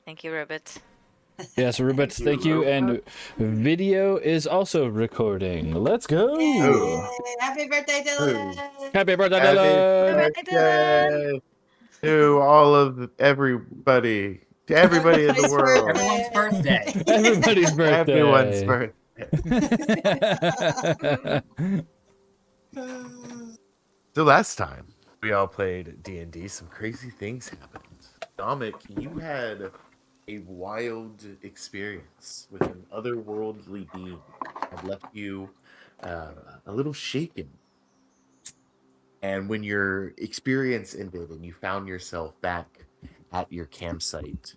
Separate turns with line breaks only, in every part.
Thank you, Ribbit.
Yes, Ribbit, thank you. And video is also recording. Let's go.
Yay!
Happy birthday, Dylan!
Happy birthday,
Happy
Dylan.
Happy birthday,
birthday to all of everybody, to everybody in the
Everybody's
world.
birthday.
Everyone's birthday.
Everybody's birthday.
Everyone's birthday. So last time we all played D&D, some crazy things happened. Dominic, you had a wild experience with an otherworldly being that left you a little shaken. And when your experience ended and you found yourself back at your campsite,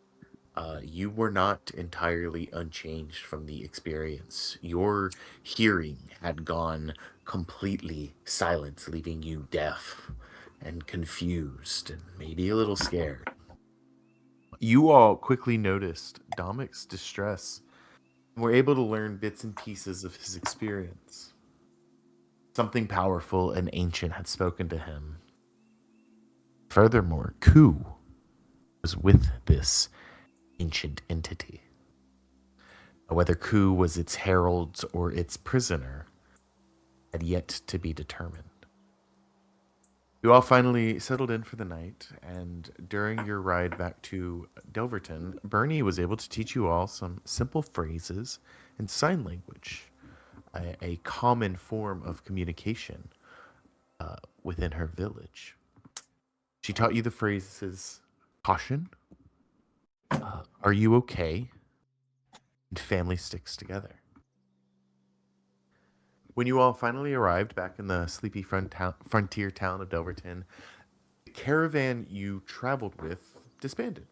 you were not entirely unchanged from the experience. Your hearing had gone completely silent, leaving you deaf and confused and maybe a little scared. You all quickly noticed Domic's distress and were able to learn bits and pieces of his experience. Something powerful and ancient had spoken to him. Furthermore, Ku was with this ancient entity. Whether Ku was its herald or its prisoner had yet to be determined. You all finally settled in for the night, and during your ride back to Delverton, Bernie was able to teach you all some simple phrases and sign language, a common form of communication within her village. She taught you the phrases caution, are you okay, and family sticks together. When you all finally arrived back in the sleepy frontier town of Delverton, the caravan you traveled with disbanded.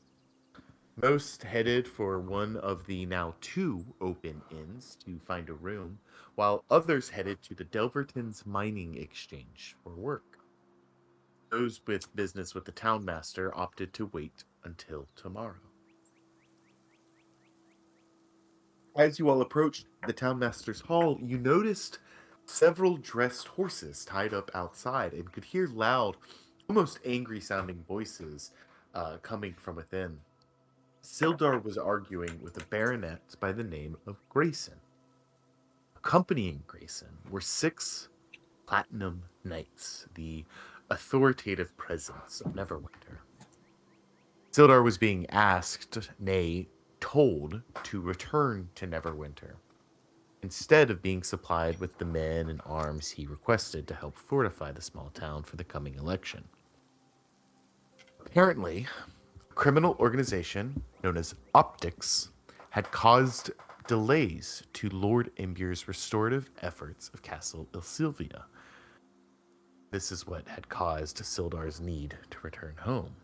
Most headed for one of the now 2 open inns to find a room, while others headed to the Delverton's mining exchange for work. Those with business with the townmaster opted to wait until tomorrow. As you all approached the townmaster's hall, you noticed several dressed horses tied up outside and could hear loud, almost angry-sounding voices coming from within. Sildar was arguing with a baronet by the name of Grayson. Accompanying Grayson were 6 platinum knights, the authoritative presence of Neverwinter. Sildar was being asked, nay, told, to return to Neverwinter, instead of being supplied with the men and arms he requested to help fortify the small town for the coming election. Apparently, a criminal organization known as Optics had caused delays to Lord Imbier's restorative efforts of Castle Ilsylvia. This is what had caused Sildar's need to return home.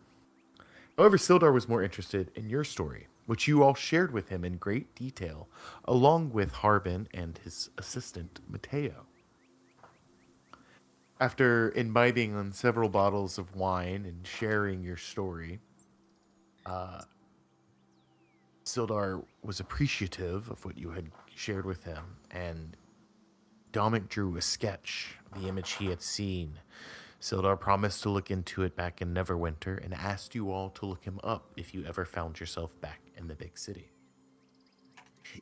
However, Sildar was more interested in your story, which you all shared with him in great detail, along with Harbin and his assistant, Mateo. After imbibing on several bottles of wine and sharing your story, Sildar was appreciative of what you had shared with him, and Dominic drew a sketch of the image he had seen. Sildar promised to look into it back in Neverwinter and asked you all to look him up if you ever found yourself back in the big city.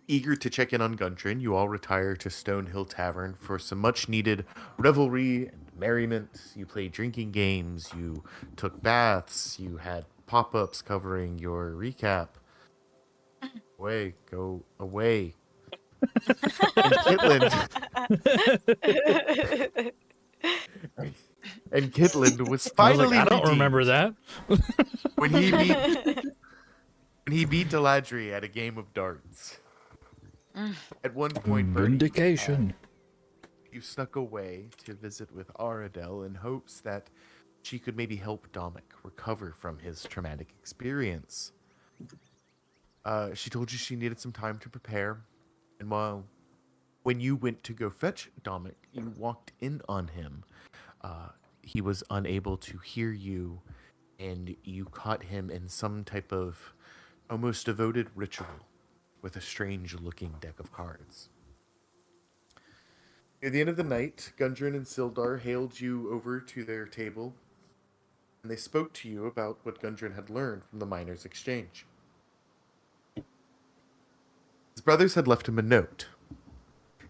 Eager to check in on Gundren, you all retire to Stonehill Tavern for some much-needed revelry and merriment. You played drinking games, you took baths, you had pop-ups covering your recap. Away, go away. And Kitland was finally
I don't
redeemed
remember that.
when he beat Deladri at a game of darts. At one point, Bernie,
Vindication.
you snuck away to visit with Aradel in hopes that she could maybe help Dominic recover from his traumatic experience. She told you she needed some time to prepare, and when you went to go fetch Dominic, you walked in on him. He was unable to hear you, and you caught him in some type of almost devoted ritual with a strange-looking deck of cards. Near the end of the night, Gundren and Sildar hailed you over to their table, and they spoke to you about what Gundren had learned from the Miners' Exchange. brothers had left him a note.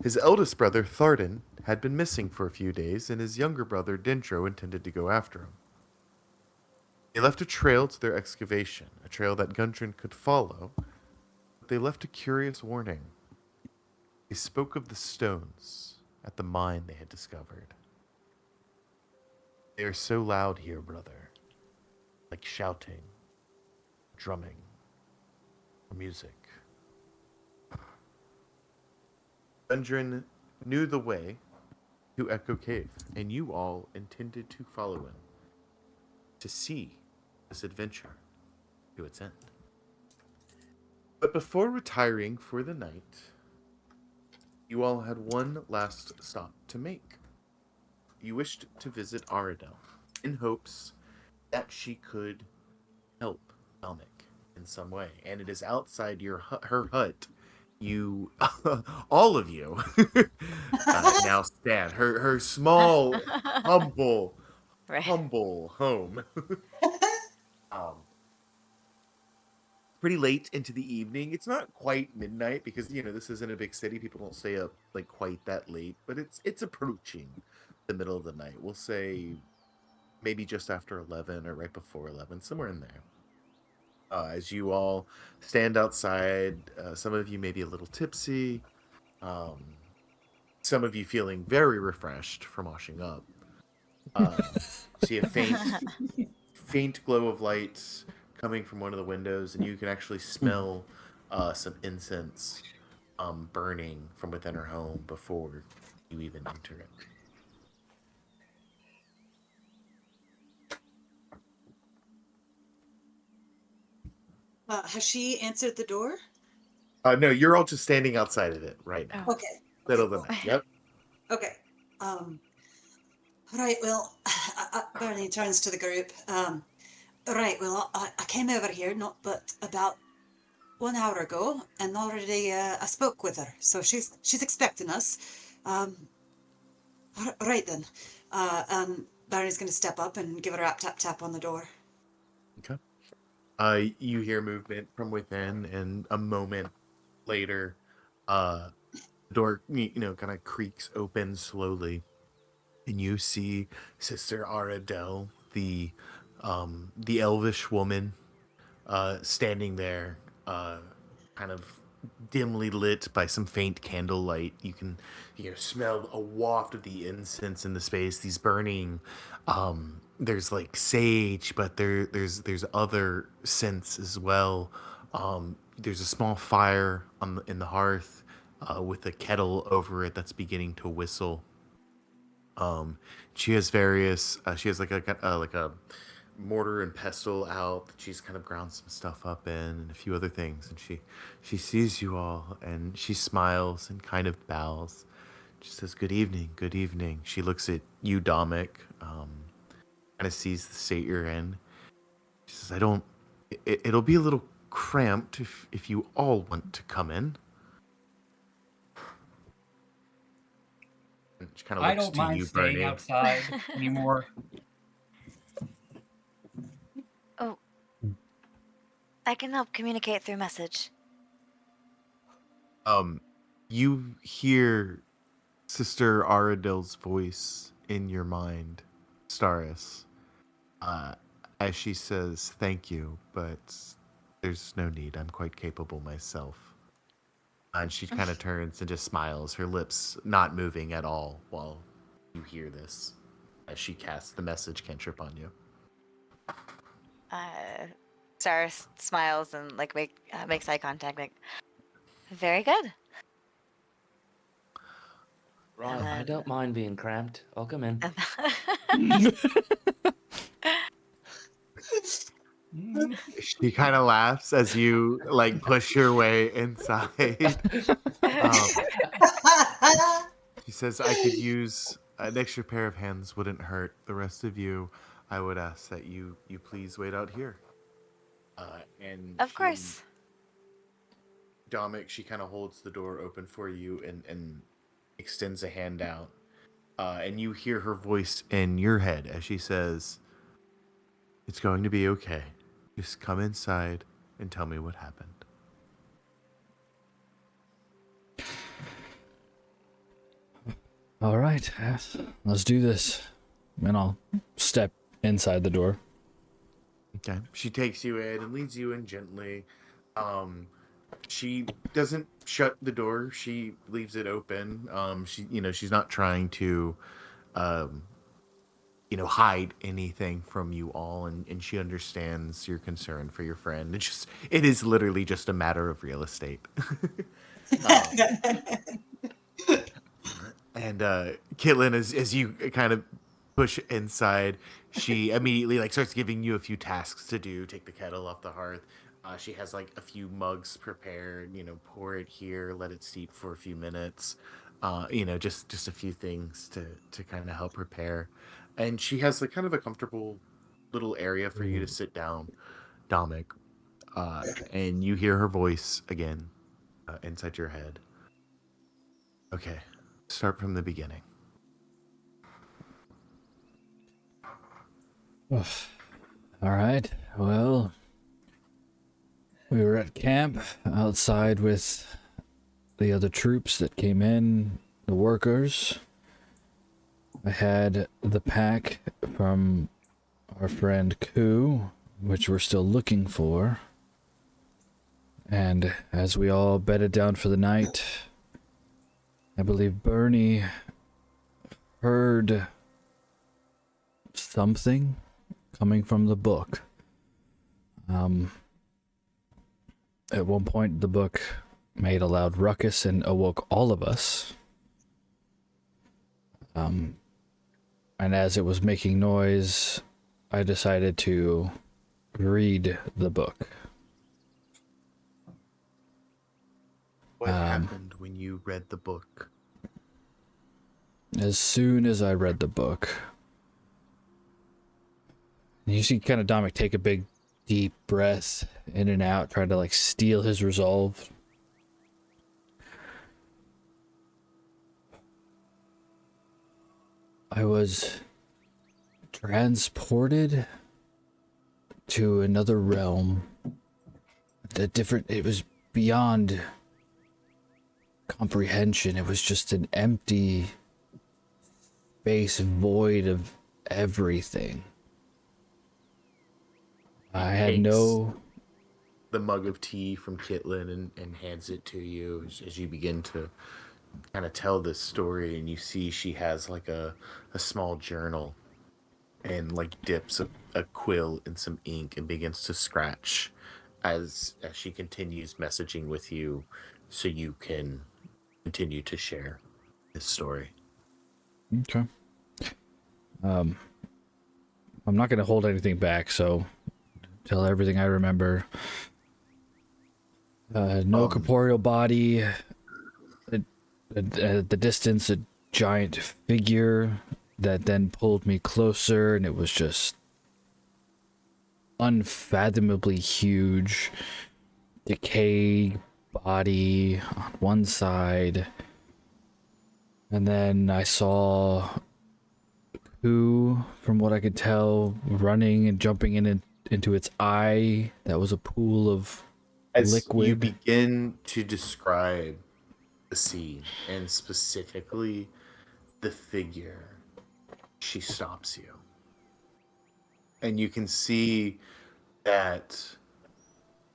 His eldest brother, Thardan, had been missing for a few days, and his younger brother, Dintro, intended to go after him. They left a trail to their excavation, a trail that Gundren could follow, but they left a curious warning. They spoke of the stones at the mine they had discovered. They are so loud here, brother, like shouting, drumming, or music. Gundren knew the way to Echo Cave, and you all intended to follow him to see this adventure to its end. But before retiring for the night, you all had one last stop to make. You wished to visit Aradel in hopes that she could help Dominic in some way. And it is outside her hut. You, all of you, now stand. Her small, humble home. Pretty late into the evening. It's not quite midnight because this isn't a big city. People don't stay up like quite that late, but it's approaching the middle of the night. We'll say maybe just after 11 or right before 11, somewhere in there. As you all stand outside, some of you may be a little tipsy, some of you feeling very refreshed from washing up. See a faint glow of lights coming from one of the windows, and you can actually smell some incense burning from within her home before you even enter it.
Has she answered the door?
No, you're all just standing outside of it right now.
Okay.
Middle of the night. Yep.
Okay. Right, well, Bernie turns to the group. Right, well, I came over here not but about 1 hour ago, and already I spoke with her, so she's expecting us. Right then. Bernie's going to step up and give her a tap on the door.
Okay. You hear movement from within, and a moment later, the door, kind of creaks open slowly, and you see Sister Aradel, the elvish woman, standing there, kind of dimly lit by some faint candlelight. You can smell a waft of the incense in the space. These burning, there's like sage, but there's other scents as well. There's a small fire in the hearth, with a kettle over it that's beginning to whistle. She has she has like a mortar and pestle out that she's kind of ground some stuff up in, and a few other things, and she sees you all, and she smiles and kind of bows. She says, good evening. She looks at you, Dominic, kind of sees the state you're in. She says, it'll be a little cramped if you all want to come in. And she kind of
I
looks
don't
to
mind
you,
staying
Bernie.
outside anymore.
Oh, I can help communicate through message.
You hear Sister Aradel's voice in your mind, Staris, as she says, thank you, but there's no need. I'm quite capable myself. And she kind of turns and just smiles, her lips not moving at all while you hear this, as she casts the message cantrip on you.
Cyrus smiles and makes eye contact. Like, very good.
Right, I don't mind being cramped. I'll come in.
She kind of laughs as you push your way inside. She says, I could use an extra pair of hands, wouldn't hurt. The rest of you, I would ask that you please wait out here. And
of course.
Dominic, she kind of holds the door open for you and extends a hand out. And you hear her voice in your head as she says, it's going to be okay. Just come inside and tell me what happened.
All right, let's do this. And I'll step inside the door.
Okay. She takes you in and leads you in gently. She doesn't shut the door. She leaves it open. She's not trying to, um, hide anything from you all, and she understands your concern for your friend. It is literally just a matter of real estate. And Kitlin, as you kind of push inside, she immediately starts giving you a few tasks to do. Take the kettle off the hearth. She has a few mugs prepared. Pour it here, let it steep for a few minutes. Just a few things to kind of help prepare. And she has kind of a comfortable little area for you to sit down, Dominic. And you hear her voice again inside your head. Okay, start from the beginning.
All right. Well, we were at camp outside with the other troops that came in, the workers. I had the pack from our friend Koo, which we're still looking for. And as we all bedded down for the night, I believe Bernie heard something coming from the book. At one point, the book made a loud ruckus and awoke all of us. And as it was making noise, I decided to read the book.
What happened when you read the book?
As soon as I read the book, you see kind of Dominic take a big, deep breath in and out, trying to steel his resolve. I was transported to another realm. It was beyond comprehension. It was just an empty space void of everything. I had no...
The mug of tea from Kitlin and hands it to you as you begin to kind of tell this story, and you see she has a small journal and dips a quill in some ink and begins to scratch as she continues messaging with you so you can continue to share this story.
Okay. I'm not going to hold anything back, so tell everything I remember. No corporeal body. At the distance, a giant figure that then pulled me closer, and it was just unfathomably huge. Decayed body on one side. And then I saw Koo, from what I could tell, running and jumping into its eye. That was a pool of liquid.
You begin to describe the scene, and specifically the figure, she stops you. And you can see that,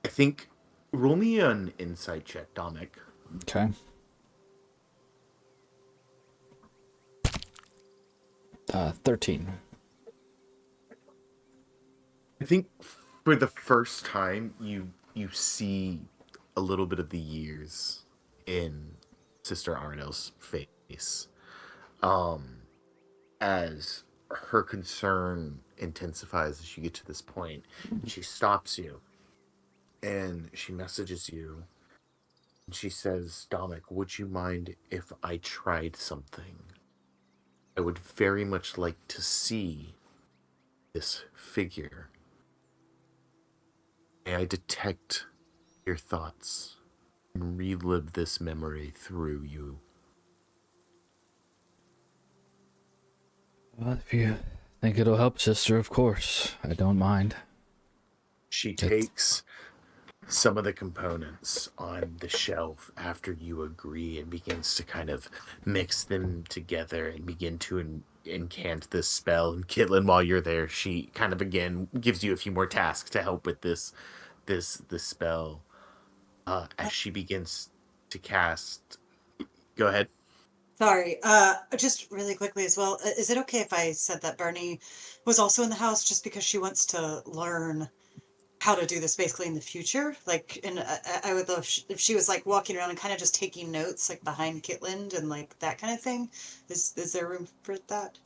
I think, roll me an insight check, Dominic.
Okay. 13.
I think for the first time, you see a little bit of the years in Sister Arno's face. As her concern intensifies as you get to this point, she stops you and she messages you. And she says, Dominic, would you mind if I tried something? I would very much like to see this figure. May I detect your thoughts and relive this memory through you?
Well, if you think it'll help, sister, of course. I don't mind.
She takes some of the components on the shelf after you agree and begins to kind of mix them together and begin to incant this spell. And Kitlin, while you're there, she kind of again gives you a few more tasks to help with this spell. As she begins to cast, go ahead.
Sorry, just really quickly as well. Is it okay if I said that Bernie was also in the house just because she wants to learn how to do this basically in the future? Like, and I would love if she was like walking around and kind of just taking notes like behind Kitland and like that kind of thing. Is there room for that?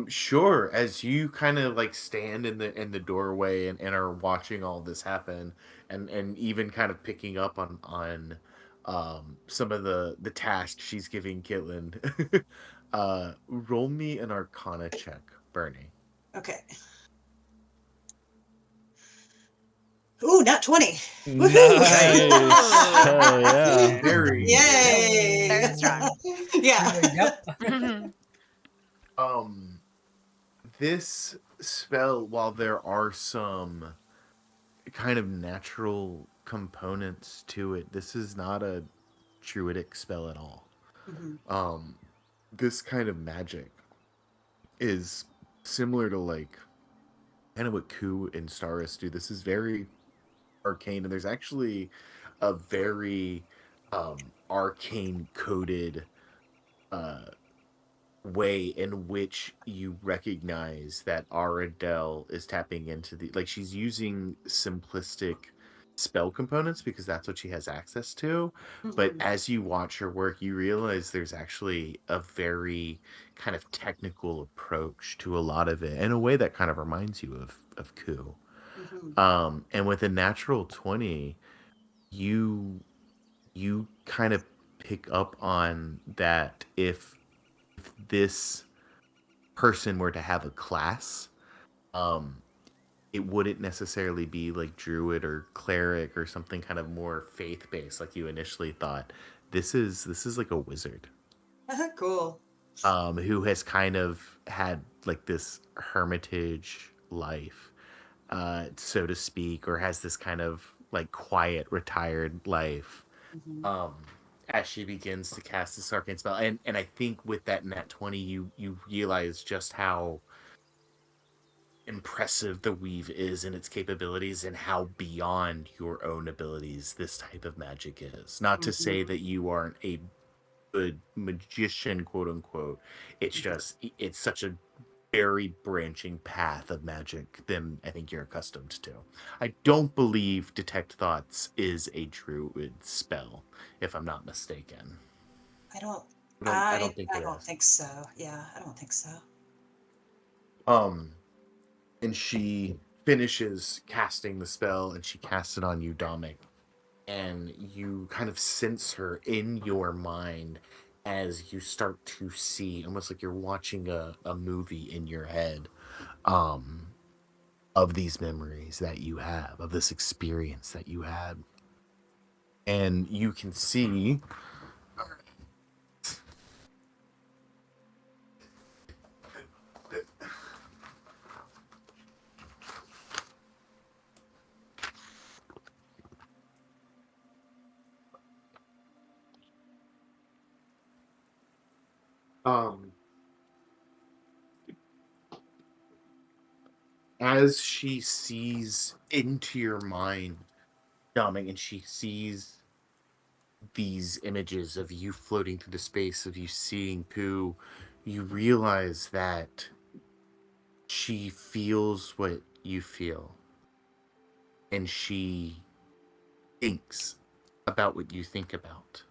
Sure. As you kind of like stand in the doorway and are watching all this happen, and even kind of picking up on some of the tasks she's giving Kitland. Roll me an Arcana check, Bernie.
Okay. Ooh, not 20.
Nice.
Woohoo!
Hell yeah.
Very
Yay!
Starting strong.
Yeah.
Yep.
um this spell, while there are some kind of natural components to it, this is not a druidic spell at all.
Mhm.
This kind of magic is similar to like kind of what Ku and Staris do. This is very arcane, and there's actually a very arcane coded uh way in which you recognize that Aradel is tapping into the, like, she's using simplistic spell components because that's what she has access to. But
Mhm.
as you watch her work, you realize there's actually a very kind of technical approach to a lot of it in a way that kind of reminds you of Ku.
Mhm.
And with a natural 20, you kind of pick up on that if this person were to have a class, um, it wouldn't necessarily be like druid or cleric or something kind of more faith based like you initially thought. This is like a wizard,
Cool.
who has kind of had like this hermitage life, so to speak, or has this kind of like quiet, retired life.
Mhm.
Um, as she begins to cast this arcane spell, and I think with that nat 20, you realize just how impressive the weave is in its capabilities and how beyond your own abilities this type of magic is. Not to
Mhm.
say that you aren't a good magician, quote unquote. It's just it's such a very branching path of magic than I think you're accustomed to. I don't believe Detect Thoughts is a druid spell, if I'm not mistaken.
I don't.
I don't think
I
it
don't
is.
think so. Yeah, I don't think so.
Um, and she finishes casting the spell, and she casts it on you, Dominic. And you kind of sense her in your mind as you start to see, almost like you're watching a movie in your head, um, of these memories that you have, of this experience that you had. And you can see um as she sees into your mind, Dominic, and she sees these images of you floating through the space, of you seeing poo, you realize that she feels what you feel, and she thinks about what you think about.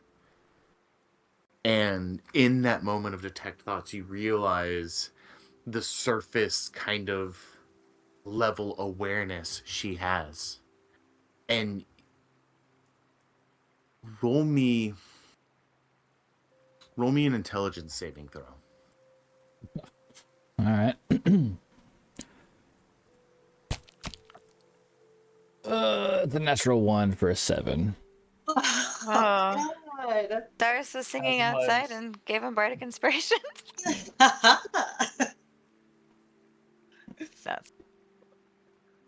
And in that moment of detect thoughts, you realize the surface kind of level awareness she has. And roll me an intelligence saving throw.
All right. It's a natural 1 for a 7.
Oh,
God.
Darius was singing outside and gave him bardic inspiration. That's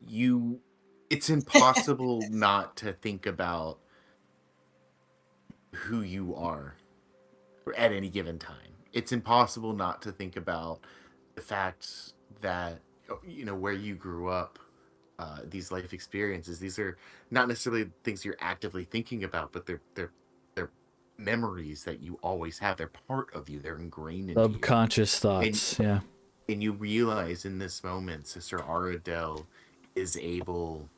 You it's impossible not to think about who you are at any given time. It's impossible not to think about the fact that, where you grew up, these life experiences. These are not necessarily things you're actively thinking about, but they're memories that you always have. They're part of you. They're ingrained into you.
Subconscious thoughts, yeah.
And you realize in this moment, Sister Aradel is able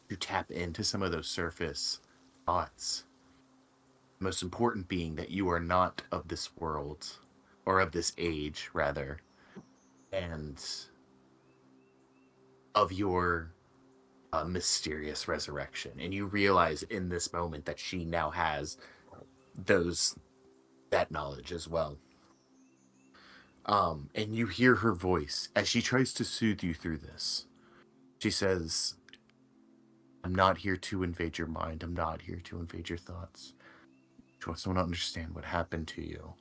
to tap into some of those surface thoughts. The most important being that you are not of this world, or of this age, rather, and of your mysterious resurrection. And you realize in this moment that she now has that knowledge as well. And you hear her voice as she tries to soothe you through this. She says, I'm not here to invade your mind. I'm not here to invade your thoughts. She wants to understand what happened to you.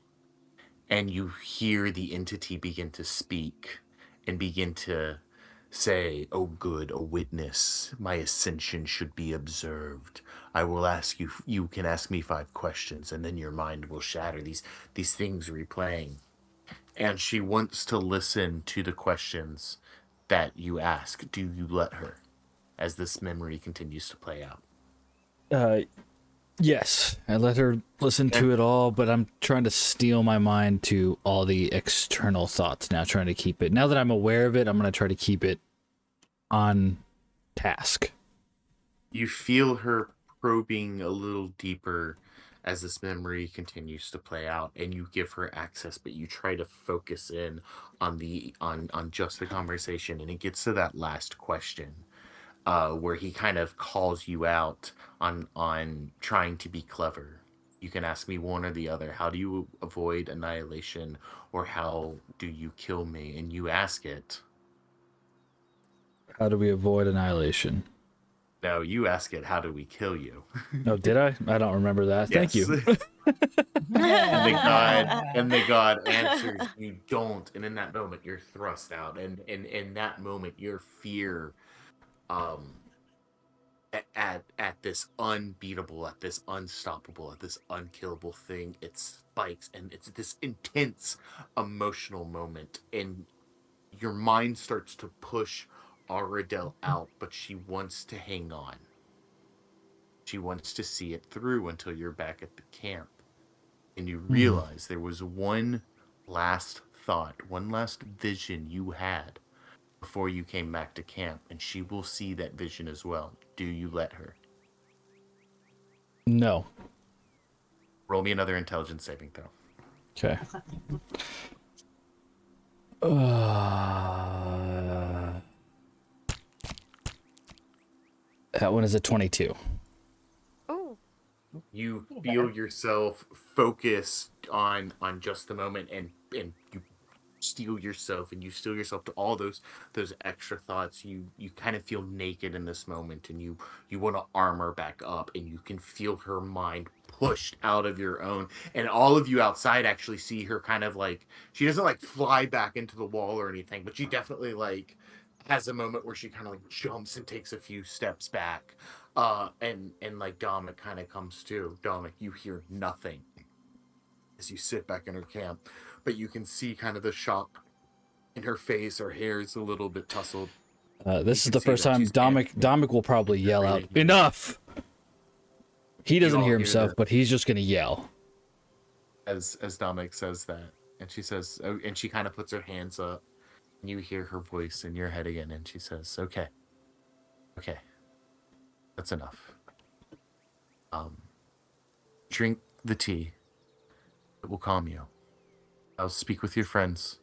And you hear the entity begin to speak and begin to say, oh good, a witness, my ascension should be observed. I will ask you, you can ask me 5 questions, and then your mind will shatter, these things replaying. And she wants to listen to the questions that you ask. Do you let her, as this memory continues to play out?
Yes, I let her listen to it all, but I'm trying to steel my mind to all the external thoughts now, trying to keep it. Now that I'm aware of it, I'm going to try to keep it on task.
You feel her probing a little deeper as this memory continues to play out, and you give her access, but you try to focus in on just the conversation, and it gets to that last question. Where he kind of calls you out on trying to be clever. You can ask me one or the other. How do you avoid annihilation, or how do you kill me? And you ask it.
How do we avoid annihilation?
No, you ask it. How do we kill you?
Oh, did I? I don't remember that.
Yes.
Thank you.
And the god answers, you don't. And in that moment, you're thrust out. And in that moment, your fear, at this unbeatable, at this unstoppable, at this unkillable thing, it spikes, and it's this intense emotional moment, and your mind starts to push Aradel out, but she wants to hang on. She wants to see it through until you're back at the camp, and you realize there was one last thought, one last vision you had before you came back to camp, and she will see that vision as well. Do you let her?
No.
Roll me another intelligence saving throw.
Okay. That one is a 22.
Ooh.
You feel yourself focus on just the moment, and you steel yourself to all those extra thoughts. You kind of feel naked in this moment, and you want to armor back up, and you can feel her mind pushed out of your own, and all of you outside actually see her kind of like, she doesn't like fly back into the wall or anything, but she definitely like has a moment where she kind of like jumps and takes a few steps back, and like Dominic kind of comes to. Dominic, you hear nothing as you sit back in her camp, but you can see kind of the shock in her face. Her hair is a little bit tousled.
This
You
is
can
the
see
first
that
time
she's
Dominic will probably yell out,
breathing.
"Enough!" He doesn't
all
hear
hear
himself,
that.
but he's just going to yell.
As Dominic says that, and she says, oh, and she kind of puts her hands up, and you hear her voice in your head again, and she says, okay, that's enough. Drink the tea. It will calm you. I'll speak with your friends.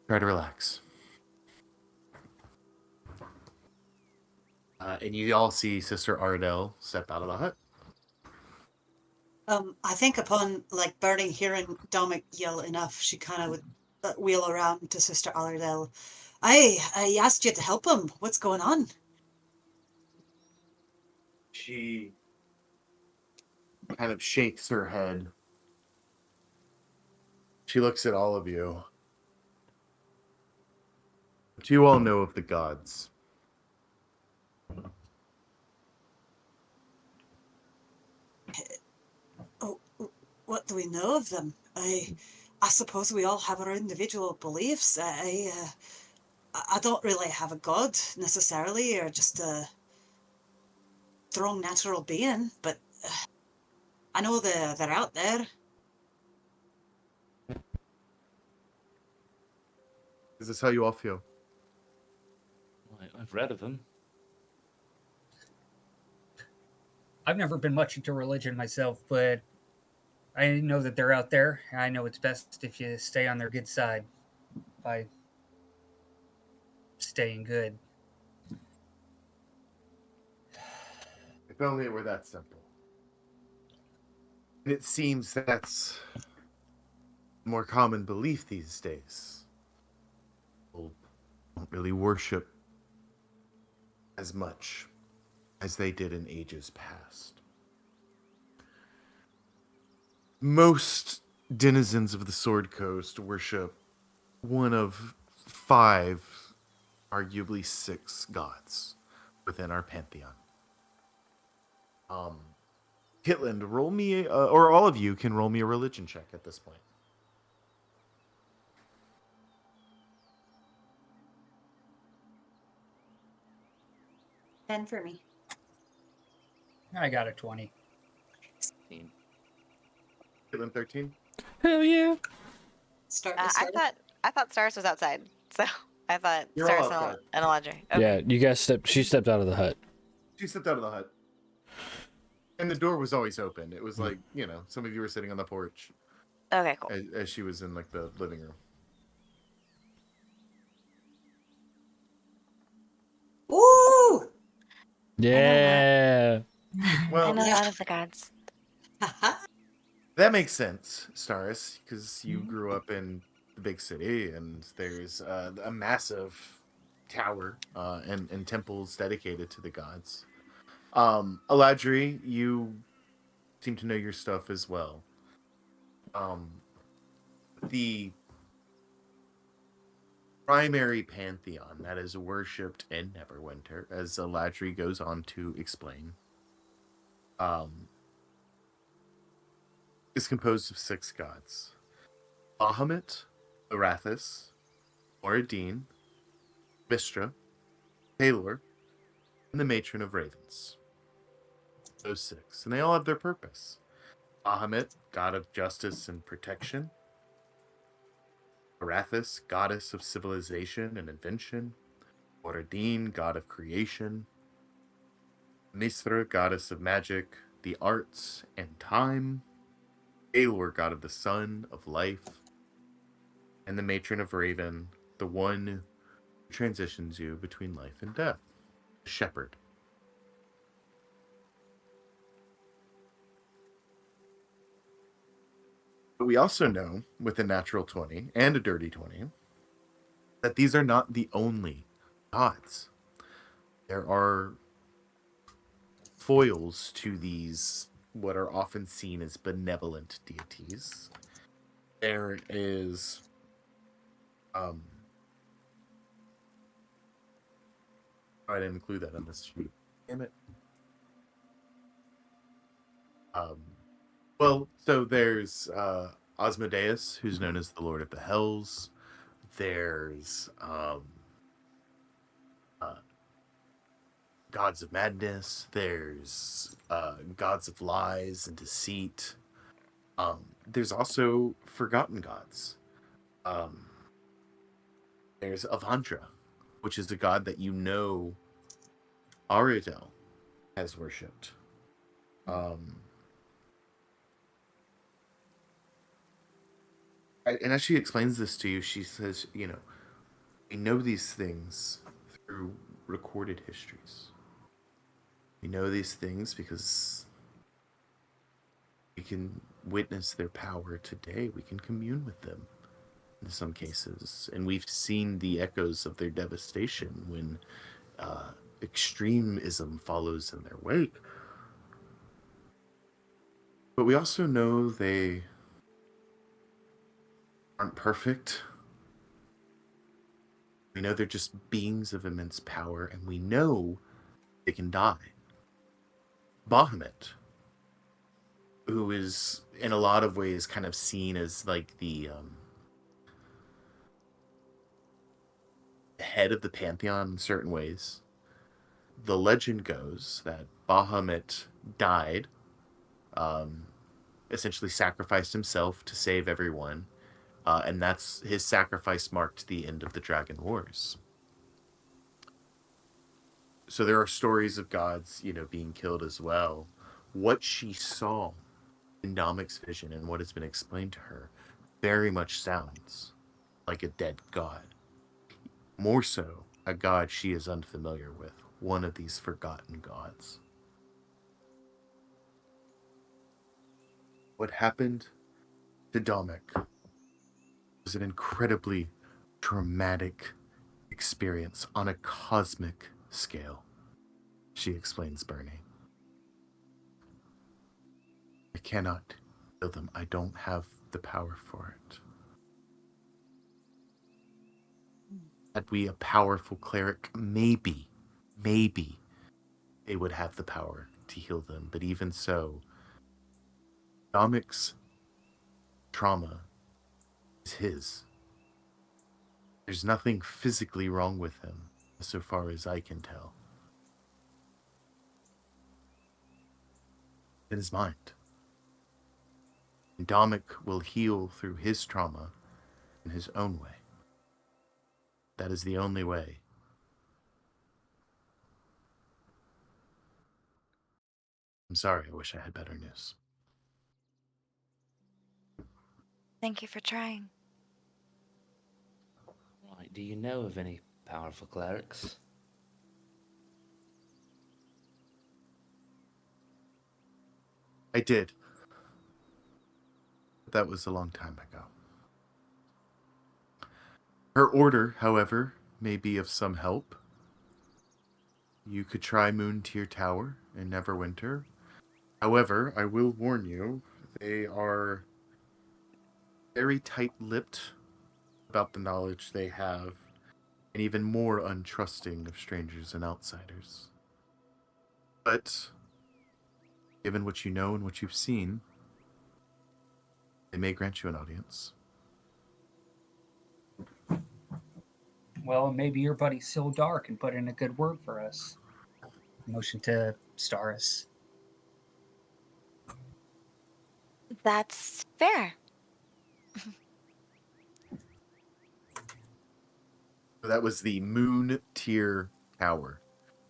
Try to relax. And you all see Sister Ardell step out of the hut.
I think upon like Bernie hearing Dominic yell enough, she kind of would wheel around to Sister Alardell. I asked you to help him. What's going on?
She kind of shakes her head. She looks at all of you. But you all know of the gods.
what do we know of them? I suppose we all have our individual beliefs. I don't really have a god necessarily, or just a strong natural being, but I know they're out there.
Is this how you all feel?
I've read of them.
I've never been much into religion myself, but I know that they're out there, and I know it's best if you stay on their good side by staying good.
If only it were that simple. And it seems that's a more common belief these days. People don't really worship as much as they did in ages past. Most denizens of the Sword Coast worship one of 5, arguably 6 gods within our pantheon. Kitland, roll me, or all of you can roll me a religion check at this point.
Ten for me.
I got a 20.
Kitland, 13.
Hell yeah.
Start.
I thought Stars was outside, so I thought
You're all
Stars
outside.
and Aladri. Okay.
Yeah, you guys she stepped out of the hut.
She stepped out of the hut. And the door was always open. It was like, some of you were sitting on the porch
Okay, cool.
as she was in like the living room.
Ooh!
Yeah.
I
Well,
know a
yeah.
lot of the gods.
that makes sense, Staris, because you grew up in the big city, and there's a massive tower and temples dedicated to the gods. Aladri, you seem to know your stuff as well. The primary pantheon that is worshipped in Neverwinter, as Aladri goes on to explain, is composed of 6 gods: Bahamut, Arathis, Oradine, Vistra, Halor, and the Matron of Ravens. Those 6. And they all have their purpose. Bahamut, god of justice and protection. Arathis, goddess of civilization and invention. Oradine, god of creation. Mistra, goddess of magic, the arts, and time. Halor, god of the sun, of life. And the Matron of Raven, the one who transitions you between life and death. The shepherd. But we also know, with a natural 20 and a dirty 20, that these are not the only gods. There are foils to these, what are often seen as benevolent deities. There is I didn't include that on this sheet. Damn it. Well, so there's Osmodeus, who's known as the Lord of the Hells. There's gods of madness. There's gods of lies and deceit. There's also forgotten gods. There's Avandra, which is a god that Aridel has worshipped. And as she explains this to you, she says, we know these things through recorded histories. We know these things because we can witness their power today. We can commune with them in some cases. And we've seen the echoes of their devastation when extremism follows in their wake. But we also know they aren't perfect. We know they're just beings of immense power, and we know they can die. Bahamut who is in a lot of ways kind of seen as like the head of the pantheon in certain ways. The legend goes that Bahamut died, essentially sacrificed himself to save everyone, and that's his sacrifice marked the end of the Dragon Wars. So there are stories of gods, being killed as well. What she saw in Namek's vision and what has been explained to her very much sounds like a dead god. More so, a god she is unfamiliar with, one of these forgotten gods. What happened to Namek was an incredibly traumatic experience on a cosmic scale, she explains, Bernie. I cannot kill them. I don't have the power for it. Had we a powerful cleric, maybe they would have the power to heal them. But even so, Namek's trauma is his. There's nothing physically wrong with him, so far as I can tell. In his mind. And Namek will heal through his trauma in his own way. That is the only way. I'm sorry, I wish I had better news.
Thank you for trying.
Right, do you know of any powerful clerics?
I did. But that was a long time ago. Her order, however, may be of some help. You could try Moon Tier Tower in Neverwinter. However, I will warn you, they are very tight-lipped about the knowledge they have, and even more untrusting of strangers and outsiders. But, given what you know and what you've seen, they may grant you an audience.
Well, maybe your buddy's so dark and put in a good word for us. Motion to Staris.
That's fair.
That was the Moon Tier Tower,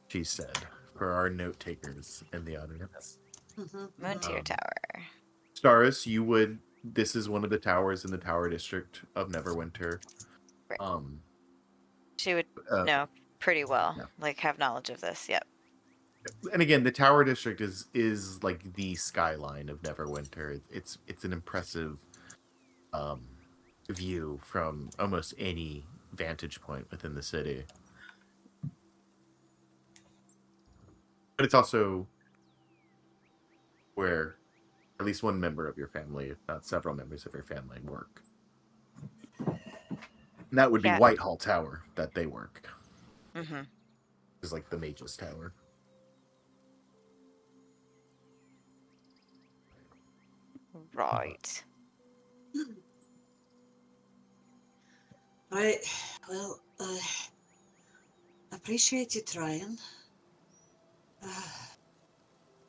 she said, for our note takers in the audience.
Moon Tier Tower.
Staris, this is one of the towers in the Tower District of Neverwinter.
Right. She would know pretty well,
yeah.
have knowledge of this. Yep.
And again, the Tower District is like the skyline of Neverwinter. It's an impressive view from almost any vantage point within the city. But it's also where at least one member of your family, if not several members of your family, work. And that would be Whitehall Tower that they work.
Mm-hmm.
Is like the Mage's Tower.
Right.
Right. Well, appreciate you trying.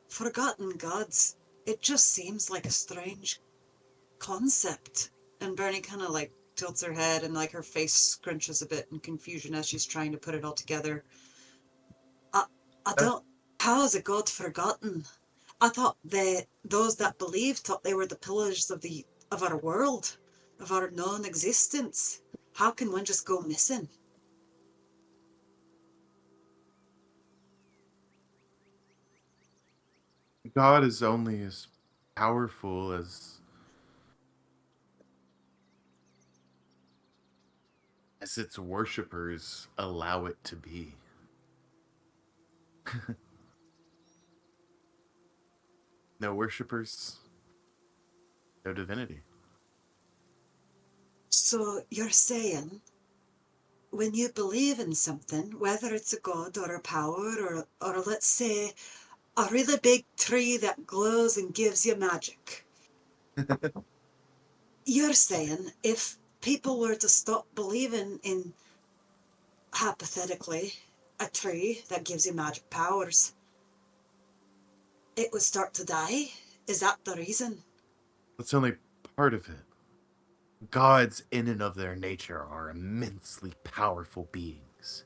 Forgotten gods. It just seems like a strange concept. And Bernie kind of tilts her head and her face scrunches a bit in confusion as she's trying to put it all together. I don't. How is a god forgotten? I thought those that believed thought they were the pillars of our world, of our known existence. How can one just go missing?
God is only as powerful as its worshippers allow it to be. No worshippers, no divinity.
So you're saying when you believe in something, whether it's a god or a power or let's say a really big tree that glows and gives you magic. You're saying if people were to stop believing in, hypothetically, a tree that gives you magic powers, it would start to die? Is that the reason?
That's only part of it. Gods, in and of their nature, are immensely powerful beings,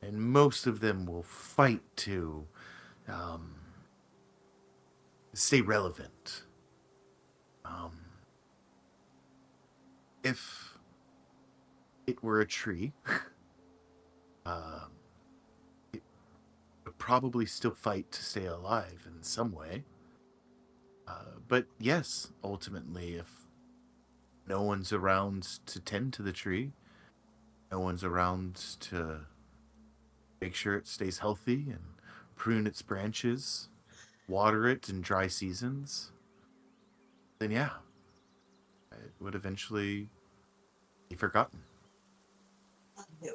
and most of them will fight to stay relevant. If it were a tree, it would probably still fight to stay alive in some way. But yes, ultimately, if no one's around to tend to the tree, no one's around to make sure it stays healthy and prune its branches, water it in dry seasons, then yeah, it would eventually be forgotten.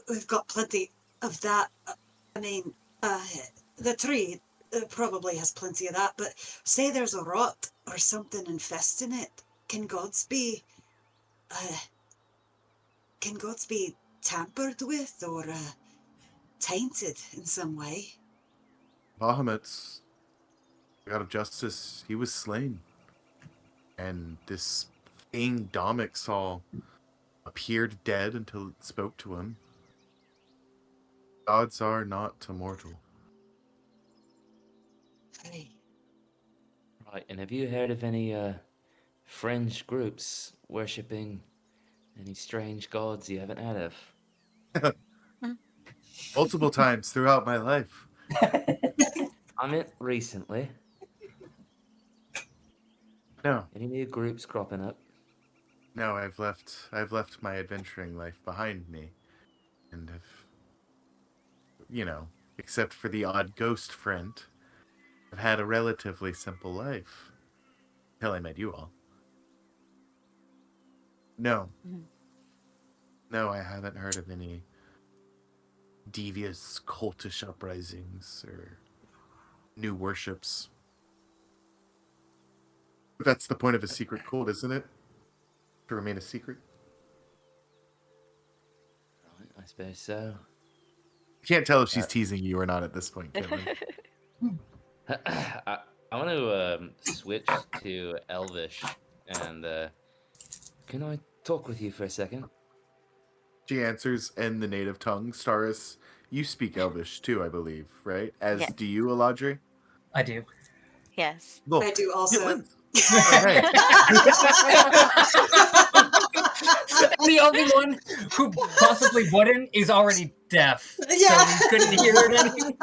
We've got plenty of that. I mean, the tree probably has plenty of that, but say there's a rot or something infesting it. Can gods be, uh, can gods be tampered with or tainted in some way?
Bahamut's god of justice, he was slain. And this thing Domik saw appeared dead until it spoke to him. Gods are not immortal.
Hey.
Right, and have you heard of any fringe groups worshipping any strange gods you haven't heard of?
Multiple times throughout my life.
I meant recently.
No,
Any new groups cropping up?
no, I've left my adventuring life behind me, and have, except for the odd ghost friend, I've had a relatively simple life until I met you all. No, no, I haven't heard of any devious cultish uprisings or new worships. But that's the point of a secret cult, isn't it? To remain a secret.
Right, I suppose so.
You can't tell if she's teasing you or not at this point, Kevin.
I want to switch to Elvish, and can I talk with you for a second?
She answers in the native tongue. Staris, you speak Elvish too, I believe, right? As
Yes.
do you, Eladri?
I do.
Yes.
Well,
I do also.
All right.
The only one who possibly wouldn't is already deaf.
Yeah.
So we couldn't hear it anyway.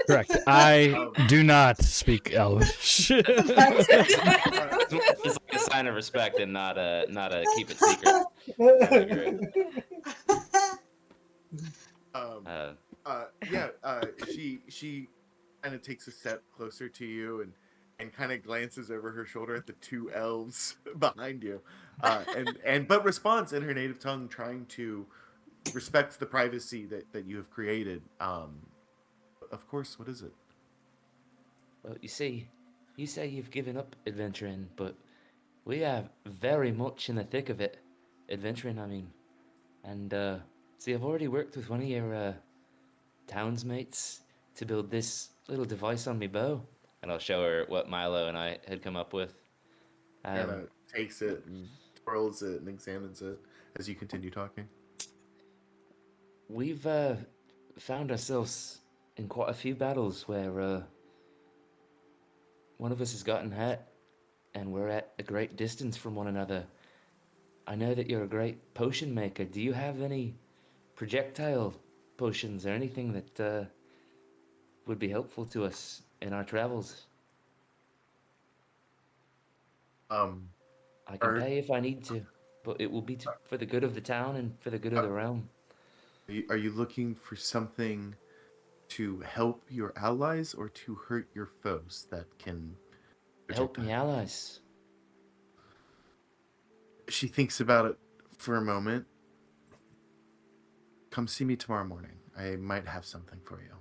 Correct. I do not speak Elvish.
It's like a sign of respect and not a keep it secret. Great.
She kind of takes a step closer to you and kind of glances over her shoulder at the two elves behind you, but responds in her native tongue, trying to respect the privacy that you have created. Of course, what is it?
Well, you see, you say you've given up adventuring, but we are very much in the thick of it. Adventuring, I mean. And, see, I've already worked with one of your, townsmates to build this little device on me bow. And I'll show her what Milo and I had come up with.
Kind of takes it and twirls it and examines it as you continue talking.
We've, found ourselves in quite a few battles where, one of us has gotten hurt, and we're at a great distance from one another. I know that you're a great potion maker. Do you have any projectile potions or anything that would be helpful to us in our travels? I can pay if I need to, but it will be for the good of the town and for the good of the realm.
Are you looking for something to help your allies or to hurt your foes that can
Help me, allies.
She thinks about it for a moment. Come see me tomorrow morning. I might have something for you.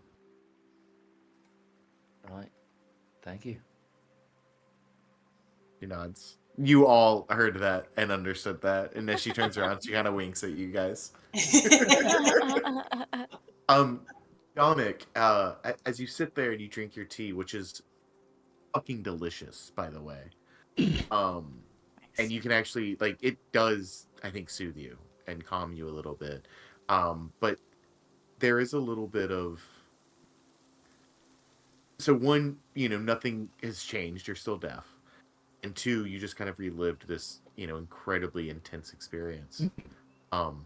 Right. Thank you.
She nods. You all heard that and understood that, and as she turns around, she kind of winks at you guys. Dominic, as you sit there and you drink your tea, which is fucking delicious, by the way, and you can actually it does, I think, soothe you and calm you a little bit, but there is a little bit of one, nothing has changed. You're still deaf, and two, you just kind of relived this, incredibly intense experience. Um,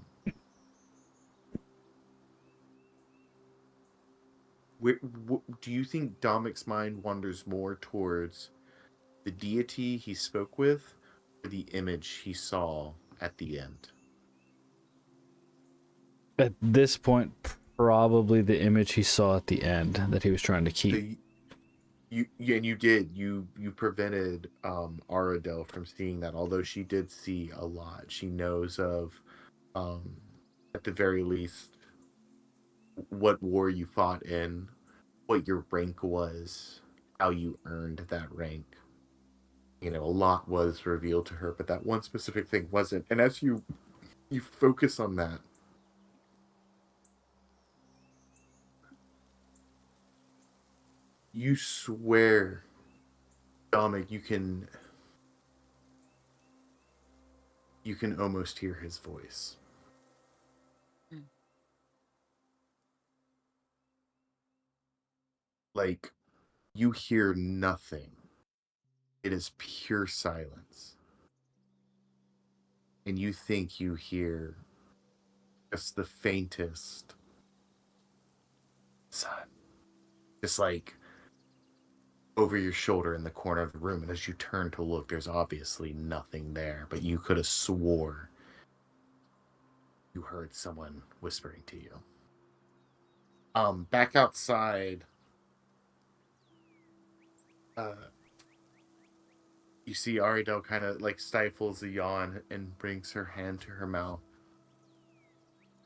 do you think Dominic's mind wanders more towards the deity he spoke with, or the image he saw at the end?
At this point, probably the image he saw at the end that he was trying to keep.
You prevented Aradel from seeing that, although she did see a lot. She knows of, at the very least, what war you fought in, what your rank was, how you earned that rank. A lot was revealed to her, but that one specific thing wasn't. And as you focus on that, you swear, Dominic, you can almost hear his voice. Like, you hear nothing. It is pure silence. And you think you hear just the faintest son. Just over your shoulder in the corner of the room. And as you turn to look, there's obviously nothing there. But you could have swore you heard someone whispering to you. Back outside, you see Aridel kind of stifles a yawn and brings her hand to her mouth.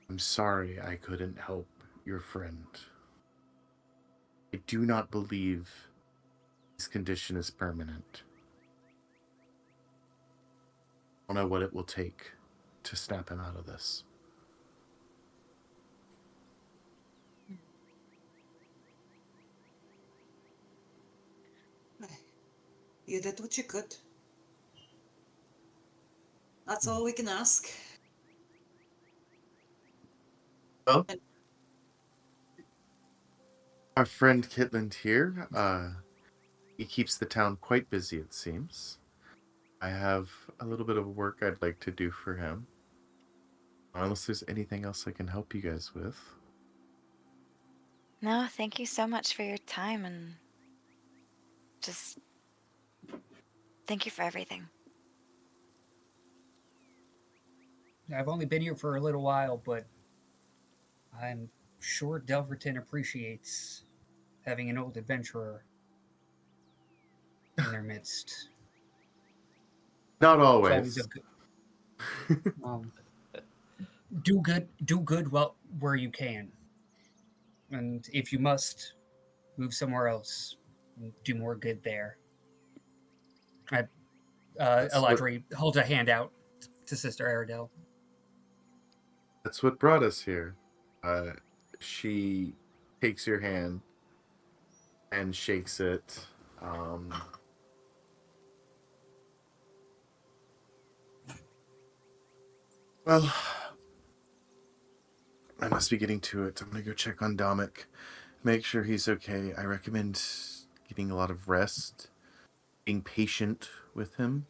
I'm sorry I couldn't help your friend. I do not believe his condition is permanent. I don't know what it will take to snap him out of this.
You did what you could. That's all we can ask.
Well, our friend Kitland here, he keeps the town quite busy, it seems. I have a little bit of work I'd like to do for him. Unless there's anything else I can help you guys with.
No, thank you so much for your time and just thank you for everything.
I've only been here for a little while, but I'm sure Delverton appreciates having an old adventurer in their midst.
Not
It's
always.
always a good. Do good well where you can, and if you must, move somewhere else. And do more good there. Eladri holds a hand out to Sister Aradel.
That's what brought us here. She takes your hand and shakes it. Well, I must be getting to it. I'm gonna go check on Dominic, make sure he's okay. I recommend getting a lot of rest, being patient with him.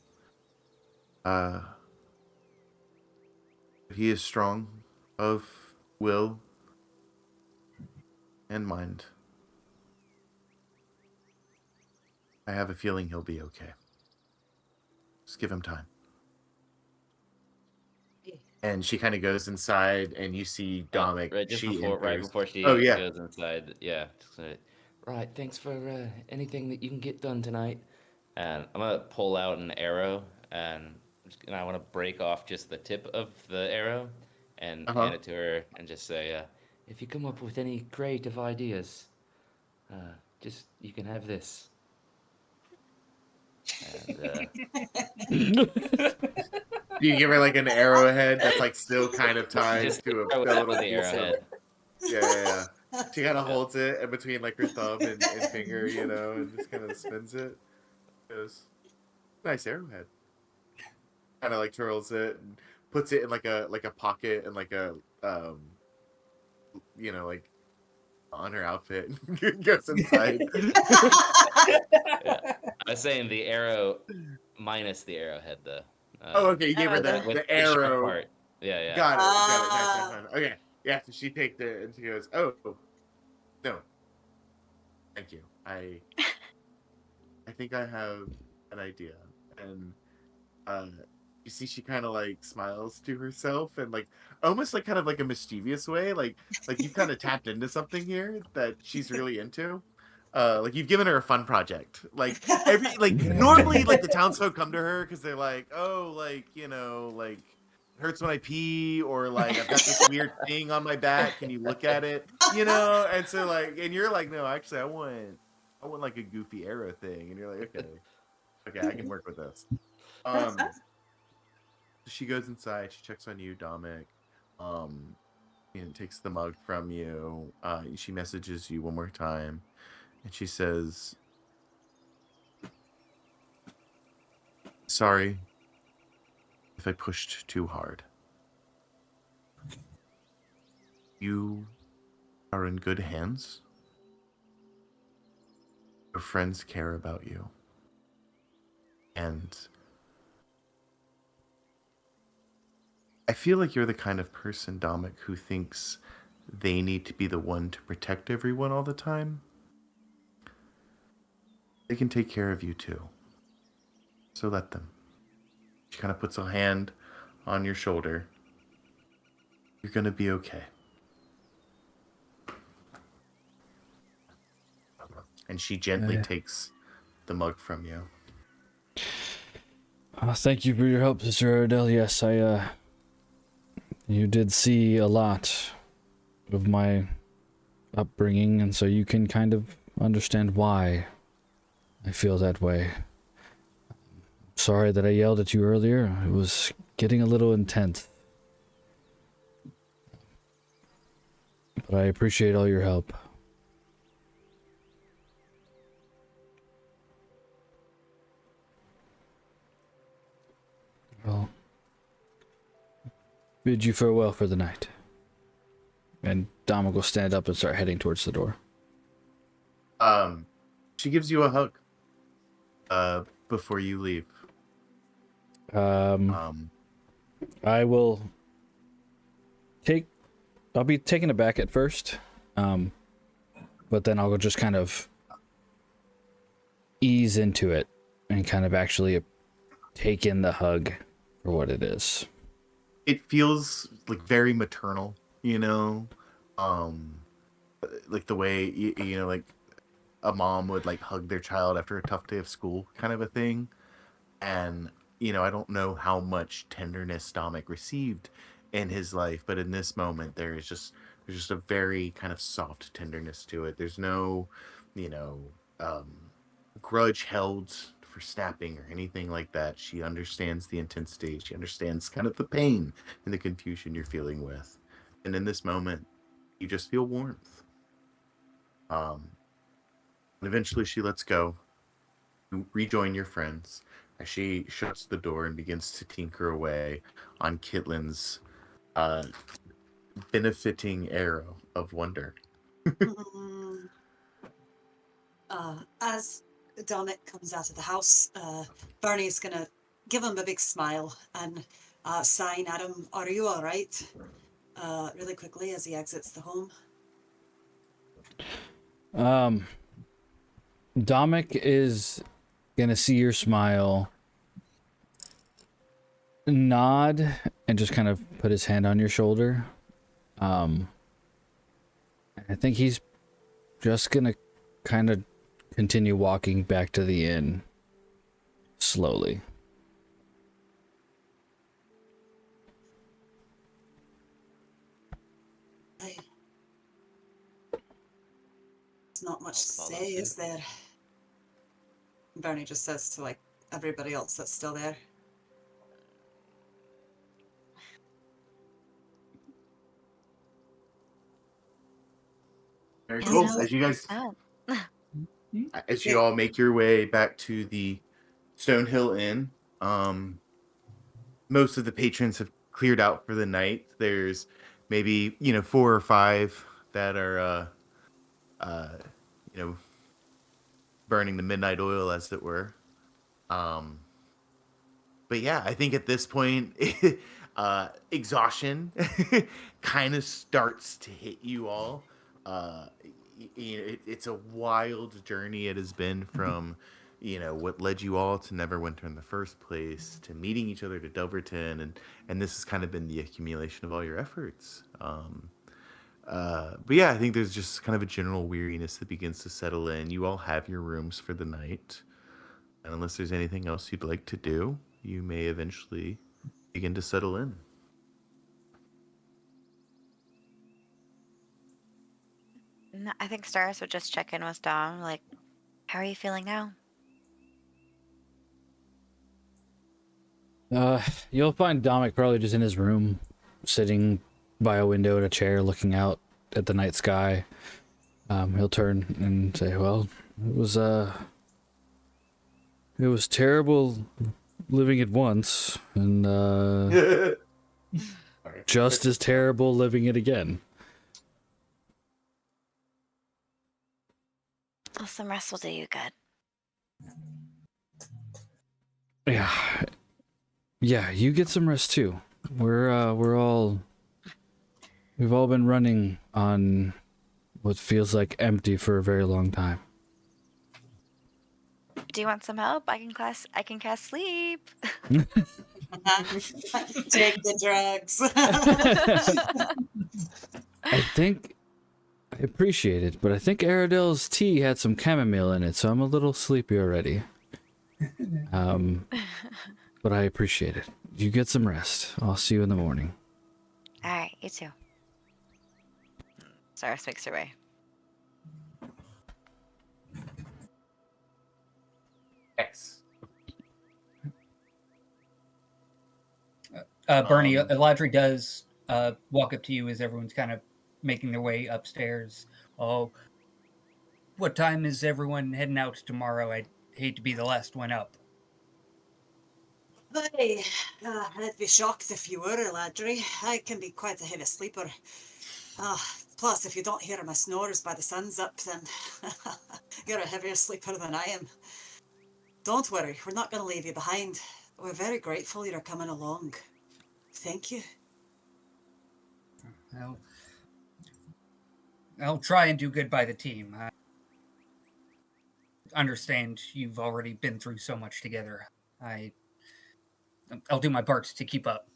He is strong of will and mind. I have a feeling he'll be okay. Just give him time. And she kind of goes inside, and you see Dominic.
Right before she
yeah.
goes inside, yeah. Right, thanks for anything that you can get done tonight. And I'm gonna pull out an arrow, and I want to break off just the tip of the arrow, and hand it to her, and just say, "If you come up with any creative ideas, just you can have this." And
You give her like an arrowhead that's like still kind of tied
just
to
throw
a
it
little
with the
piece of.
arrowhead.
Yeah. She kind of holds it in between like her thumb and finger, and just kind of spins it. Goes, nice arrowhead. Kind of like twirls it and puts it in like a pocket and like a like on her outfit and goes inside.
Yeah. I was saying the arrow minus the arrowhead, though.
Oh, okay. You gave her
Okay.
the
The sharp
arrow.
part. Yeah.
Got it. Nice.
Ah.
Okay. Yeah. So she takes it and she goes, "Oh, no, thank you. I think I have an idea." And you see, she kind of like smiles to herself and like almost like kind of like a mischievous way, like you've kind of tapped into something here that she's really into. Like you've given her a fun project. Like normally like the townsfolk come to her because they're like, oh, like like it hurts when I pee, or like I've got this weird thing on my back. Can you look at it? And so like, and you're like, no, actually, I want like a goofy arrow thing, and you're like, okay, I can work with this. She goes inside. She checks on you, Dominic. Takes the mug from you. She messages you one more time, and she says, "Sorry if I pushed too hard. You are in good hands. Your friends care about you, and I feel like you're the kind of person, Dominic, who thinks they need to be the one to protect everyone all the time. They can take care of you too. So let them." She kind of puts a hand on your shoulder. You're going to be okay. And she gently takes the mug from you.
Thank you for your help, Sister Ardell. Yes, you did see a lot of my upbringing, and so you can kind of understand why I feel that way. Sorry that I yelled at you earlier. It was getting a little intense. But I appreciate all your help. Well, bid you farewell for the night. And Dom will stand up and start heading towards the door.
She gives you a hug before you leave.
I will I'll be taken aback at first, but then I'll just kind of ease into it and kind of actually take in the hug for what it is.
It feels like very maternal, like the way like a mom would like hug their child after a tough day of school, kind of a thing. And I don't know how much tenderness Dominic received in his life, but in this moment there's just a very kind of soft tenderness to it. There's no grudge held for snapping or anything like that. She understands the intensity. She understands kind of the pain and the confusion you're feeling with, and in this moment you just feel warmth. And eventually she lets go. You rejoin your friends as she shuts the door and begins to tinker away on Kitlin's benefiting arrow of wonder.
As Dominic comes out of the house, Bernie's gonna give him a big smile and sign at him, "Are you all right?" Really quickly as he exits the home.
Dominic is gonna see your smile, nod, and just kind of put his hand on your shoulder. I think he's just gonna kind of continue walking back to the inn slowly.
There's not much to say, is there? Bernie just says to everybody else that's still there.
Very
And
cool.
so
As you guys,
oh,
as you all make your way back to the Stonehill Inn, most of the patrons have cleared out for the night. There's maybe 4 or 5 that are uh, you know burning the midnight oil, as it were. Um, but yeah, I think at this point, exhaustion kind of starts to hit you all. It's a wild journey it has been from, what led you all to Neverwinter in the first place, to meeting each other, to Delverton, and this has kind of been the accumulation of all your efforts. But yeah, I think there's just kind of a general weariness that begins to settle in. You all have your rooms for the night. And unless there's anything else you'd like to do, you may eventually begin to settle in.
no, I think Stars would just check in with Dom, like, how are you feeling now?
You'll find Dominic probably just in his room, sitting by a window in a chair, looking out at the night sky. He'll turn and say, "Well, it was terrible living it once, and just as terrible living it again."
Well, some rest will do you good.
Yeah, you get some rest too. We've all been running on what feels like empty for a very long time.
Do you want some help? I can cast sleep.
Take the drugs.
I think I appreciate it, but I think Aradil's tea had some chamomile in it, so I'm a little sleepy already. But I appreciate it. You get some rest. I'll see you in the morning.
All right, you too. Stars makes her way.
X.
Bernie, Eladri does walk up to you as everyone's kind of making their way upstairs. Oh, what time is everyone heading out tomorrow? I'd hate to be the last one up.
I'd be shocked if you were, Eladri. I can be quite a heavy sleeper. Plus, if you don't hear my snores by the sun's up, then you're a heavier sleeper than I am. Don't worry, we're not going to leave you behind. We're very grateful you're coming along. Thank you.
I'll try and do good by the team. I understand you've already been through so much together. I'll do my part to keep up.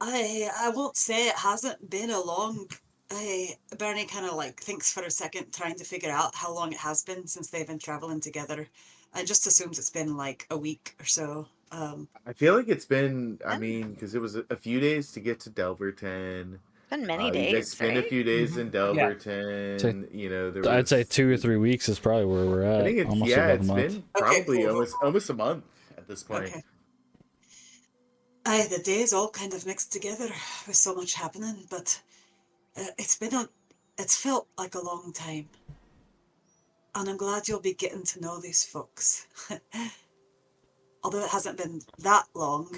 I won't say it hasn't been a long... Bernie kind of thinks for a second, trying to figure out how long it has been since they've been traveling together. And just assumes it's been a week or so.
I feel like it's been, because it was a few days to get to Delverton.
It's been many
You guys
days,
spent
right?
a few days in Delverton.
So, I'd say 2 or 3 weeks is probably where we're at.
I think it's
almost about a
it's
month.
been probably
cool.
almost a month at this point.
Okay. The days all kind of mixed together with so much happening, but it's felt like a long time. And I'm glad you'll be getting to know these folks. Although it hasn't been that long,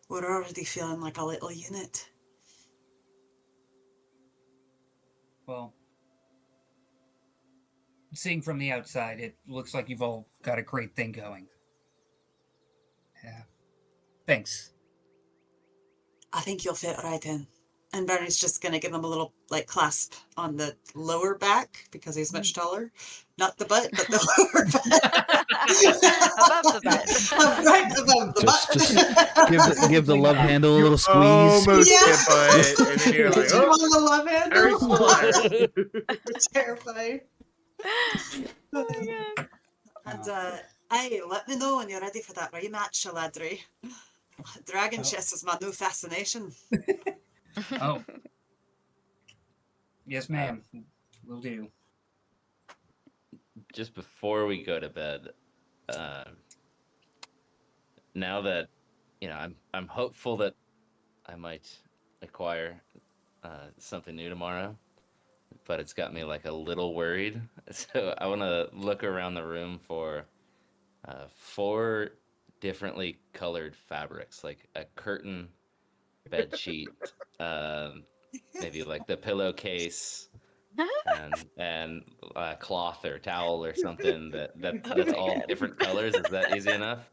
we're already feeling like a little unit.
Well, seeing from the outside, it looks like you've all got a great thing going. Yeah. Thanks.
I think you'll fit right in. And Bernie's just going to give him a little clasp on the lower back because he's much taller. Not the butt, but the lower back.
Above the butt.
Right above the butt.
Just give the love handle a little squeeze.
Almost
Yeah.
hit butt, and then you're like,
Did you
oh,
want the love
very
handle?
smart.
Terrifying.
Oh my god.
And let me know when you're ready for that rematch, Eladri. Dragon chess is my new fascination.
Oh. Yes, ma'am. Will do.
Just before we go to bed, now that I'm hopeful that I might acquire something new tomorrow, but it's got me like a little worried. So I want to look around the room for 4 differently colored fabrics, like a curtain, bed sheet, maybe like the pillowcase, and cloth or towel or something that's
my
all
God.
different colors. Is that easy enough?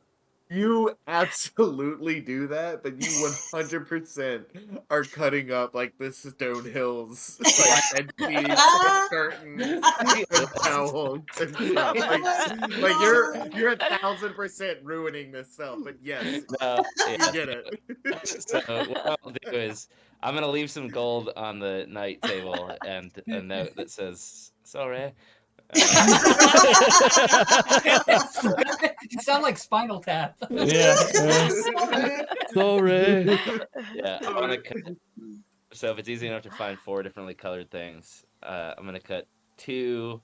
You absolutely do that, but you 100% are cutting up like the stone hills, like bed sheets and curtains and towels and stuff.
Oh
Like you're 1,000% ruining this stuff, but yes,
No,
you
yes.
get it.
So what I'll do is I'm gonna leave some gold on the night table and a note that says sorry.
You sound like Spinal Tap.
Yeah. Sorry.
Yeah, I want to cut. So if it's easy enough to find 4 differently colored things, I'm gonna cut 2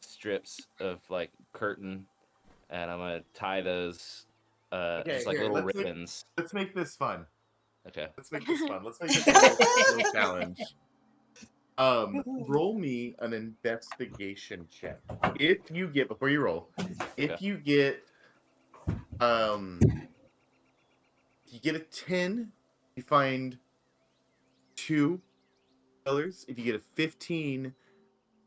strips of like curtain, and I'm gonna tie those
Okay,
just like
here,
little ribbons.
let's make this fun.
Okay.
Let's make this fun. Let's make this a little challenge. Roll me an investigation check. If you get before you roll, if
Okay.
you get if you get a 10, you find 2 colors. If you get a 15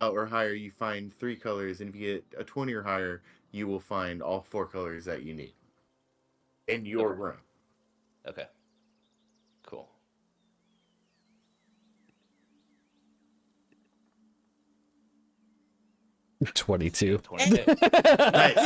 or higher, you find 3 colors, and if you get a 20 or higher, you will find all 4 colors that you need in your room.
Okay. Cool.
22.
22.
Nice.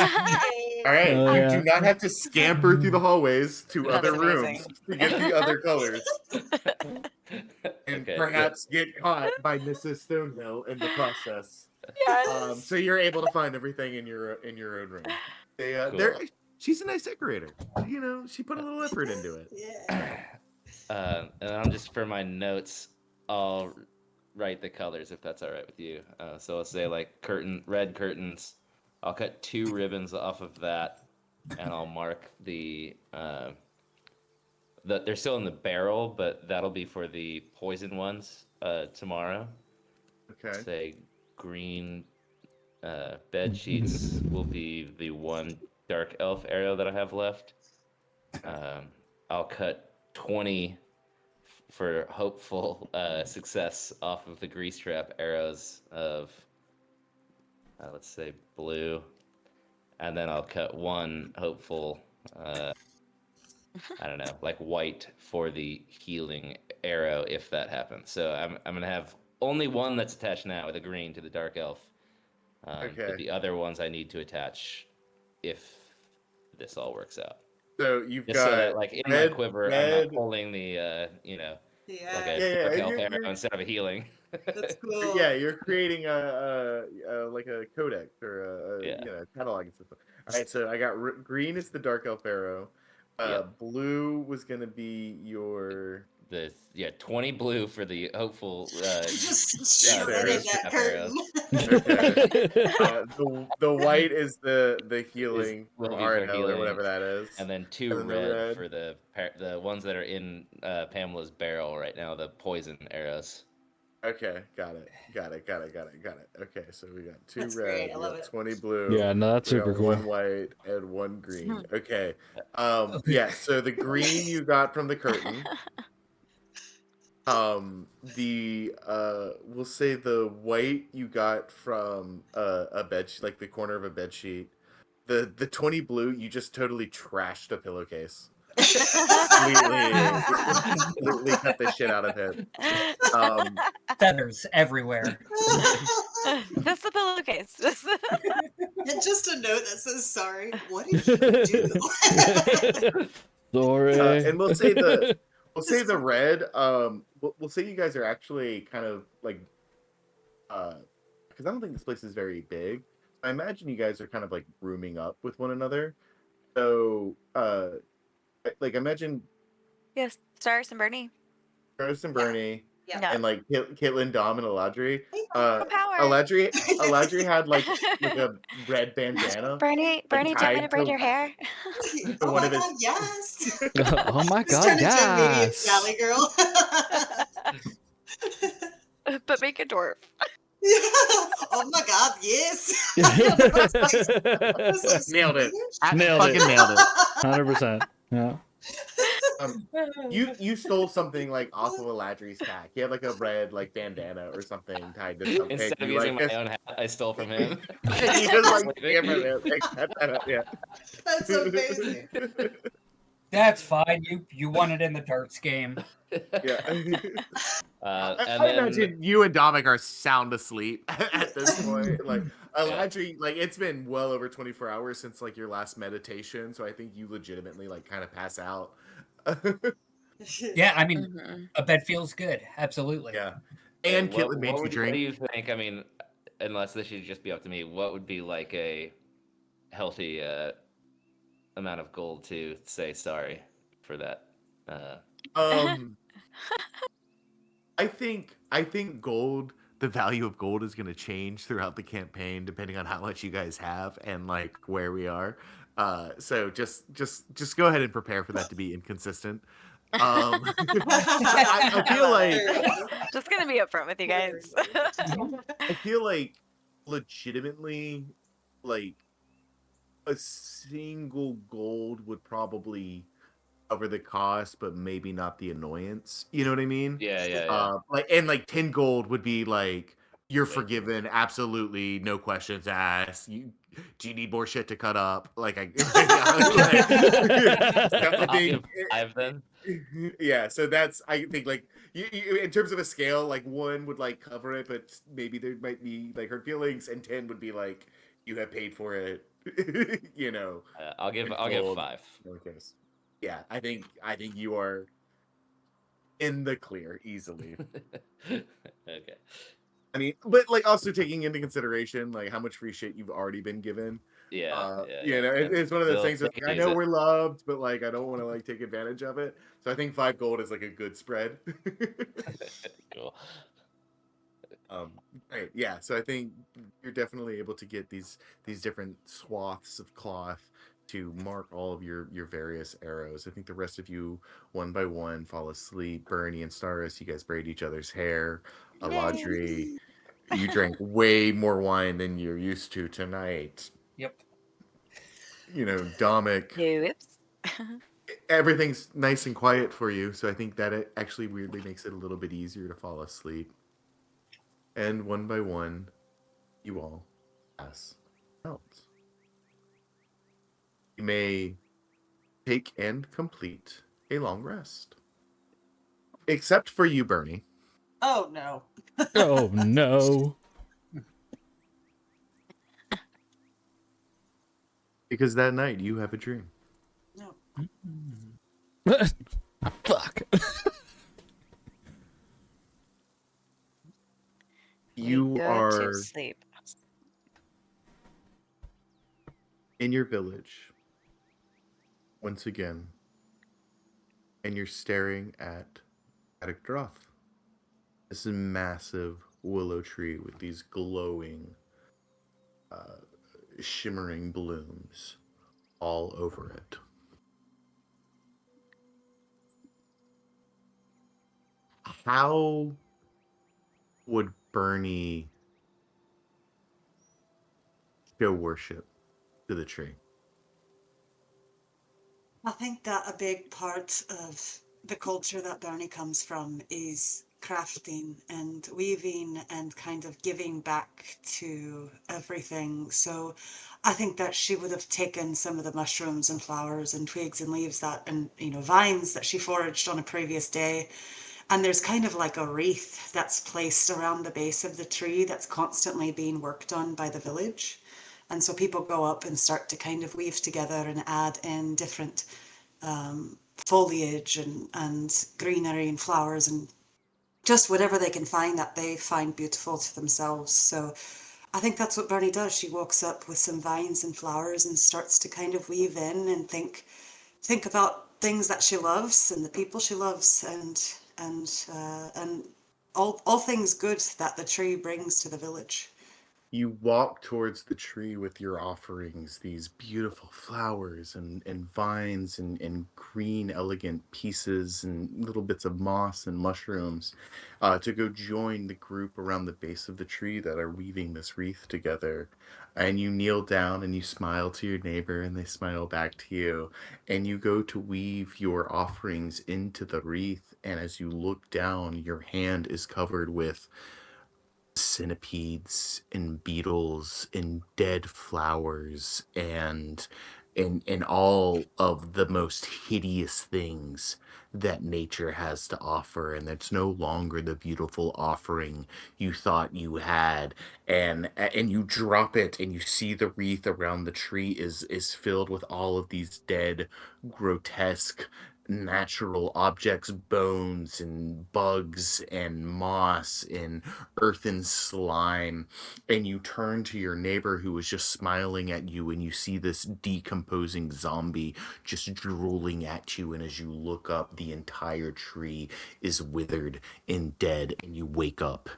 All right,
Oh,
you
yeah.
do not have to scamper through the hallways to
That's
other rooms
amazing.
to get the other colors. And
Okay,
perhaps get caught by Mrs. Stonehill in the process.
Yes.
So you're able to find everything in your own room.
Cool.
She's a nice decorator. You know, she put a little effort into it.
Yeah.
And I'm just for my notes, I'll write the colors if that's all right with you. So I'll say like red curtains. I'll cut 2 ribbons off of that, and I'll mark they're still in the barrel, but that'll be for the poison ones tomorrow.
Okay.
Say green bed sheets will be the 1 dark elf arrow that I have left. I'll cut 20 for hopeful success off of the grease trap arrows of let's say blue, and then I'll cut 1 hopeful I don't know, like white for the healing arrow if that happens. So I'm gonna have only 1 that's attached now with a green to the dark elf.
Okay.
But the other ones I need to attach if this all works out.
So you've
Just
got
so that, like, in my quiver, I'm not pulling the, like a
Yeah,
dark elf
you're-
arrow instead of a healing.
That's cool.
Yeah, you're creating like a codex or
Yeah.
cataloging system. All right, so I got green is the dark elf arrow.
Yep.
Blue was gonna be your
20 blue for the hopeful
Just
Yeah,
shredded
grease
that
trap arrow.
okay. The white is the healing
will
from
be for
RNL or
healing,
whatever that is,
and then 2
then the
red
red.
for the ones that are in Pamela's barrel right now, the poison arrows.
Okay, got it. Okay, so we got 2
That's
red,
great, I
we
love
got
it.
20 blue.
Yeah, no, that's
We got
super cool.
1 white and 1 green. Okay. Yeah, so the green you got from the curtain. We'll say the white you got from a bed like the corner of a bed sheet. The 20 blue you just totally trashed a pillowcase. Completely cut the shit out of it.
Feathers everywhere.
Just the pillowcase.
And just a note that says sorry. What did you do?
Sorry.
And we'll say the red. We'll say you guys are actually kind of like, because I don't think this place is very big. I imagine you guys are kind of like rooming up with one another. So, like imagine
Yes, Stars and Bernie.
Curtis and Bernie,
Yeah.
No.
and like Caitlin, Dom, and Aladri.
Power.
Aladri had like a red bandana.
Bernie, do you want me to braid your hair?
to
Oh
one
my
of his.
god, yes!
Oh my
Just
god,
turned into a medium
yes.
valley girl.
But make a dwarf.
Yeah. Oh my god, yes! I was like,
Nailed it.
Nailed
Fucking
it.
nailed it.
100%. Yeah.
You stole something like off of Aladri's pack. He had like a red like bandana or something tied to something.
Instead of
You,
using
like,
my own hat, I stole from him.
you just like
Sleeping.
give him it. Like, cut that up, yeah.
That's amazing.
That's fine. You won it in the darts game.
Yeah.
And
I
then
imagine you and Dominic are sound asleep at this point. Like Aladri, like it's been well over 24 hours since like your last meditation, so I think you legitimately like kind of pass out.
Yeah, I mean,
Mhm.
a bed feels good. Absolutely.
Yeah. And
what,
Caitlin made you
what do
drink.
you think? I mean, unless this should just be up to me, what would be like a healthy amount of gold to say sorry for that?
I think gold, the value of gold is going to change throughout the campaign depending on how much you guys have and like where we are. So just go ahead and prepare for that to be inconsistent. I feel like
Just gonna be upfront with you guys.
I feel like legitimately like a single gold would probably cover the cost, but maybe not the annoyance. You know what I mean?
Yeah.
Like 10 gold would be like you're
Thank
forgiven, absolutely, no questions asked. Do you need more shit to cut up? Like I, so I
I'll
think,
give 5 then.
yeah. So that's I think like you in terms of a scale, like 1 would like cover it, but maybe there might be like hurt feelings, and 10 would be like you have paid for it. You know,
I'll give
gold.
5.
In any case. Yeah, I think you are in the clear easily.
Okay.
I mean, but like also taking into consideration like how much free shit you've already been given.
Yeah.
You know,
And
it's one of those
still
things that
take
like, I
it
know
easy.
we're loved, but like I don't want to like take advantage of it. So I think 5 gold is like a good spread.
Cool.
Right, yeah. So I think you're definitely able to get these different swaths of cloth to mark all of your various arrows. I think the rest of you, one by one, fall asleep. Bernie and Staris, you guys braid each other's hair. Aladri, you drank way more wine than you're used to tonight.
Yep.
You know, Dominic,
Oops.
everything's nice and quiet for you, so I think that it actually weirdly makes it a little bit easier to fall asleep. And one by one, you all pass out. You may take and complete a long rest. Except for you, Bernie.
Oh no.
Oh no.
Because that night you have a dream.
No.
Fuck.
You
We go
are
to sleep.
in your village once again, and you're staring at Droth. This massive willow tree with these glowing, shimmering blooms all over it. How would Bernie show worship to the tree?
I think that a big part of the culture that Bernie comes from is crafting and weaving and kind of giving back to everything. So I think that she would have taken some of the mushrooms and flowers and twigs and leaves that and vines that she foraged on a previous day. And there's kind of like a wreath that's placed around the base of the tree that's constantly being worked on by the village. And so people go up and start to kind of weave together and add in different foliage and greenery and flowers and just whatever they can find that they find beautiful to themselves. So I think that's what Bernie does. She walks up with some vines and flowers and starts to kind of weave in and think about things that she loves and the people she loves and all things good that the tree brings to the village.
You walk towards the tree with your offerings, these beautiful flowers and vines and green, elegant pieces and little bits of moss and mushrooms, to go join the group around the base of the tree that are weaving this wreath together. And you kneel down and you smile to your neighbor, and they smile back to you. And you go to weave your offerings into the wreath. And as you look down, your hand is covered with centipedes and beetles and dead flowers and all of the most hideous things that nature has to offer, and it's no longer the beautiful offering you thought you had. And you drop it and you see the wreath around the tree is filled with all of these dead, grotesque natural objects, bones and bugs and moss and earth and slime. And you turn to your neighbor who was just smiling at you, and you see this decomposing zombie just drooling at you. And as you look up, the entire tree is withered and dead, and you wake up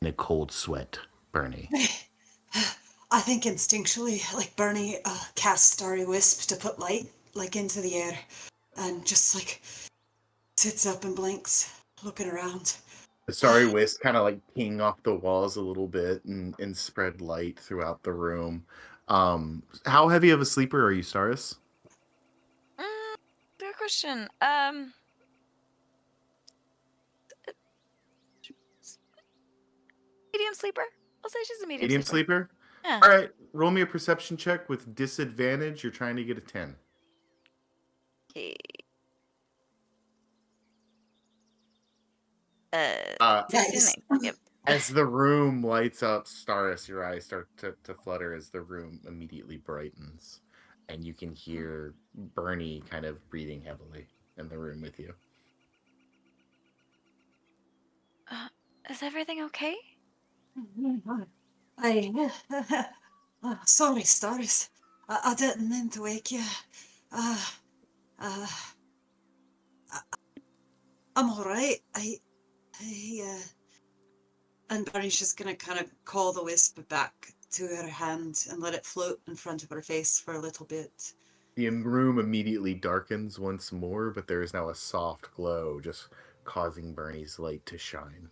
in a cold sweat, Bernie.
I think instinctually, like Bernie casts Starry Wisp to put light like into the air, and just like sits up and blinks, looking around.
The starry wisp kind of like ping off the walls a little bit and spread light throughout the room. How heavy of a sleeper are you, Staris?
Good question. Medium sleeper. I'll say she's a medium,
Medium
sleeper.
sleeper?
Yeah.
All right, roll me a perception check with disadvantage. You're trying to get a 10.
Okay.
Nice.
Yep.
As the room lights up, Staris, your eyes start to flutter as the room immediately brightens. And you can hear Bernie kind of breathing heavily in the room with you.
Is everything okay?
Sorry, Staris. I didn't mean to wake you. I'm all right. And Bernie's just gonna kind of call the wisp back to her hand and let it float in front of her face for a little bit.
The room immediately darkens once more, but there is now a soft glow, just causing Bernie's light to shine.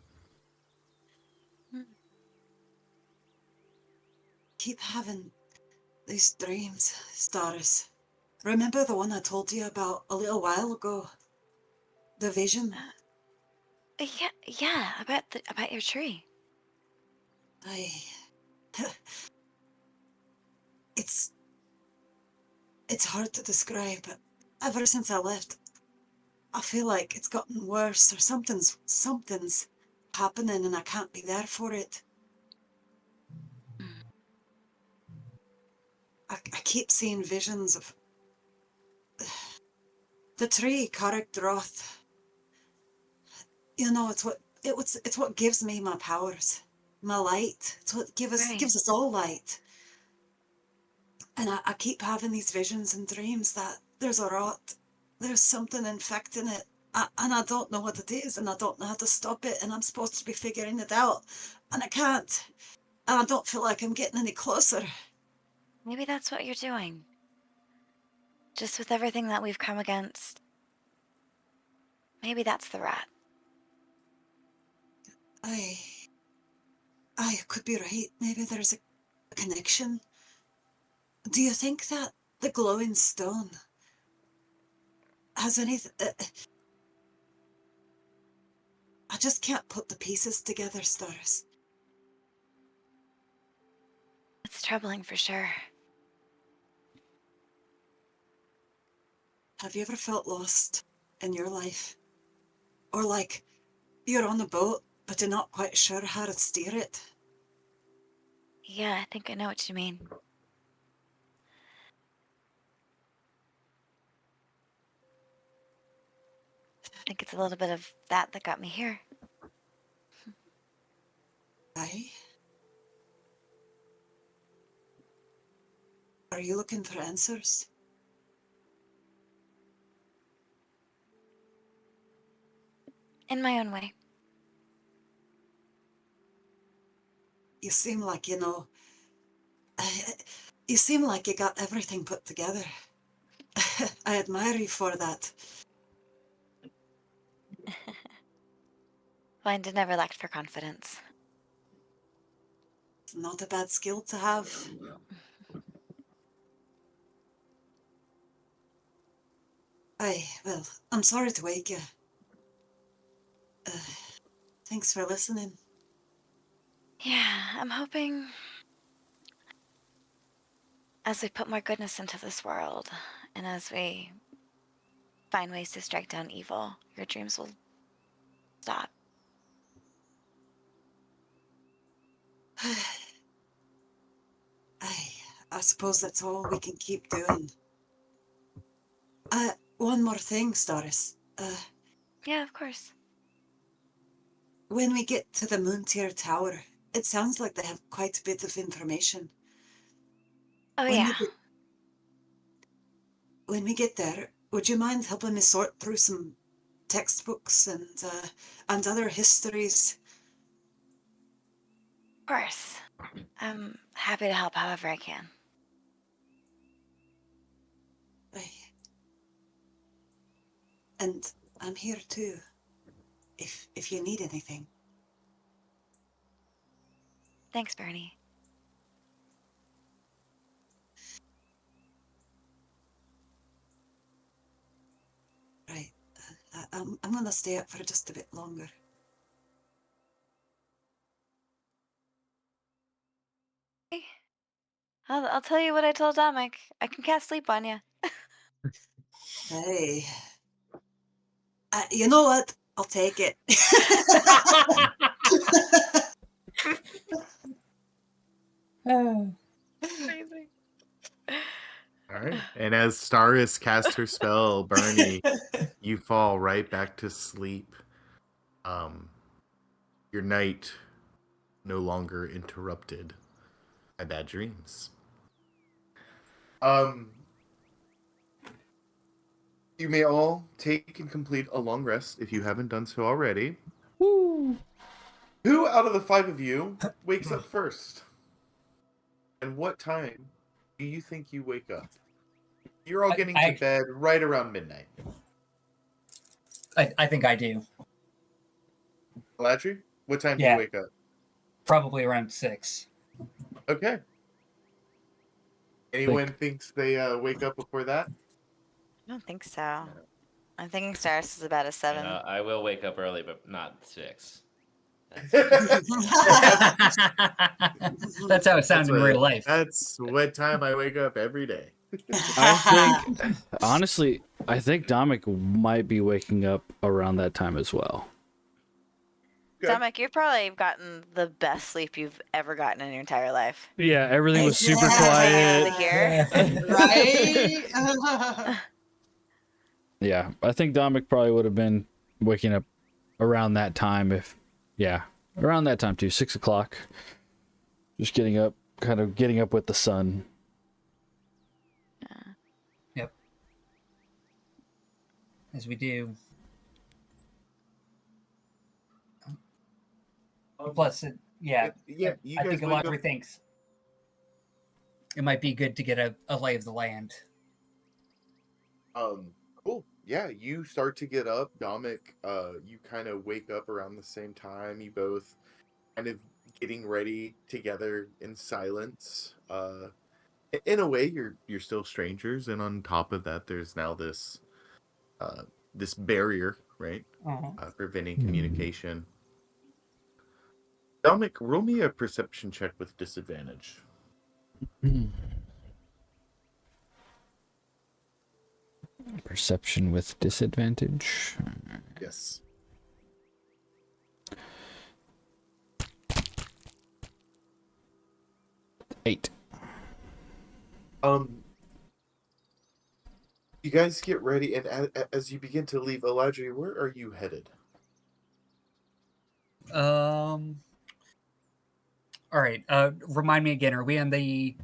Keep having these dreams, Staris. Remember the one I told you about a little while ago? The vision?
Yeah, about your tree.
It's hard to describe, but ever since I left, I feel like it's gotten worse, or something's happening and I can't be there for it. I keep seeing visions of the tree, Carrick Droth. You know, it's what gives me my powers, my light. It's what gives us all light. And I keep having these visions and dreams that there's a rot, there's something infecting it, and I don't know what it is, and I don't know how to stop it, and I'm supposed to be figuring it out, and I can't, and I don't feel like I'm getting any closer.
Maybe that's what you're doing. Just with everything that we've come against. Maybe that's the rat.
I could be right. Maybe there's a connection. Do you think that the glowing stone has anything? I just can't put the pieces together, Stars.
It's troubling for sure.
Have you ever felt lost in your life? Or like you're on a boat, but you're not quite sure how to steer it?
Yeah, I think I know what you mean. I think it's a little bit of that got me here.
Aye. Are you looking for answers?
In my own way.
you seem like, you seem like you got everything put together. I admire you for that.
Wanda never lacked for confidence.
It's not a bad skill to have. Well, I'm sorry to wake you. Thanks for listening.
Yeah, I'm hoping as we put more goodness into this world, and as we find ways to strike down evil, your dreams will stop.
I suppose that's all we can keep doing. One more thing, Staris.
Yeah, of course.
When we get to the Moontier Tower, it sounds like they have quite a bit of information.
Oh,
When
yeah.
When we get there, would you mind helping me sort through some textbooks and other histories?
Of course. I'm happy to help however I can.
And I'm here too, if you need anything.
Thanks, Bernie.
Right. I'm gonna stay up for just a bit longer.
Hey, I'll tell you what I told Dominic. I can cast sleep on you.
Hey. You know what? I'll take it.
Amazing.
All right. And as Staris casts her spell, Bernie, you fall right back to sleep. Your night no longer interrupted by bad dreams. You may all take and complete a long rest if you haven't done so already.
Woo!
Who out of the 5 of you wakes up first? And what time do you think you wake up? You're all getting to bed right around midnight.
I think I do.
Latry, what time do you wake up?
Probably around 6.
Okay. Anyone thinks they wake up before that?
I don't think so. I'm thinking Staris is about a 7.
I will wake up early, but not 6.
That's how it sounds in real life.
That's what time I wake up every day.
I think, honestly, Dominic might be waking up around that time as well.
Good.
Dominic, you've probably gotten the best sleep you've ever gotten in your entire life.
Yeah, everything was super quiet.
Here.
Right?
Yeah, I think Dominic probably would have been waking up around that time around that time too, 6 o'clock. Just getting up with the sun.
Yep. As we do. Plus,
you
I
guys
think a lot of thinks it might be good to get a lay of the land.
Cool. Yeah, you start to get up. Dominic, you kind of wake up around the same time. You both kind of getting ready together in silence. In a way, you're still strangers, and on top of that, there's now this this barrier, right, preventing communication. Dominic, roll me a perception check with disadvantage.
Perception with disadvantage.
Yes.
Eight.
You guys get ready, and as you begin to leave, Eladri, where are you headed?
All right. Remind me again. Are we on the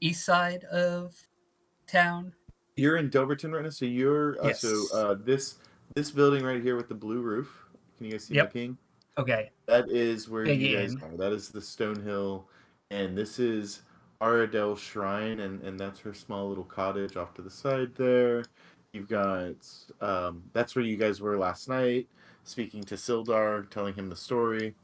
east side of town?
You're in Doverton right now, so you're
Yes.
this building right here with the blue roof. Can you guys see my ping?
Okay.
That is where
Big
you guys
inn.
are. That is the Stonehill, and this is Aradel Shrine, and that's her small little cottage off to the side there. You've got that's where you guys were last night, speaking to Sildar, telling him the story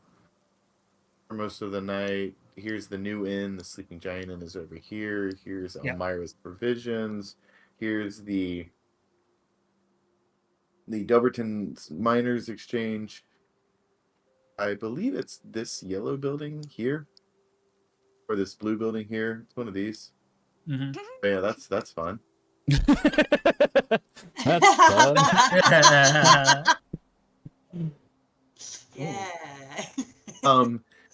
for most of the night. Here's the new inn. The Sleeping Giant Inn is over here. Here's
Yep.
Elmira's Provisions. Here's the Delverton Miners Exchange. I believe it's this yellow building here, or this blue building here. It's one of these.
Hmm.
But yeah, that's fun.
That's fun.
Yeah.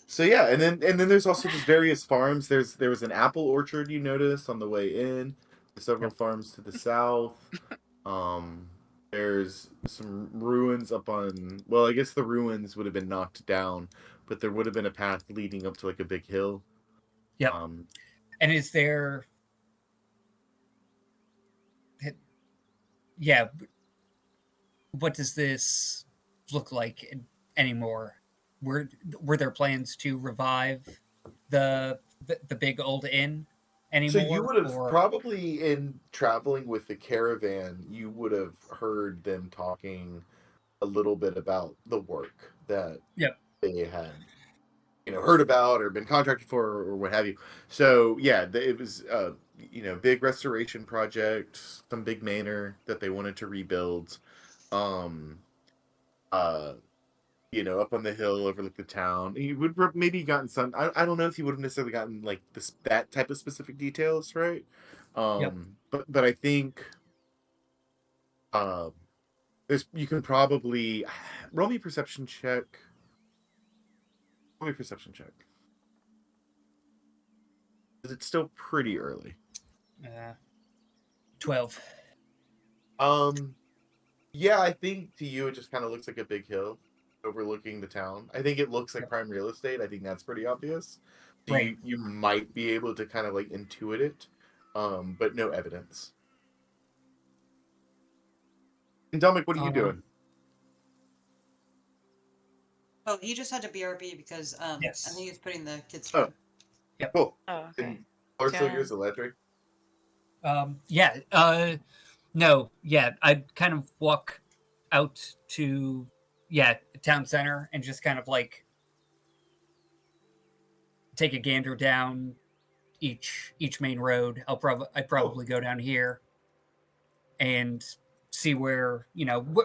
So yeah, and then there's also just various farms. There was an apple orchard you noticed on the way in. There's several
Yep.
farms to the south. Um, there's some ruins up on. Well, I guess the ruins would have been knocked down, but there would have been a path leading up to like a big hill.
Yep.
Um,
And is there? Yeah. What does this look like anymore? Were there plans to revive the big old inn
So you
anymore,
would have
or
probably in traveling with the caravan, you would have heard them talking a little bit about the work that
yep,
they had, heard about or been contracted for or what have you. So yeah, it was big restoration project, some big manor that they wanted to rebuild. Um, uh, up on the hill overlook the town. He would maybe gotten some. I don't know if he would have necessarily gotten like this that type of specific details, right?
yep,
But I think um, there's you can probably roll me a perception check. Roll me a perception check. 'Cause it's still pretty early.
12.
Yeah, I think to you it just kind of looks like a big hill overlooking the town. I think it looks like
Yep.
prime real estate. I think that's pretty obvious. So
Right.
you might be able to kind of like intuit it, but no evidence. And Dominic, what are you doing?
Oh, he just had to BRB because I
Yes.
think he's putting the kids to
Oh,
bed.
Yep.
cool.
Oh, okay.
And are still
Yeah.
yours electric?
Yeah. No. Yeah. I'd kind of walk out to town center and just kind of like take a gander down each main road. I'd probably go down here and see where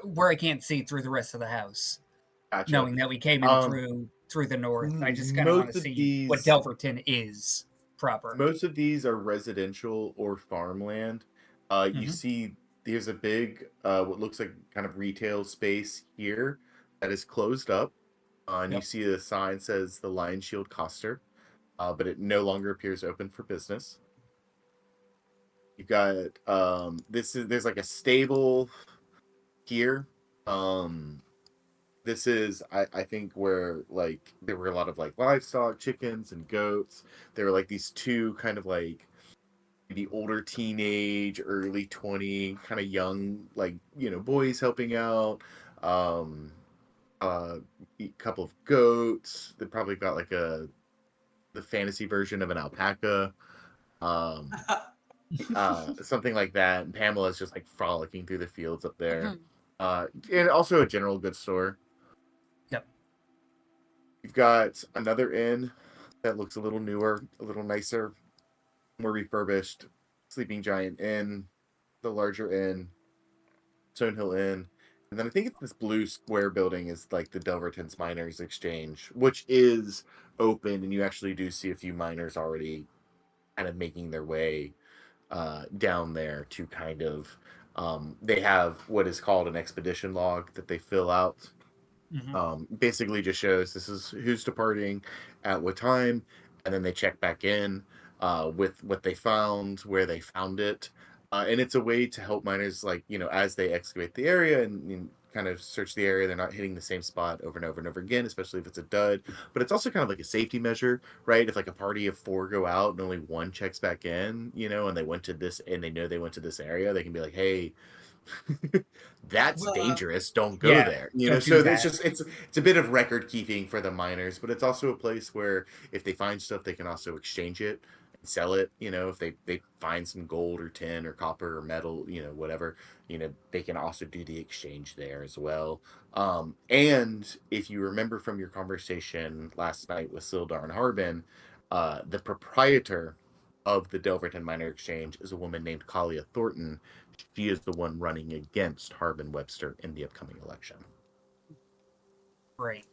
where I can't see through the rest of the house,
Gotcha.
knowing that we came in through the north. I just kind of want
Most
to
of
see what
these
Delverton is proper.
Most of these are residential or farmland. You
Hmm.
see, there's a big, what looks like kind of retail space here that is closed up. And you
Yep.
see the sign says the Lion Shield Coster, but it no longer appears open for business. You've got there's like a stable here. This is I think where like there were a lot of like livestock, chickens and goats. There were like these two kind of like maybe older teenage, early 20, kind of young, like, boys helping out. Um, a couple of goats. They probably got like the fantasy version of an alpaca. Um, something like that. And Pamela's just like frolicking through the fields up there.
Mhm.
And also a general goods store.
Yep.
You've got another inn that looks a little newer, a little nicer, more refurbished. Sleeping Giant Inn, the larger inn, Stonehill Inn, and then I think it's this blue square building is like the Delverton's Miners Exchange, which is open, and you actually do see a few miners already kind of making their way down there to kind of. They have what is called an expedition log that they fill out.
Hmm.
Basically just shows this is who's departing at what time, and then they check back in with what they found, where they found it, and it's a way to help miners, like, as they excavate the area and kind of search the area, they're not hitting the same spot over and over and over again, especially if it's a dud. But it's also kind of like a safety measure, right? If like a party of 4 go out and only one checks back in, and they went to this and they know they went to this area, they can be like, hey, That's
Well,
dangerous. Don't go
Yeah,
there. You know,
don't
so
do
it's
that.
just it's a bit of record keeping for the miners, but it's also a place where if they find stuff, they can also exchange it and sell it. You know, if they find some gold or tin or copper or metal, you know, whatever, you know, they can also do the exchange there as well. And if you remember from your conversation last night with Sildar and Harbin, the proprietor of the Delverton Miner Exchange is a woman named Kalia Thornton. She is the one running against Harbin Webster in the upcoming election.
Right.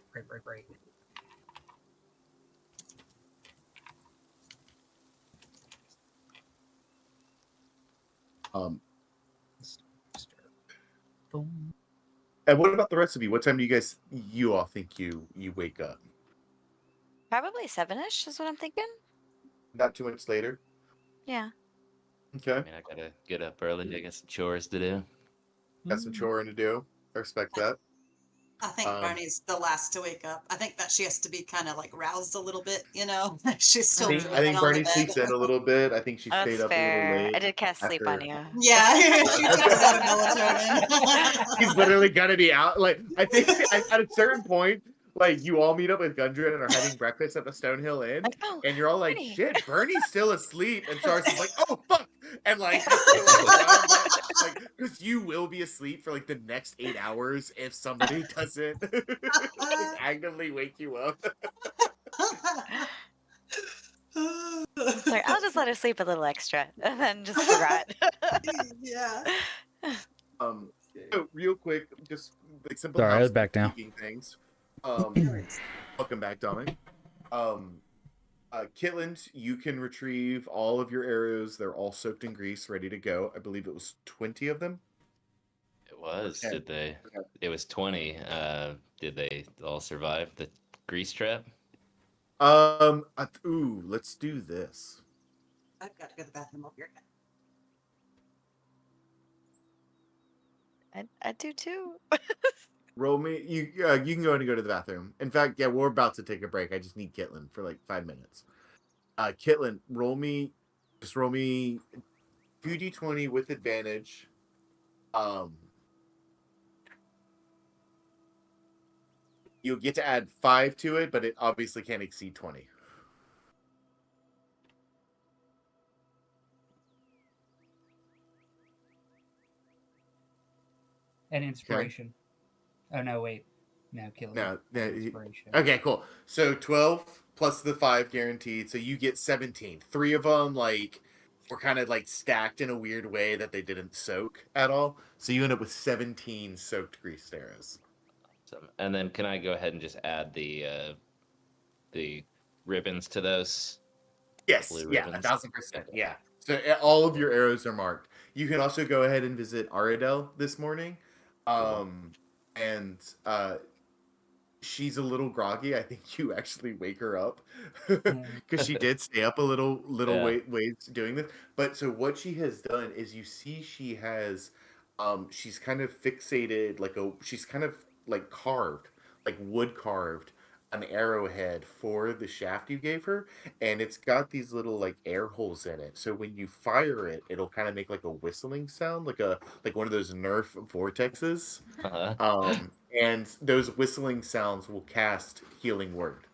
Um,
Boom.
and what about the rest of you? What time do you all think you wake up?
Probably 7-ish is what I'm thinking.
Not too much later.
Yeah.
Okay,
I mean, I gotta get up early. I got some chores to do.
got some choring to do. I respect that.
I think Barney's the last to wake up. I think that she has to be kind of like roused a little bit, you know? She's
I
still
think
dreaming on the
Barney
bed.
sleeps in a little bit. I think she stayed
That's
up a little
fair. I
late
did cast sleep on
after.
you.
Yeah, she took it out of melatonin.
He's literally gonna be out. Like I think at a certain point, like you all meet up with Gundren and are having breakfast at the Stonehill Inn,
Like, oh,
and you're all like,
Bernie.
"Shit, Bernie's still asleep," and Sars is like, "Oh fuck," and like just to, like run that, like because you will be asleep for like the next 8 hours if somebody doesn't like, actively wake you up.
Sorry, I'll just let her sleep a little extra and then just forgot.
Yeah.
So real quick, just like simple
Sorry, I was back now.
housekeeping things. Welcome back, Dominic. Kitland, you can retrieve all of your arrows. They're all soaked in grease, ready to go. I believe it was 20 of them.
It was.
Okay.
Did they?
Okay.
It was 20. Did they all survive the grease trap?
Let's do this.
I've got to go to the bathroom over here.
I do too.
Roll me. You can go ahead and go to the bathroom. In fact, yeah, we're about to take a break. I just need Kitland for like 5 minutes. Kitland, roll me 2d20 with advantage. You'll get to add 5 to it, but it obviously can't exceed 20.
And inspiration. Oh no, wait. No, kill
No,
inspiration.
okay, cool. So 12 plus the 5 guaranteed. So you get 17. 3 of them like were kind of like stacked in a weird way that they didn't soak at all. So you end up with 17 soaked greased arrows.
And then can I go ahead and just add the ribbons to those?
Yes,
Blue
yeah,
ribbons?
1000%.
Okay.
Yeah. So all of your arrows are marked. You can also go ahead and visit Aridel this morning. And she's a little groggy. I think you actually wake her up because she did stay up a little
Yeah.
ways doing this. But so what she has done is you see she has she's kind of fixated she's kind of like carved, like wood carved an arrowhead for the shaft you gave her, and it's got these little like air holes in it. So when you fire it, it'll kind of make like a whistling sound, like one of those Nerf vortexes. And those whistling sounds will cast Healing Word.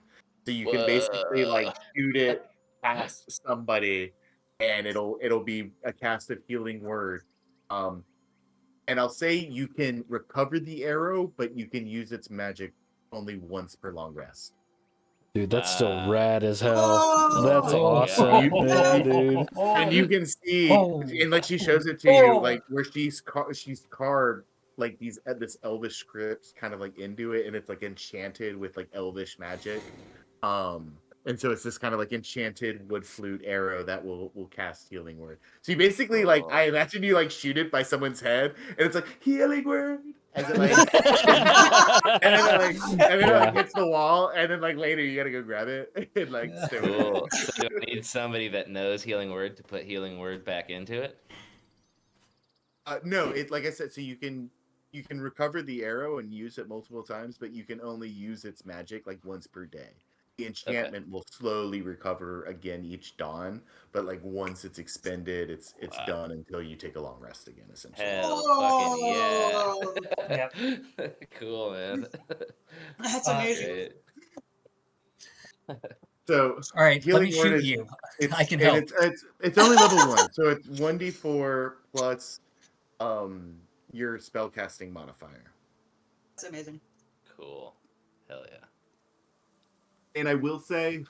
So you can basically like shoot it past somebody, and it'll be a cast of Healing Word. And I'll say you can recover the arrow, but you can use its magic only once per long rest.
Dude, that's still rad as hell.
Oh,
That's
my
awesome.
God.
Yeah, dude.
And you can see,
Oh.
and like she shows it to you, like where she's carved like this elvish script kind of like into it, and it's like enchanted with like elvish magic. And so it's this kind of like enchanted wood flute arrow that will cast Healing Word. So you basically like I imagine you like shoot it by someone's head, and it's like Healing Word as it like and then it like hits the wall, and then like later you gotta go grab it and like stay with
Cool.
it.
So do I need somebody that knows Healing Word to put Healing Word back into it?
No, it like I said, so you can recover the arrow and use it multiple times, but you can only use its magic like once per day. the enchantment will slowly recover again each dawn. But like once it's expended, it's
Wow.
done until you take a long rest again, essentially.
Hell fucking yeah.
Oh,
Yep.
Cool, man.
that's
Uh,
amazing.
Great.
So
All right, let me
healing word
shoot
is
you. I can help.
it's only level 1, so it's 1d4 plus your spellcasting modifier.
That's amazing.
Cool. Hell yeah.
And I will say,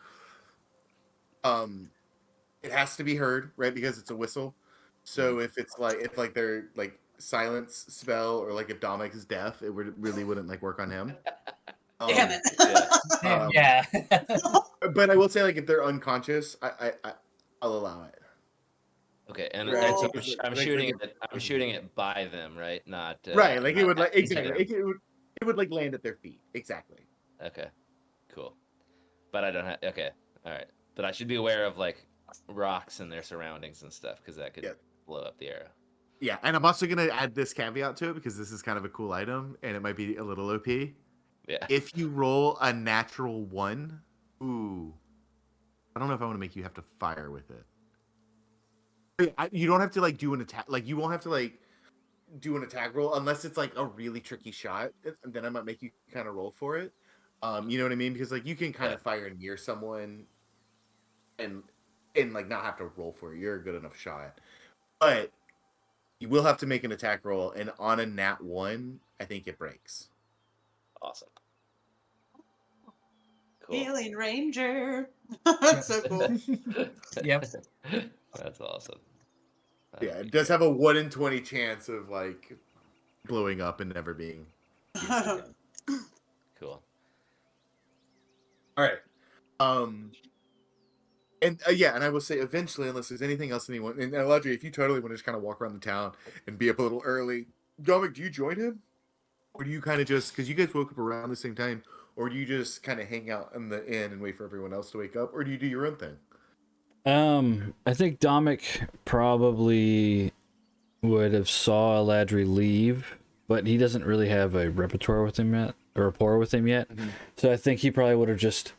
it has to be heard, right? Because it's a whistle. So if they're like silence spell, or like if Dominic is deaf, it really wouldn't like work on him.
Damn it.
Yeah.
Yeah.
But I will say, like, if they're unconscious, I'll allow it.
Okay, and
Right.
so
Because,
I'm
like,
shooting
if-
it. I'm shooting it by them, right? Not
right, like it would
not
like
into
exactly
them.
it would like land at their feet. Exactly.
Okay, cool. But I don't have. Okay, all right. But I should be aware of like rocks and their surroundings and stuff because that could
Yeah.
blow up the arrow.
Yeah, and I'm also gonna add this caveat to it because this is kind of a cool item and it might be a little OP.
Yeah.
If you roll a natural 1, ooh, I don't know if I want to make you have to fire with it. You don't have to like do an attack. Like you won't have to like do an attack roll unless it's like a really tricky shot. And then I might make you kind of roll for it. You know what I mean? Because like you can kind of fire near someone and like not have to roll for it. You're a good enough shot, but you will have to make an attack roll. And on a nat 1, I think it breaks.
Awesome. Cool.
Healing Ranger. That's so cool.
Yep.
That's awesome.
Yeah,
That'd
it
be
does
great.
have a 1 in 20 chance of like blowing up and never being used again.
Cool.
All right. And yeah, and I will say eventually, unless there's anything else anyone, and Aladri, if you totally want to just kind of walk around the town and be up a little early, Dominic, do you join him? Or do you kind of just, because you guys woke up around the same time, or do you just kind of hang out in the inn and wait for everyone else to wake up, or do you do your own thing?
I think Dominic probably would have saw Eladri leave, but he doesn't really have a repertoire with him yet, or rapport with him yet.
Mm-hmm.
So I think he probably would have just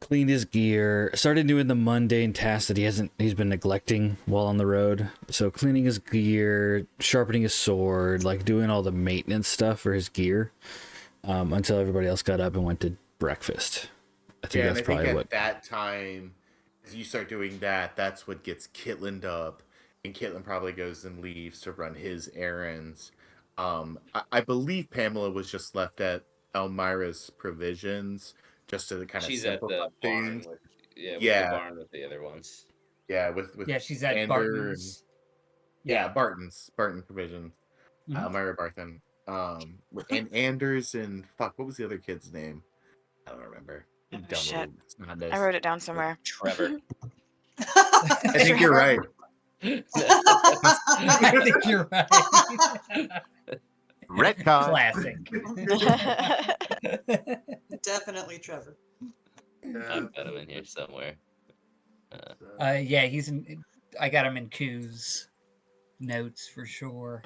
cleaned his gear, started doing the mundane tasks that he's been neglecting while on the road. So cleaning his gear, sharpening his sword, like doing all the maintenance stuff for his gear, until everybody else got up and went to breakfast. I think
Yeah,
that's
and I
probably
think
what.
at that time, as you start doing that, that's what gets Kitlined up, and Kitlin probably goes and leaves to run his errands. I believe Pamela was just left at Elmira's provisions just to kind of
She's at
simplify
the barn
things.
with with the
Yeah,
barn with the other ones.
yeah, with
Yeah, she's at
Ander and
Barton's.
yeah, Barton provisions.
Mhm.
Elmira Barton. And Anders and fuck, what was the other kid's name? I don't remember. Dumb
shit.
little snot
I wrote it down somewhere.
Trevor.
I think you're right.
I think you're right.
Retcon.
Classic.
Definitely Trevor.
I've got him in here somewhere.
Yeah, he's in. I got him in Q's notes for sure.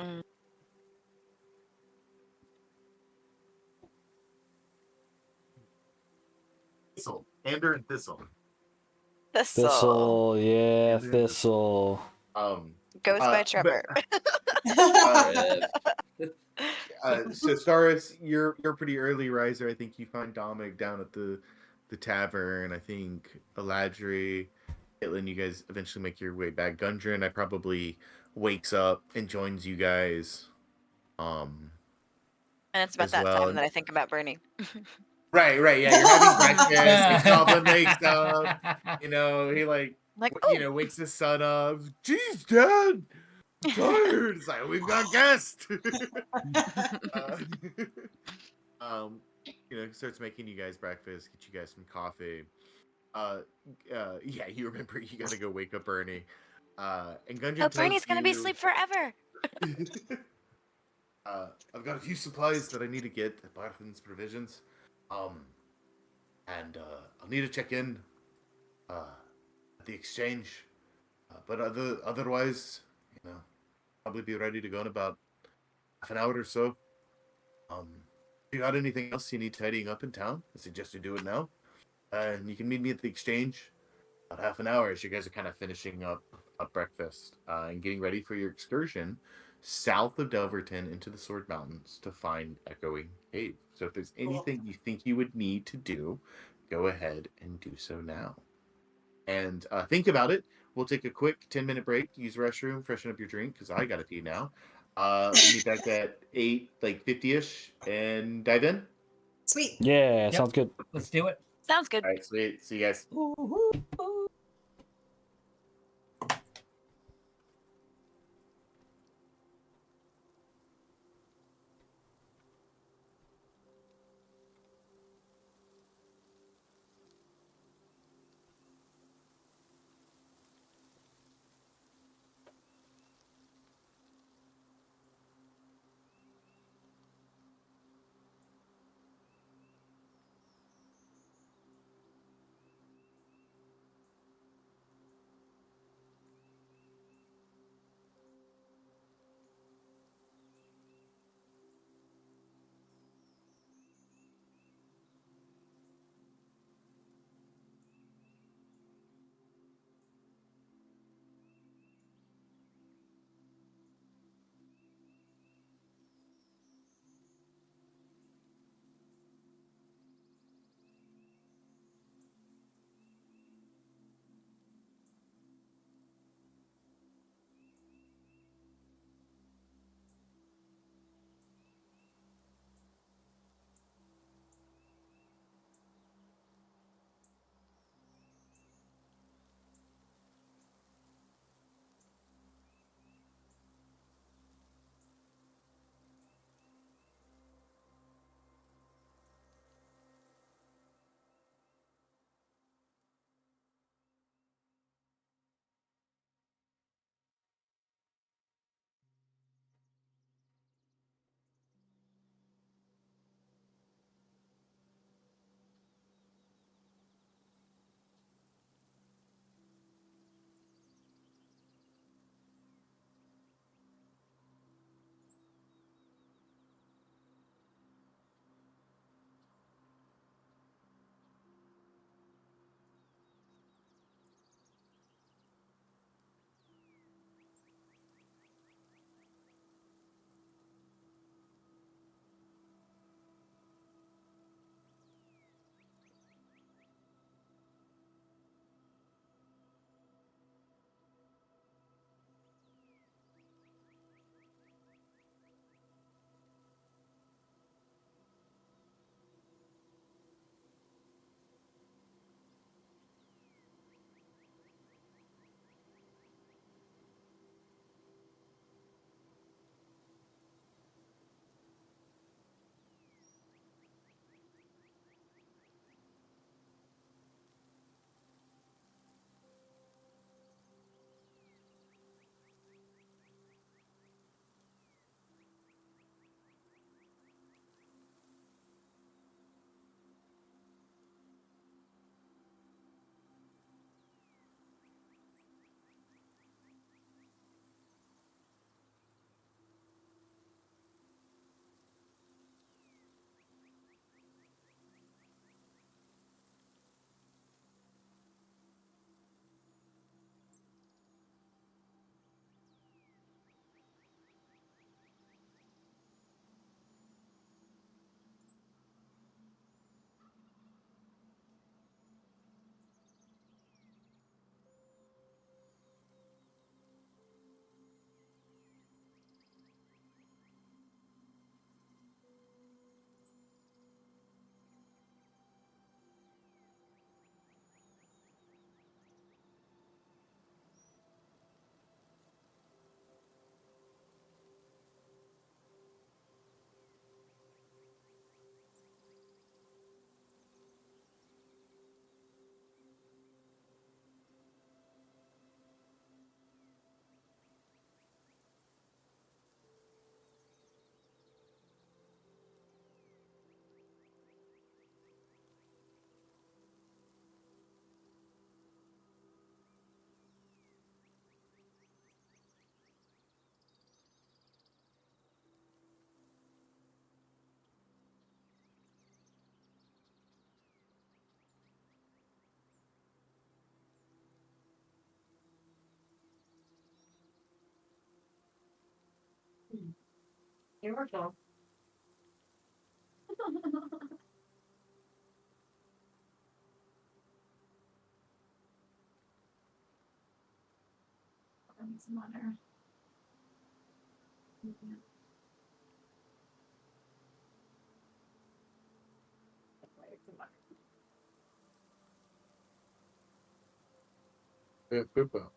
Thistle. Ander and Thistle.
Thistle, yeah,
Ander and
Thistle.
Goes by Trevor.
So Staris, you're a pretty early riser. I think you find Dominic down at the tavern. I think Eladri, Caitlin, you guys eventually make your way back. Gundren, I probably wakes up and joins you guys.
And it's about
as
that
well.
time that I think about Bernie.
Right. Yeah, you're having breakfast. Goblin wakes up. You know, he like wakes his son up. Jeez, Dad, I'm tired. It's like we've got guests. Starts making you guys breakfast, get you guys some coffee. Yeah, you remember you gotta go wake up Bernie. And Gundren tells
Bernie's gonna be
you,
asleep forever.
I've got a few supplies that I need to get at Barthen's Provisions. And I'll need to check in at the exchange. But otherwise, probably be ready to go in about half an hour or so. You got anything else you need tidying up in town? I suggest you do it now. And you can meet me at the exchange about half an hour as you guys are kind of finishing up breakfast and getting ready for your excursion south of Delverton into the Sword Mountains to find Echoing Cave. So if there's anything you think you would need to do, go ahead and do so now. And think about it. We'll take a quick 10-minute break, use the restroom, freshen up your drink, because I got to pee now. We'll meet back at 8, like 50-ish, and dive in.
Sweet.
Yeah,
Yep.
sounds good.
Let's do it.
Sounds good.
All right, sweet. See you guys.
Here we go. What's the matter?
Yeah, Fupa.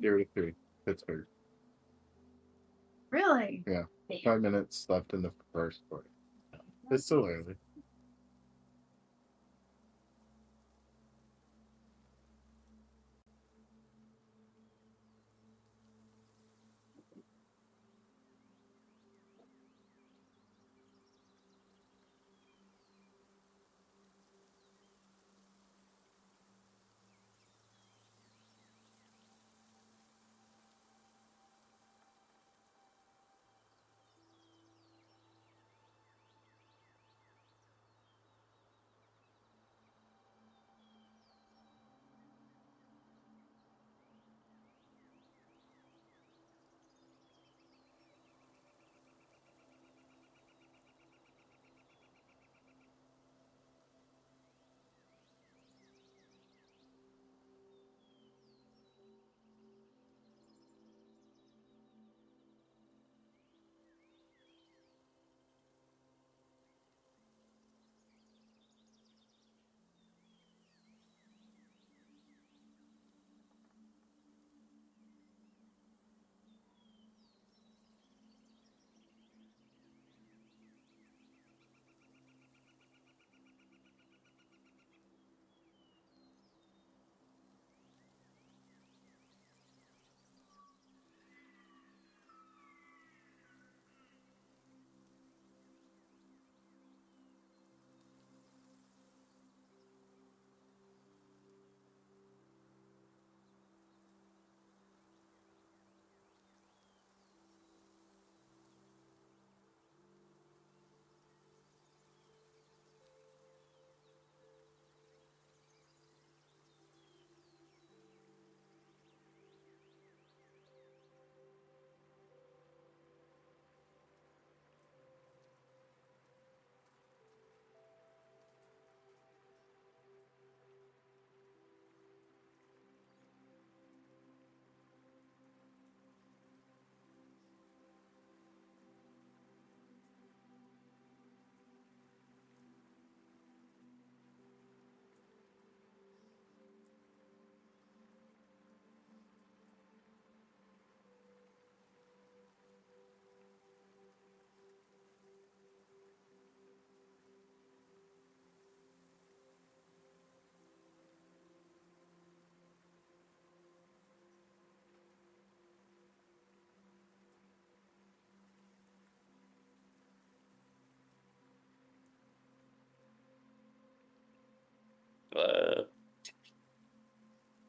Zero to 3. Pittsburgh.
Really?
Yeah. 5 minutes left in the first quarter. It's still early.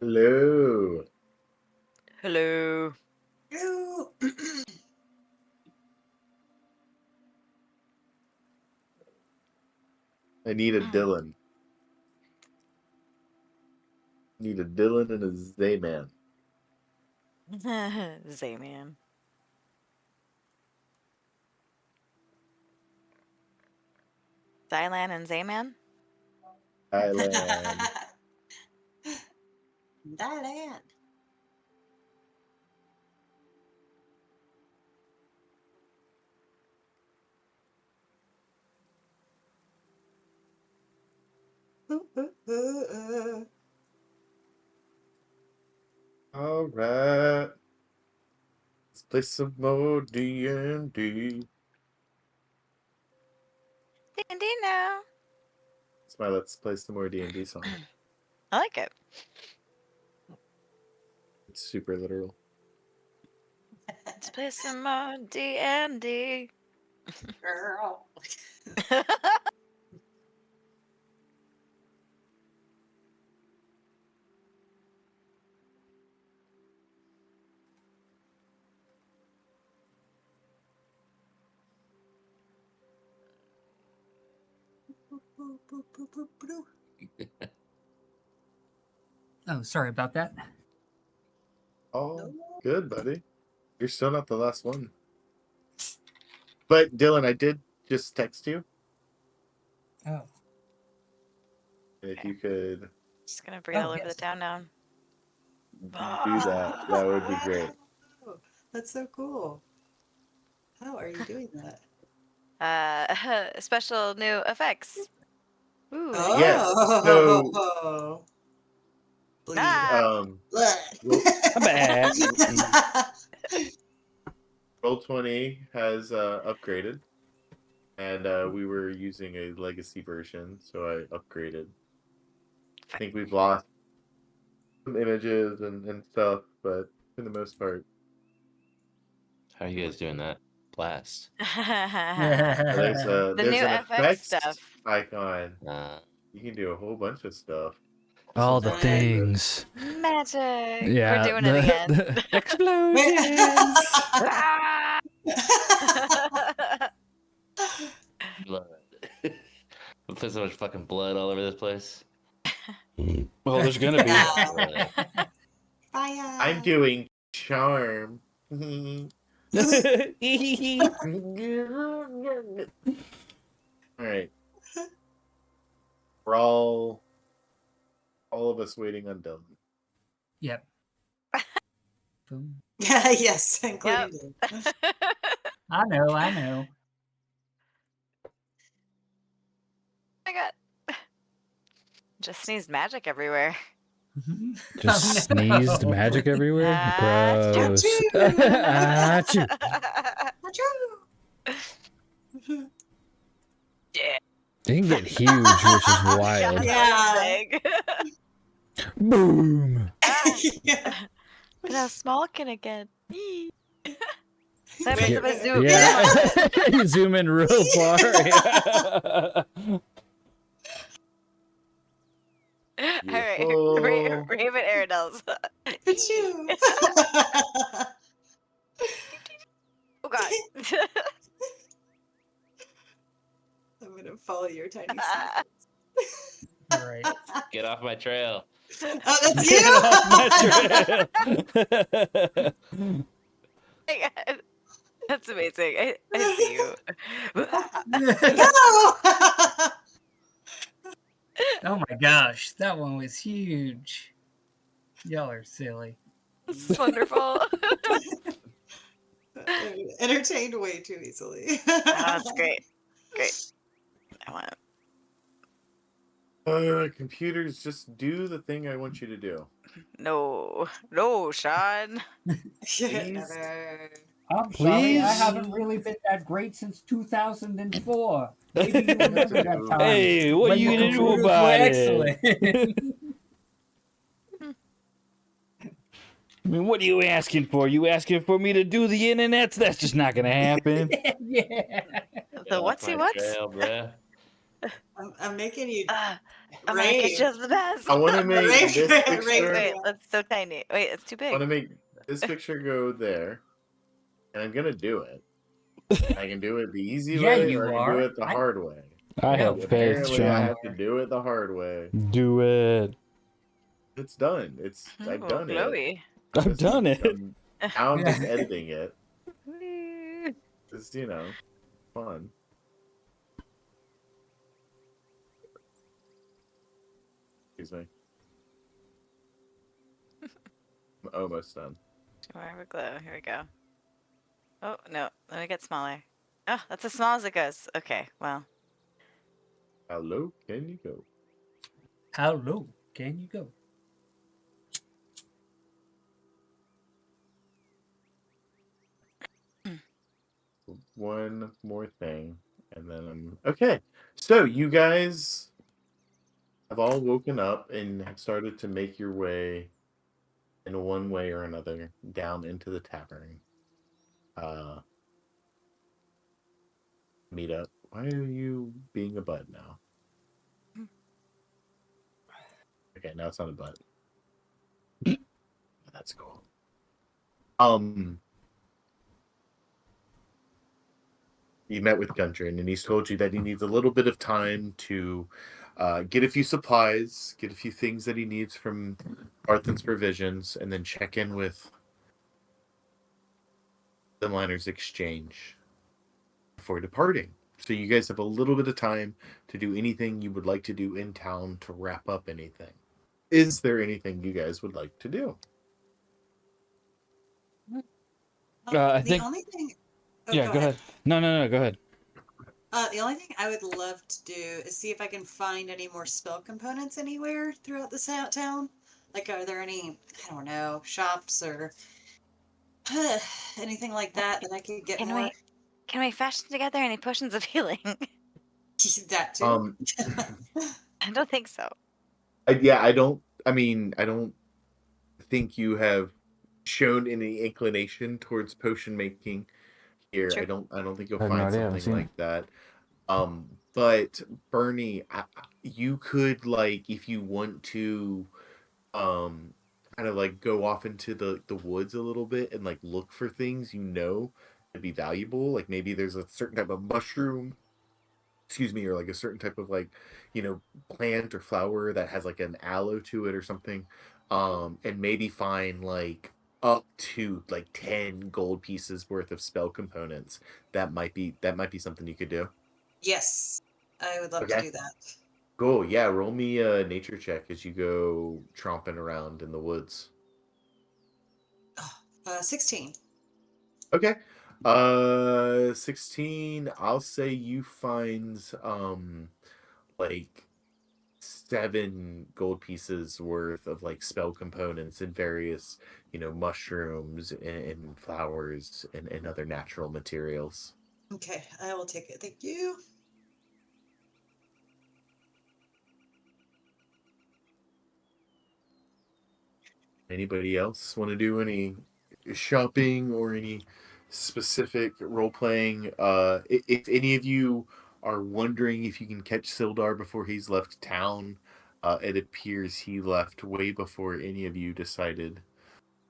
Hello.
Hello.
Hello.
I need a Dylan. Need a Dylan and a Zayman.
Zayman. Dylan and Zayman?
Thailand.
Thailand.
All right. Let's play some more D&D.
D&D now.
That's my let's play some more D&D song.
I like it.
It's super literal.
Let's play some more D&D.
Girl.
Oh, sorry about that.
Oh, good, buddy. You're still not the last one. But Dylan, I did just text you.
Oh.
And if
Okay.
you could
Just gonna breathe all over the
yes.
town now.
do that, that would be great.
Oh, that's so cool. How are you doing that?
Special new effects. Ooh.
Yes. So
Oh, bleed.
Ah!
Blood.
I'm back.
Roll20 has upgraded, and we were using a legacy version, so I upgraded. I think we've lost some images and stuff, but for the most part,
How are you guys doing that? Blast.
there's
The
there's
new
an
FX
effects
stuff.
icon.
Uh,
You can do a whole bunch of stuff.
All the
Nice.
things.
Magic.
Yeah.
We're doing it again.
The explosions.
Ah!
blood. We put so much fucking blood all over this place.
Well, there's gonna be.
Blood.
Fire.
I'm doing charm. All right. We're all of us waiting on Dylan.
Yep. Boom.
Yes, including you.
I know. I know.
I got just sneezed magic everywhere.
Just
Oh, no.
sneezed magic everywhere.
Ah,
Gross.
achoo.
Achoo.
Achoo.
Yeah.
They can get huge, which is wild.
Yeah.
Boom.
Yeah.
But how small can it get? That
Wait,
means if I zoom
Yeah. You zoom in real far. Yeah.
All right,
Beautiful.
Raven Aerodels.
Achoo.
Oh God.
I'm gonna follow your tiny sneakers.
All right.
Get off my trail.
Oh, that's
Get
you.
off my trail.
Oh my God. That's amazing. I see you.
No.
Oh my gosh, that one was huge. Y'all are silly.
This is wonderful.
Entertained way too easily.
Oh, that's great. Great. I want it.
Computers, just do the thing I want you to do.
No, Sean.
Never.
I'm
sorry, I
haven't really been that great since 2004. Maybe you remember that time.
Hey, what are
when
you
the
gonna do
computers were
about it?
excellent.
I mean, what are you asking for? You asking for me to do the internet? That's just not gonna happen.
Yeah.
The whatsy what's?
Trail, bruh.
I'm making you
Oh my
rave.
gosh, just the best.
I want to make
Right,
this
right,
picture.
right.
Wait, that's so tiny. Wait, it's too
I want
big.
to make this picture go there, and I'm gonna do it. I can do it the easy
Yeah,
way,
you
or I can
are.
do it the hard way.
I
No,
have faith,
Apparently, I
Sean.
have to do it the hard way.
Do it.
It's done. I've
Oh,
done it.
glowy.
I've done it.
Now I'm just editing it.
Woo.
It's fun. Excuse me. I'm almost done.
More of a glow. Here we go. Oh no, let me get smaller. Oh, that's as small as it goes. Okay, well.
How low can you go?
How low can you go?
One more thing, and then I'm okay. So you guys have all woken up and have started to make your way in one way or another down into the tavern. meet up. Why are you being a bud now? Okay, now it's not a bud. That's cool. You met with Gundren, and he's told you that he needs a little bit of time to get a few supplies, get a few things that he needs from Arthan's provisions, and then check in with the Miners Exchange before departing. So you guys have a little bit of time to do anything you would like to do in town to wrap up anything. Is there anything you guys would like to do?
I
The
think.
only thing. Oh,
Yeah, go ahead. No, go ahead.
The only thing I would love to do is see if I can find any more spell components anywhere throughout the town. Like, are there any, I don't know, shops or anything like that I could get more?
Can we fashion together any potions of healing?
That too.
I don't think so.
I don't think you have shown any inclination towards potion making here.
True.
I don't think you'll
I have no
find
idea, I haven't
something
seen
like that. But Bernie, you could, like, if you want to, kind of like go off into the woods a little bit and like look for things to be valuable. Like maybe there's a certain type of mushroom, or like a certain type of like, plant or flower that has like an aloe to it or something. And maybe find like up to like 10 gold pieces worth of spell components. That might be something you could do.
Yes, I would love to do that.
Cool. Yeah, roll me a nature check as you go tromping around in the woods.
16.
Okay. 16, I'll say you find like 7 gold pieces worth of like spell components and various, mushrooms and flowers and other natural materials.
Okay, I will take it. Thank you.
Anybody else want to do any shopping or any specific role playing? If any of you are wondering if you can catch Sildar before he's left town, it appears he left way before any of you decided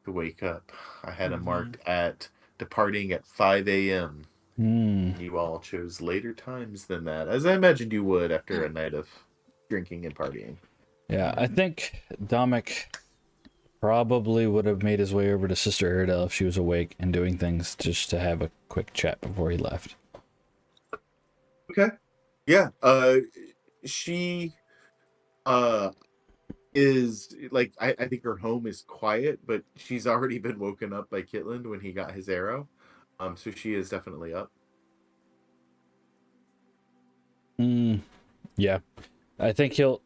to wake up. I had him marked at departing at 5 a.m. You all chose later times than that, as I imagined you would after a night of drinking and partying.
Yeah, I think Dominic probably would have made his way over to Sister Iredale if she was awake and doing things just to have a quick chat before he left.
Okay. Yeah. She is like, I think her home is quiet, but she's already been woken up by Kitland when he got his arrow. So she is definitely up.
Yeah. I think he'll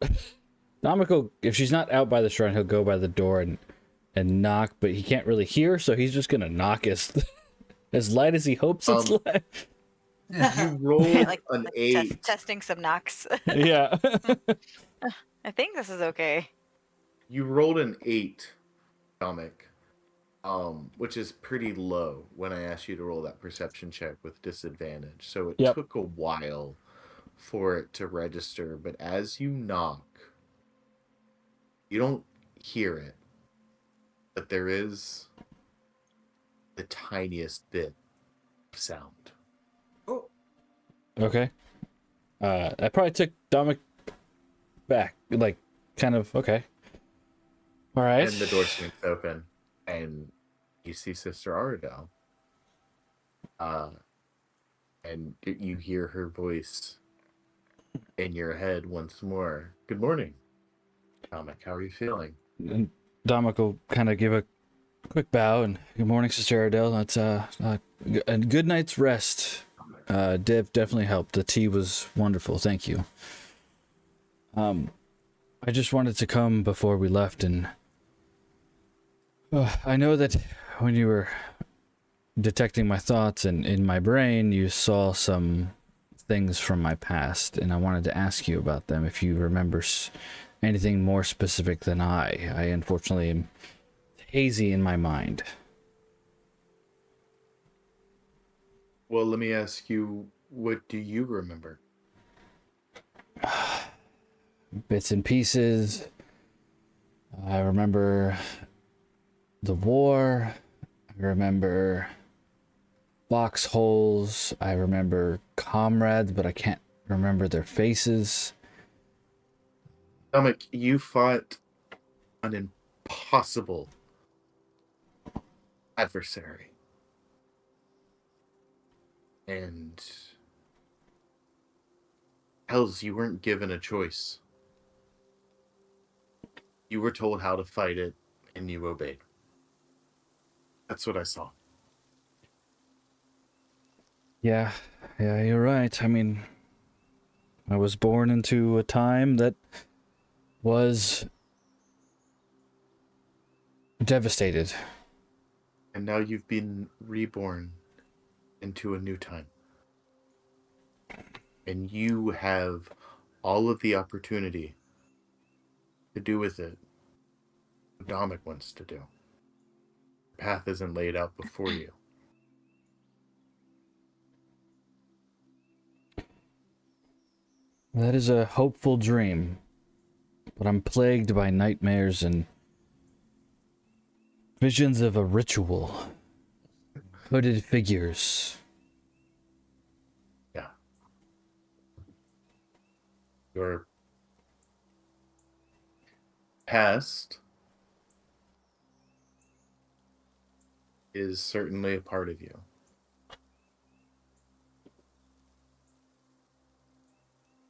Dominic will, if she's not out by the shrine, he'll go by the door and knock, but he can't really hear, so he's just gonna knock as light as he hopes it's light.
You rolled an 8.
Testing some knocks.
Yeah.
I think this is okay.
You rolled an 8, Dominic, which is pretty low when I asked you to roll that perception check with disadvantage. So it took a while for it to register, but as you knock, you don't hear it, but there is the tiniest bit of sound.
Okay. I probably took Dominic back, like, kind of, okay. All right.
And the door swings open, and you see Sister Aradel. And you hear her voice in your head once more. Good morning, Dominic. How are you feeling?
And Dominic will kind of give a quick bow and good morning, Sister Iredale. That's a good night's rest. Definitely helped. The tea was wonderful. Thank you. I just wanted to come before we left, and I know that when you were detecting my thoughts and in my brain, you saw some things from my past, and I wanted to ask you about them if you remember anything more specific than I unfortunately am hazy in my mind.
Well, let me ask you, What do you remember?
Bits and pieces. I remember the war. I remember foxholes. I remember comrades, but I can't remember their faces.
Stomach, you fought an impossible adversary. And hells, you weren't given a choice. You were told how to fight it, and you obeyed. That's what I saw.
Yeah, you're right. I mean, I was born into a time that was devastated.
And now you've been reborn into a new time. And you have all of the opportunity to do with it what Dominic wants to do. The path isn't laid out before you.
That is a hopeful dream, but I'm plagued by nightmares and visions of a ritual. Hooded figures.
Yeah. Your past is certainly a part of you.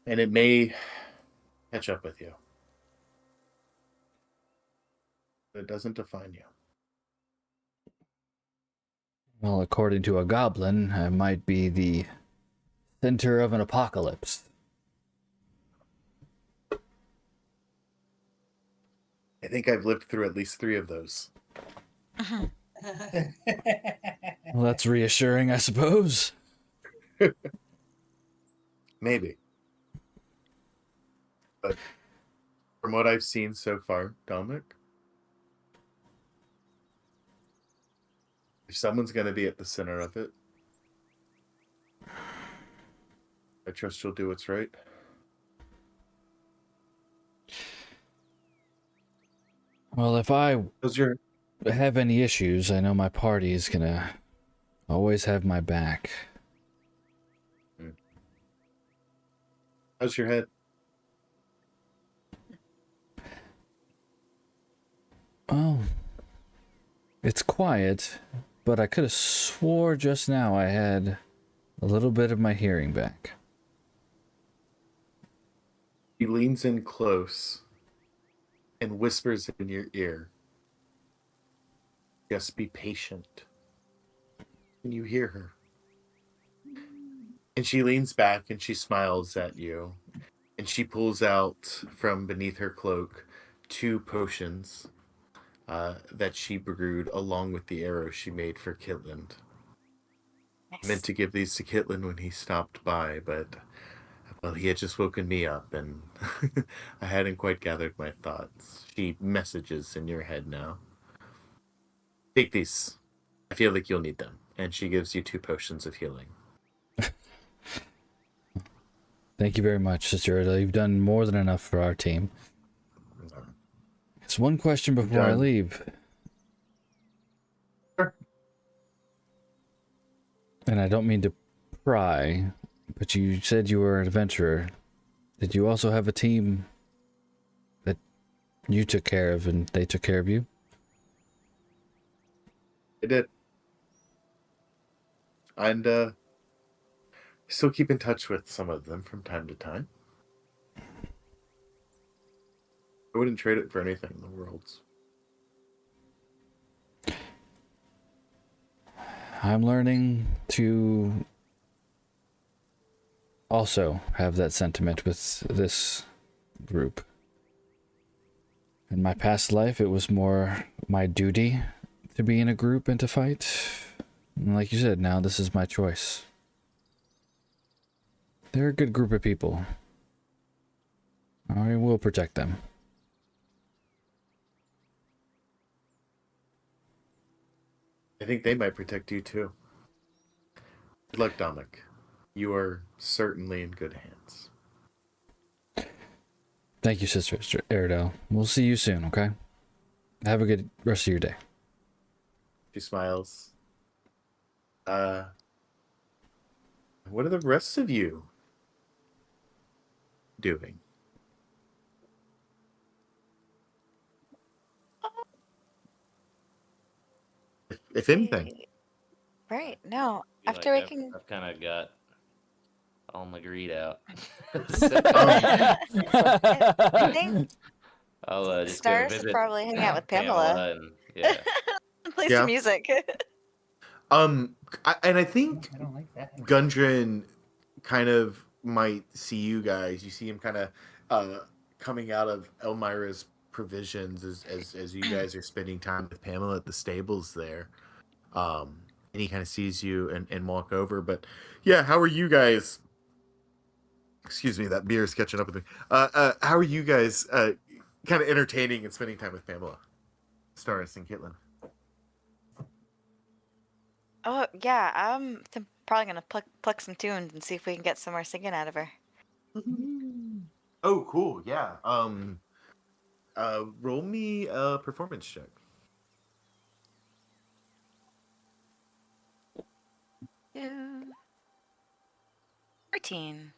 And it may catch up with you. But it doesn't define you.
Well, according to a goblin, I might be the center of an apocalypse.
I think I've lived through at least 3 of those.
Well, that's reassuring, I suppose.
Maybe. But from what I've seen so far, Dominic, if someone's going to be at the center of it, I trust you'll do what's right.
Well, if I
How's your
have any issues, I know my party is gonna always have my back.
How's your head?
Oh, it's quiet, but I could have swore just now I had a little bit of my hearing back.
He leans in close and whispers in your ear. Just be patient. And you hear her. And she leans back and she smiles at you. And she pulls out from beneath her cloak 2 potions that she brewed along with the arrow she made for Kitland.
Nice.
Meant to give these to Kitland when he stopped by, but well, he had just woken me up and I hadn't quite gathered my thoughts. She messages in your head now. Take these. I feel like you'll need them. And she gives you 2 potions of healing.
Thank you very much, Sister Erda. You've done more than enough for our team. It's one question before I leave.
Sure.
And I don't mean to pry, but you said you were an adventurer. Did you also have a team that you took care of and they took care of you?
I did. And still keep in touch with some of them from time to time. I wouldn't trade it for anything in the world.
I'm learning to also have that sentiment with this group. In my past life, it was more my duty to be in a group and to fight. And like you said, now this is my choice. They're a good group of people. I will protect them.
I think they might protect you too. Good luck, Dominic. You are certainly in good hands.
Thank you, Sister Aridel. We'll see you soon, okay? Have a good rest of your day.
She smiles. What are the rest of you doing? If anything.
Right. No.
I feel
After
like
waking.
I've kind of got all my greed out.
I think
I'll just go
Stars should
visit
probably hang out with Pamela.
and yeah.
Play
Yeah.
some music.
I think
I don't like that.
Gundren kind of might see you guys. You see him kind of coming out of Elmira's provisions as you guys are spending time with Pamela at the stables there. And he kind of sees you and walk over. But yeah, how are you guys? Excuse me, that beer is catching up with me. How are you guys kind of entertaining and spending time with Pamela, Staris, and Caitlin?
Oh yeah, I'm probably gonna pluck some tunes and see if we can get some more singing out of her.
Oh, cool. Yeah. Roll me a performance check.
14.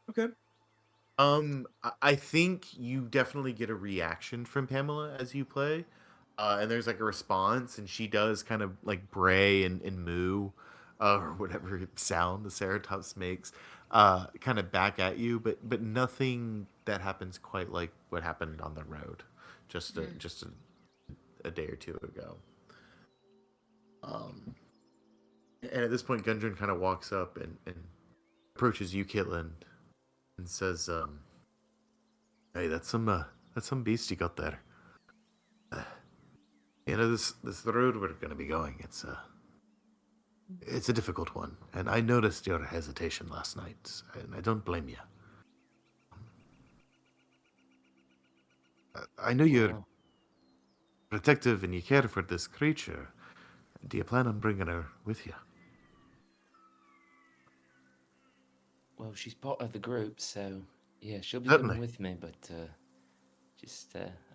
Okay. I think you definitely get a reaction from Pamela as you play. And there's like a response, and she does kind of like bray and moo, or whatever sound the Ceratops makes, kind of back at you, but nothing that happens quite like what happened on the road, just a day or two ago. And at this point, Gundren kind of walks up and approaches you, Caitlin, and says, "Hey, that's some beast you got there. This road we're gonna be going. It's a difficult one, and I noticed your hesitation last night, and I don't blame you. I know you're
Wow.
protective and you care for this creature. Do you plan on bringing her with you?"
Well, she's part of the group, so yeah, she'll be
Certainly.
coming with me, but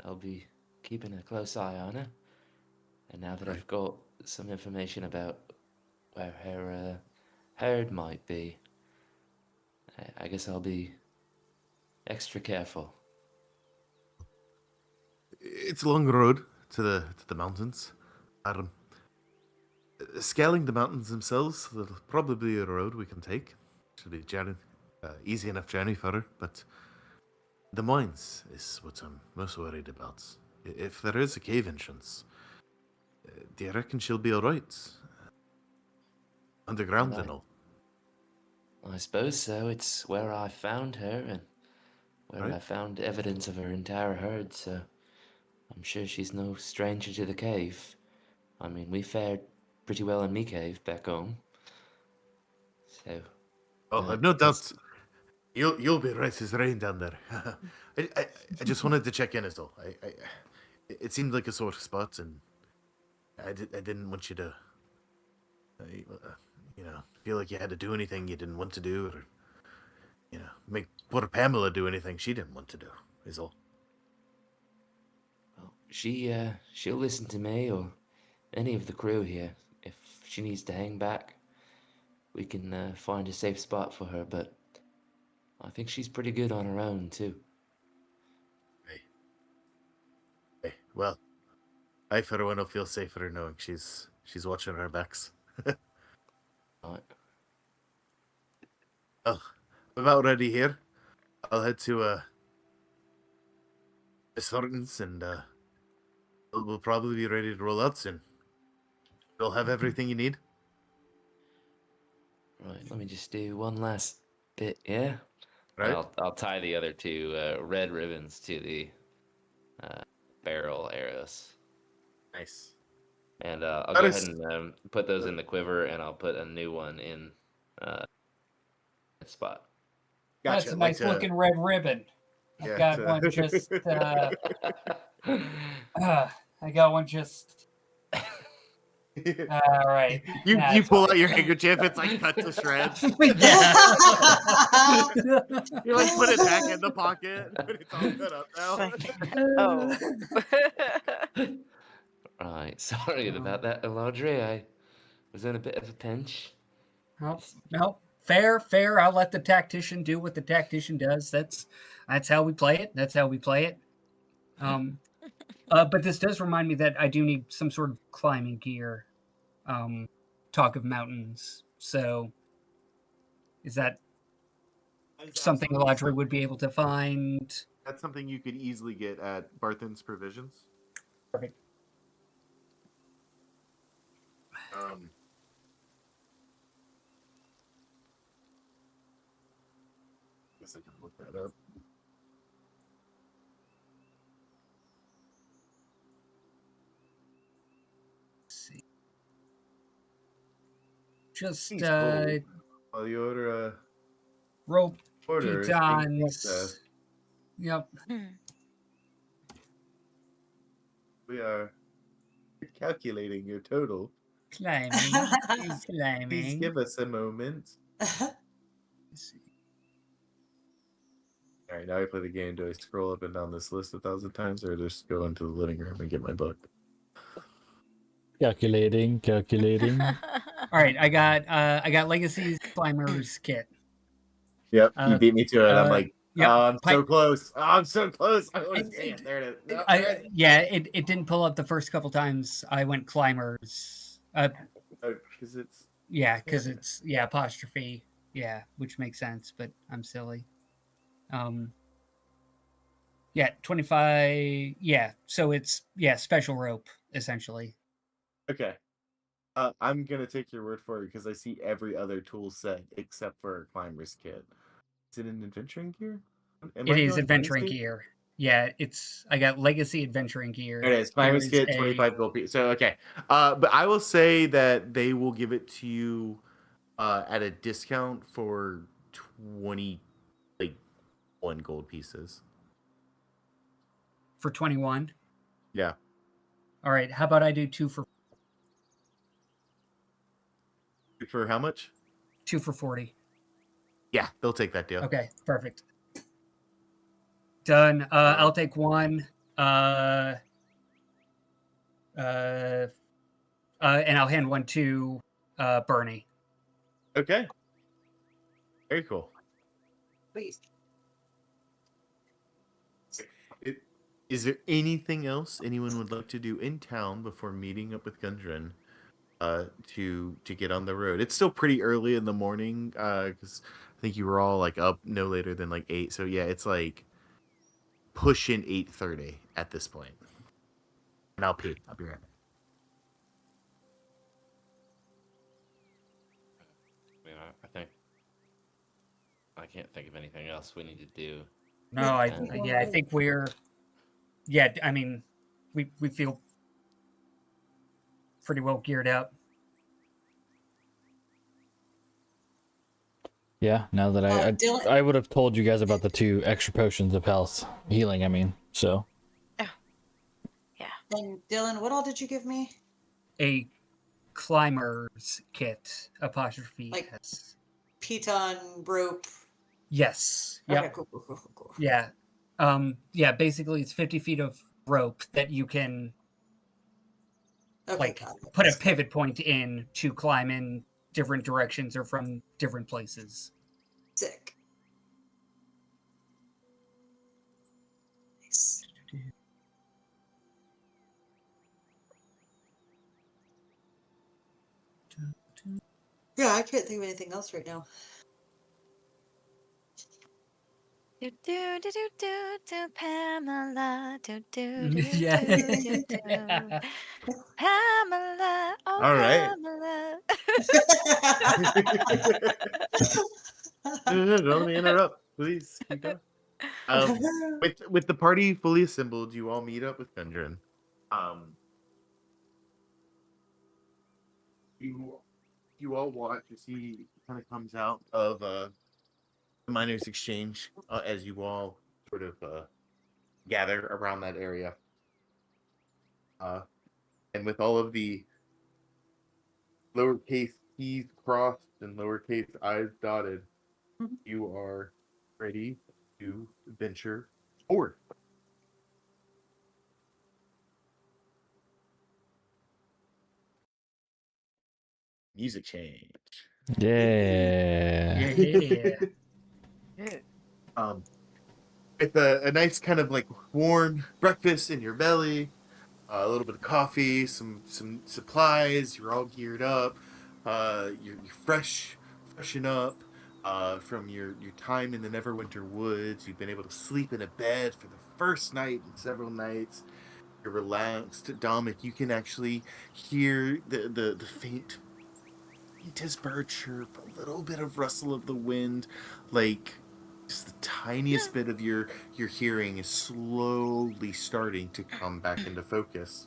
I'll be keeping a close eye on her. And now that
Right.
I've got some information about where her herd might be, I guess I'll be extra careful.
It's a long road to the mountains. Um, Scaling the mountains themselves, there'll probably be a road we can take. Should be journey, easy enough journey for her. But the mines is what I'm most worried about. If there is a cave entrance, do you reckon she'll be all right? Underground
Well,
and all.
I suppose so. It's where I found her and where
Right.
I found evidence of her entire herd, so I'm sure she's no stranger to the cave. I mean, we fared pretty well in me cave back home. So,
Oh, I've no doubt you'll be right as rain down there. I just wanted to check in as all. It seemed like a sore spot, and I didn't want you to, feel like you had to do anything you didn't want to do, or make poor Pamela do anything she didn't want to do. Is all.
well, she'll listen to me or any of the crew here. If she needs to hang back, we can find a safe spot for her, but I think she's pretty good on her own, too.
Hey, well, I for one will feel safer knowing she's watching her backs.
Right.
Well, I'm about ready here. I'll head to Miss Thornton's, and we'll probably be ready to roll out soon. You'll have everything you need.
Right, let me just do one last bit, yeah?
Right.
I'll tie the other two red ribbons to the barrel arrows.
Nice.
And I'll
That
go
is-
ahead and put those in the quiver, and I'll put a new one in its spot.
Gotcha.
That's a nice looking red ribbon.
Yeah,
I got one just. I got one just All right.
You pull out your handkerchief. It's like cut to shreds.
Yeah.
You like put it back in the pocket, but it's all cut up now.
Oh.
Right, sorry about that, Eladri. I was in a bit of a pinch.
No, fair. I'll let the tactician do what the tactician does. That's how we play it. That's how we play it. But this does remind me that I do need some sort of climbing gear. Talk of mountains. So, is that something Eladri would be able to find?
That's something you could easily get at Barthen's Provisions.
Perfect.
Guess I can look that up.
Let's see. Just
While you order
rope,
order,
pitons. Yep.
We are calculating your total.
Climbing.
Please give us a moment. All right, now I play the game. Do I scroll up and down this list 1,000 times, or just go into the living room and get my book?
Calculating.
All right, I got Legacy's Climbers kit.
Yep, you beat me to it. I'm like,
yep,
I'm so close. Oh, I'm so close. I want to see it. There it is. No,
it didn't pull up the first couple times I went Climbers.
Because it's
it's apostrophe. Yeah, which makes sense, but I'm silly. 25. Yeah, so it's special rope essentially.
okay. I'm gonna take your word for it because I see every other tool set except for a climber's kit. Is it an adventuring gear?
It is adventuring gear. Yeah, I got Legacy adventuring gear.
There it is. Climber's kit, 25 gold piece. So okay. But I will say that they will give it to you at a discount for 21 gold pieces.
For 21?
Yeah.
All right. How about I do 2 for...
For how much?
2 for 40.
Yeah, they'll take that deal.
Okay, perfect. Done. I'll take 1. And I'll hand 1 to Bernie.
Okay. Very cool.
Please.
Is there anything else anyone would like to do in town before meeting up with Gundren to get on the road? It's still pretty early in the morning because I think you were all like up no later than like 8. So yeah, it's like pushing 8:30 at this point. And I'll pee. I'll be right back.
I can't think of anything else we need to do.
No, I think we're... Yeah, I mean, we feel pretty well geared up.
Yeah, now that I would have told you guys about the 2 extra potions of health healing, I mean, so.
Oh. Yeah.
And Dylan, what all did you give me?
A climber's kit, apostrophe
Like
S.
piton, rope.
Yes.
Okay,
Yep.
cool.
Yeah. Basically it's 50 feet of rope that you can put a pivot point in to climb in different directions or from different places.
Sick. Nice. Yeah, I can't think of anything else right now.
Do do do do do do Pamela do do do
Yeah.
do do Pamela, oh
All right.
Pamela.
No, don't let me interrupt. Please keep going. With the party fully assembled, you all meet up with Gundren. You all watch as he kind of comes out of the miners' exchange as you all sort of gather around that area. And with all of the lowercase t's crossed and lowercase i's dotted,
Mhm.
you are ready to venture forward. Music change.
Yeah.
Yeah.
um, with a nice kind of like warm breakfast in your belly, a little bit of coffee, some supplies. You're all geared up. You're freshen up from your time in the Neverwinter Woods. You've been able to sleep in a bed for the first night in several nights. You're relaxed. Dominic, you can actually hear the faintest bird chirp, a little bit of rustle of the wind, like just the tiniest bit of your hearing is slowly starting to come back into focus.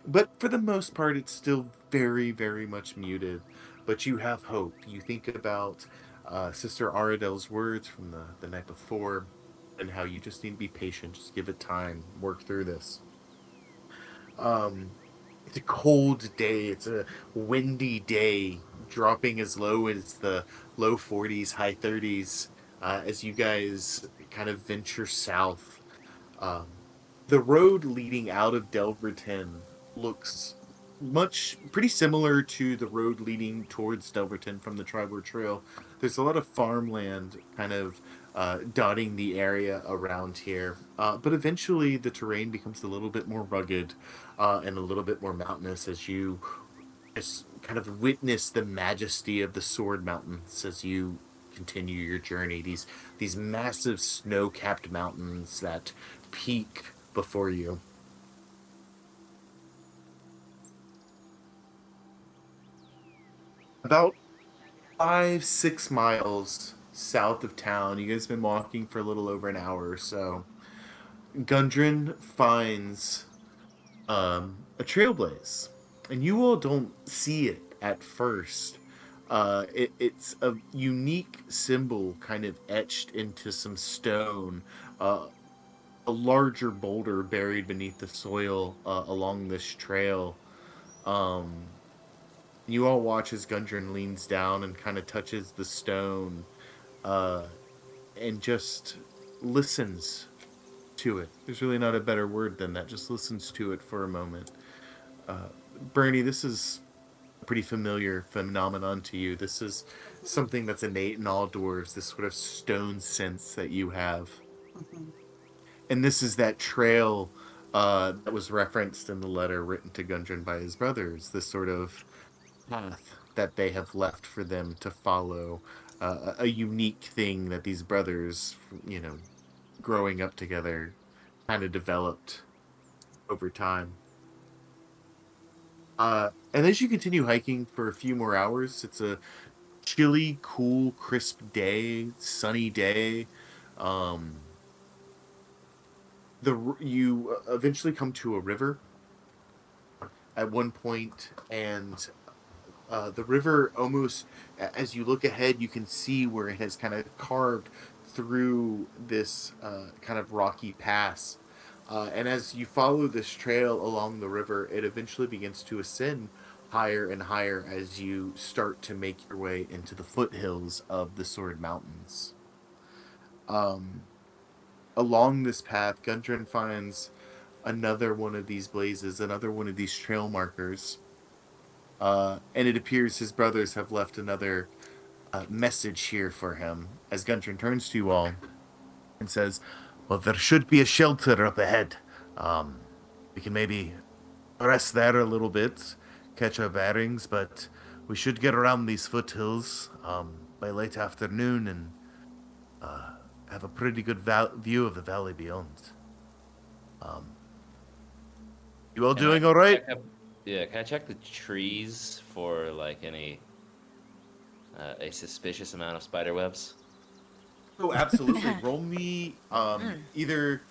But for the most part, it's still very, very much muted. But you have hope. You think about Sister Aradel's words from the night before and how you just need to be patient, just give it time, work through this. Um, it's a cold day, it's a windy day, dropping as low as the low 40s, high 30s as you guys kind of venture south. Um, the road leading out of Delverton looks pretty similar to the road leading towards Delverton from the Tribord Trail. There's a lot of farmland kind of dotting the area around here, but eventually the terrain becomes a little bit more rugged and a little bit more mountainous as you just kind of witness the majesty of the Sword Mountains as you continue your journey. These massive snow-capped mountains that peak before you. About 5, 6 miles south of town, you guys have been walking for a little over an hour or so. Gundren finds a trailblaze, and you all don't see it at first. It's a unique symbol kind of etched into some stone, uh, a larger boulder buried beneath the soil along this trail. Um, you all watch as Gundren leans down and kind of touches the stone uh, and just listens to it. There's really not a better word than that. Just listens to it for a moment. Uh, Bernie, this is a pretty familiar phenomenon to you. This is something that's innate in all dwarves, this sort of stone sense that you have.
Mhm.
And this is that trail that was referenced in the letter written to Gundren by his brothers, this sort of path that they have left for them to follow, a unique thing that these brothers, growing up together, kind of developed over time. And as you continue hiking for a few more hours, it's a chilly, cool, crisp day, sunny day. Um, you eventually come to a river at one point, and the river almost, as you look ahead, you can see where it has kind of carved through this kind of rocky pass. And as you follow this trail along the river, it eventually begins to ascend higher and higher as you start to make your way into the foothills of the Sword Mountains. Um, Along this path, Gundren finds another one of these blazes, another one of these trail markers. And it appears his brothers have left another message here for him as Gundren turns to you all and says, well, there should be a shelter up ahead. Um, we can maybe rest there a little bit, catch our bearings, but we should get around these foothills by late afternoon and uh, have a pretty good view of the valley beyond. Um, you all
Can I
doing all right?
check up? Yeah, can I check the trees for like any a suspicious amount of spider webs?
Oh, absolutely. Roll me either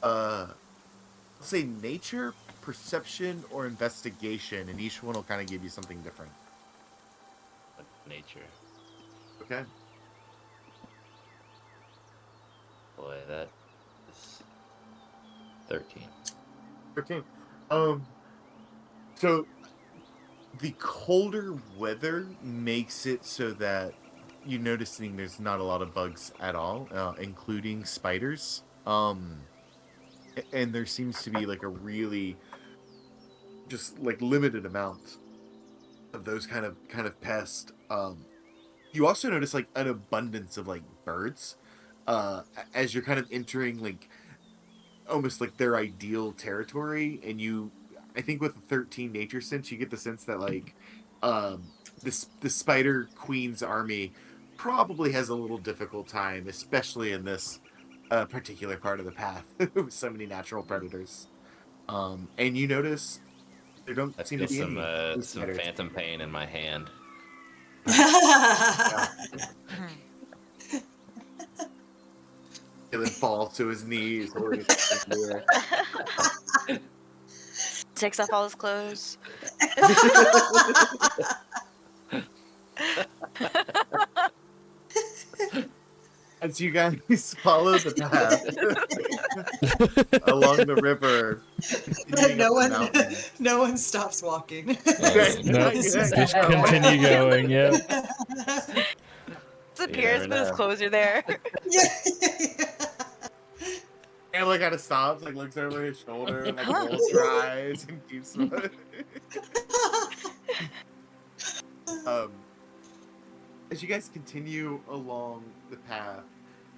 let's say nature, perception, or investigation, and each one will kind of give you something different.
Nature.
Okay.
Boy, that is 13.
13. Um so The colder weather makes it so that you're noticing there's not a lot of bugs at all, including spiders. And there seems to be like a really just like limited amount of those kind of pests. You also notice like an abundance of like birds, as you're kind of entering like almost like their ideal territory, and I think with the 13 nature sense, you get the sense that like um the spider queen's army probably has a little difficult time, especially in this particular part of the path with so many natural predators. And you notice there don't
I
seem
feel
to be any blue
some
spiders.
phantom pain in my hand.
Yeah.
Hmm.
And then falls to his knees, holding his hands in the
Takes off all his clothes.
air. As you guys follow the path along the river,
But
continuing up the mountain.
no one stops walking.
No,
This is
just
echo.
continue going. Yep.
Disappears,
never
but his
know.
clothes are there.
Yeah.
And like kind of stops, like looks over his shoulder, and like rolls her eyes and keeps. um, as you guys continue along the path,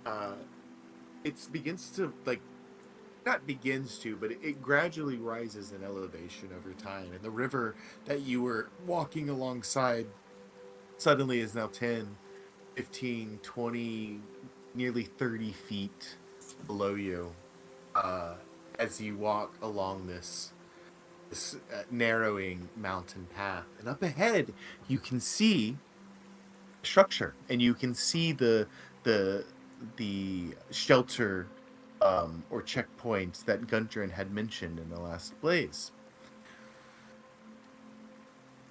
uh, it begins to like not begins to, but it gradually rises in elevation over time, and the river that you were walking alongside suddenly is now 10, 15, 20, nearly 30 feet below you, uh, as you walk along this narrowing mountain path. And up ahead, you can see structure, and you can see the the shelter or checkpoints that Gundren had mentioned in the last blaze.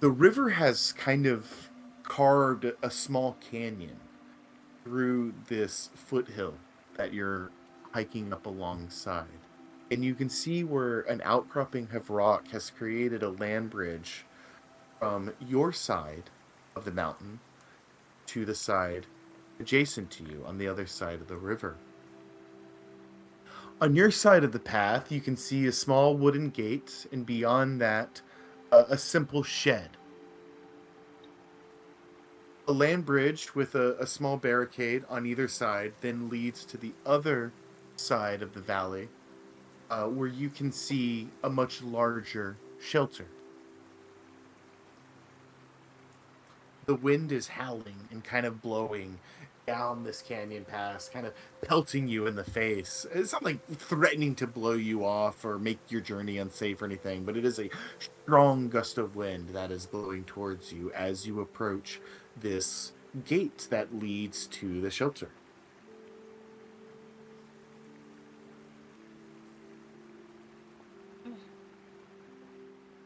The river has kind of carved a small canyon through this foothill that you're hiking up alongside. And you can see where an outcropping of rock has created a land bridge from your side of the mountain to the side adjacent to you on the other side of the river. On your side of the path, you can see a small wooden gate, and beyond that, a simple shed. A land bridge with a small barricade on either side then leads to the other side of the valley, where you can see a much larger shelter. The wind is howling and kind of blowing down this canyon pass, kind of pelting you in the face. It's not like threatening to blow you off or make your journey unsafe or anything, but it is a strong gust of wind that is blowing towards you as you approach this gate that leads to the shelter.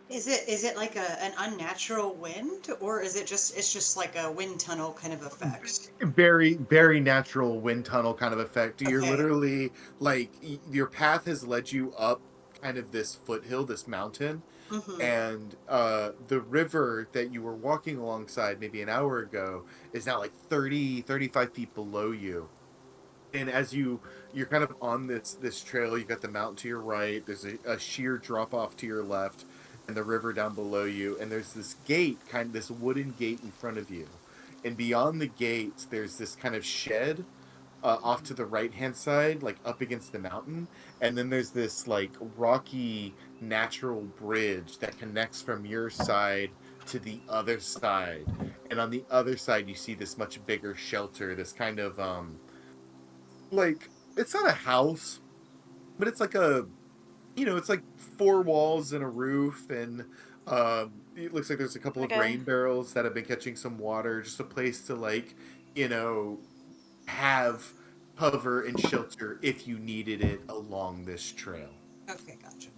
Is it like an unnatural wind, or is it's just like a wind tunnel kind of effect?
Very, very natural wind tunnel kind of effect. You're
Okay.
literally like your path has led you up kind of this foothill, this mountain,
Mm-hmm.
and the river that you were walking alongside maybe an hour ago is now like 30, 35 feet below you. And as you're kind of on this trail, you got the mountain to your right, there's a sheer drop off to your left, and the river down below you, and there's this gate, kind of this wooden gate in front of you. And beyond the gate there's this kind of shed off to the right hand side, like up against the mountain, and then there's this like rocky natural bridge that connects from your side to the other side. And on the other side you see this much bigger shelter, this kind of like, it's not a house, but it's like it's like four walls and a roof, and it looks like there's a couple of
Okay.
rain barrels that have been catching some water, just a place to like, you know, have cover and shelter if you needed it along this trail.
Okay, gotcha.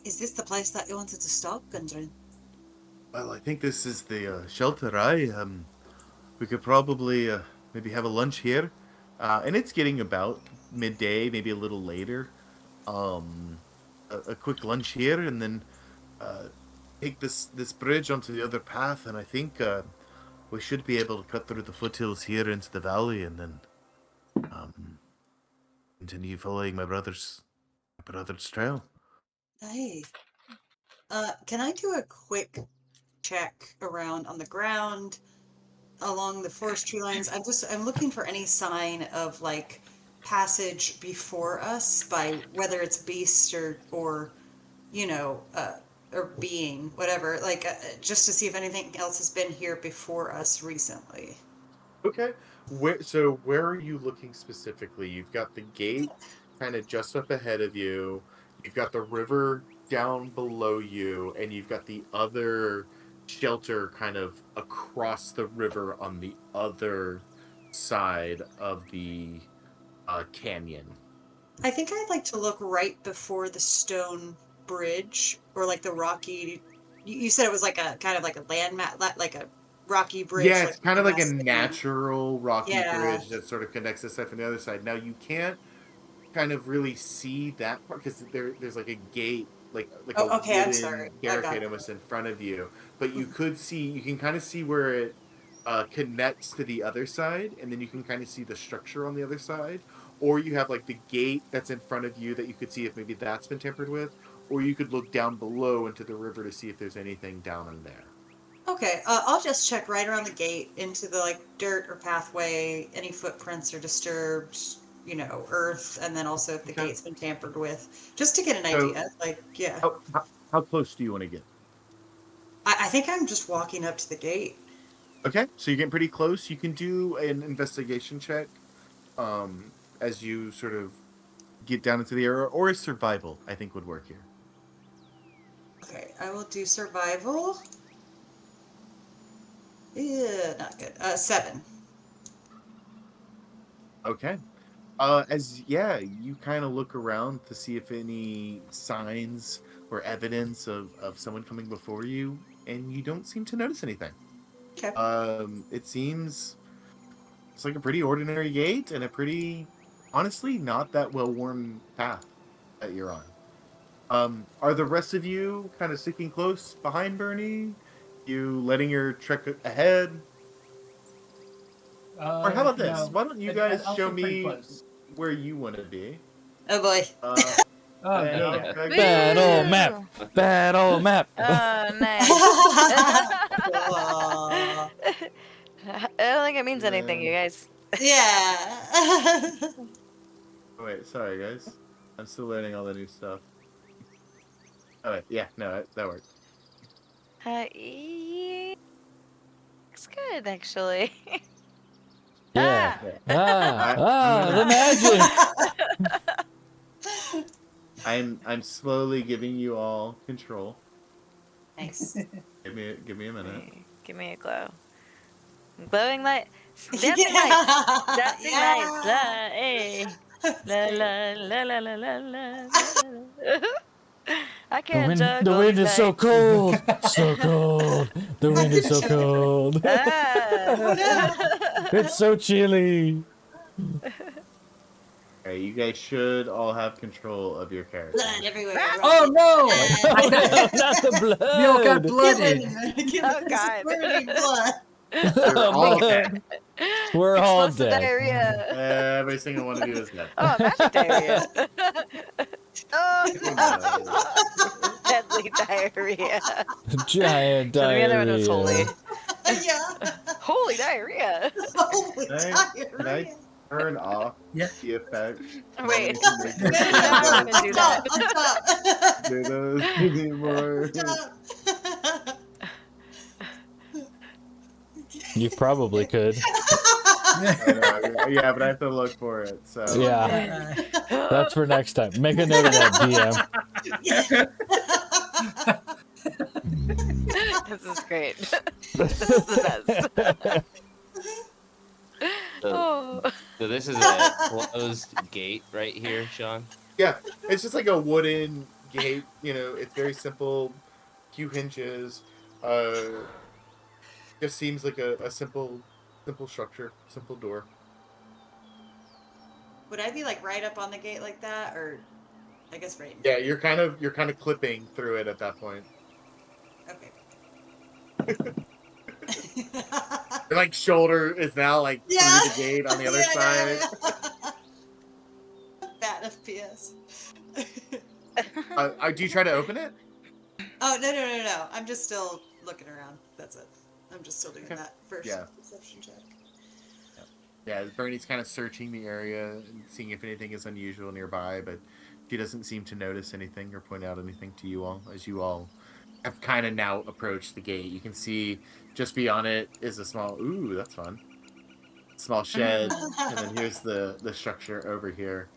Is this the place that you wanted to stop, Gundren?
Well, I think this is the shelter. We could probably maybe have a lunch here, and it's getting about midday, maybe a little later. a quick lunch here, and then take this bridge onto the other path, and I think we should be able to cut through the foothills here into the valley, and then continue following my brother's trail.
Hey, can I do a quick check around on the ground along the forestry lines? I'm looking for any sign of like passage before us by whether it's beast or you know, or being, whatever, like just to see if anything else has been here before us recently.
Okay. Where are you looking specifically? You've got the gate kind of just up ahead of you. You've got the river down below you, and you've got the other shelter kind of across the river on the other side of the canyon.
I think I'd like to look right before the stone bridge or like the rocky. You said it was like a kind of like a landmass, like a rocky bridge.
Yeah,
Like
it's kind of like a
nesting.
natural rocky
Yeah.
bridge that sort of connects this side from the other side. Now you can't kind of really see that part because there's like a gate, like a
Oh, okay. I'm
wooden
sorry. I got
barricade
it.
almost in front of you. But you can kind of see where it connects to the other side, and then you can kind of see the structure on the other side. Or you have like the gate that's in front of you that you could see if maybe that's been tampered with, or you could look down below into the river to see if there's anything down in there.
Okay, I'll just check right around the gate into the like dirt or pathway, any footprints are disturbed, earth, and then also if the
Okay.
gate's been tampered with, just to get an
So
idea. Like, yeah,
how close do you want to get?
I think I'm just walking up to the gate.
Okay, so you're getting pretty close. You can do an investigation check as you sort of get down into the area, or a survival, I think would work here.
Okay, I will do survival. Yeah, not good. 7.
Okay. You kind of look around to see if any signs or evidence of someone coming before you, and you don't seem to notice anything.
Okay.
It seems it's like a pretty ordinary gate and a pretty, honestly, not that well-worn path that you're on. Are the rest of you kind of sticking close behind Bernie? You letting your trek ahead? Or how about this?
No.
Why don't you guys
I'll
show
sit pretty
me
close.
where you want to be?
Oh boy.
Oh
And,
no.
okay.
Bad old map. Bad old map.
Oh, nice.
Aw.
I don't think it means anything, you guys.
Yeah.
Oh, wait, sorry guys. I'm still learning all the new stuff. Oh wait, yeah, no, that worked.
Yeah, looks good, actually.
Yeah.
I-
The magic.
I'm slowly giving you all control.
Nice.
Give me a minute.
Give me a glow. Glowing light. Dancing lights. Dancing lights. La, hey. La, la, la, la, la, la, la, la. I can't
The
juggle
wind
these
is so
lights.
cold. So cold. The wind is so cold.
Ah.
Oh no.
It's so chilly.
Okay, you guys should all have control of your character.
Blood everywhere.
Oh no!
Not the blood.
We all got blooded.
Oh, God.
Burning blood.
You're all dead.
We're all
Explosive
dead.
diarrhea.
Every single one of you is dead.
Oh, magic diarrhea. Oh,
No.
deadly diarrhea.
Giant
So the
diarrhea.
other one was holy.
Yeah.
Holy diarrhea.
Holy
Can I
diarrhea.
turn off
Yeah.
the effect?
Wait.
So we can make
No, I'm gonna do that.
On top.
do those anymore.
Stop.
You probably could.
Yeah, but I have to look for it. So
Yeah. That's for next time. Make a note of that,
This is great. This is the best. Oh.
So this is a closed gate right here, Sean.
yeah, it's just like a wooden gate. It's very simple, few hinges. Just seems like a simple structure, simple door.
Would I be like right up on the gate like that, or? I guess right.
Yeah, you're kind of clipping through it at that point.
Okay.
Your like shoulder is now like
Yeah.
through the gate on the other side.
Yeah. Bad FPS.
Do you try to open it?
Oh, no. I'm just still looking around. That's it. I'm just still doing
Okay.
that first
Yeah.
perception check.
Yeah, Bernie's kind of searching the area and seeing if anything is unusual nearby, but she doesn't seem to notice anything or point out anything to you all as you all have kind of now approached the gate. You can see just beyond it is a small, ooh, that's fun, small shed, and then here's the structure over here.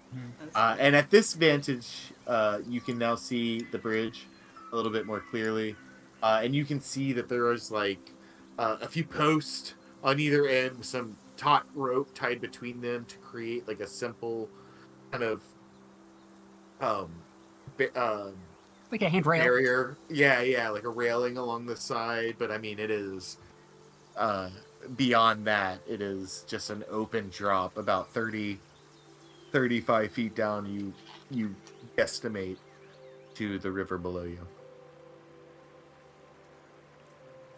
And at this vantage, you can now see the bridge a little bit more clearly, and you can see that there is like a few posts on either end with some taut rope tied between them to create like a simple kind of um,
Like a handrail.
barrier. Yeah, like a railing along the side. But I mean, it is beyond that. It is just an open drop, about 35 feet down. You guesstimate to the river below you.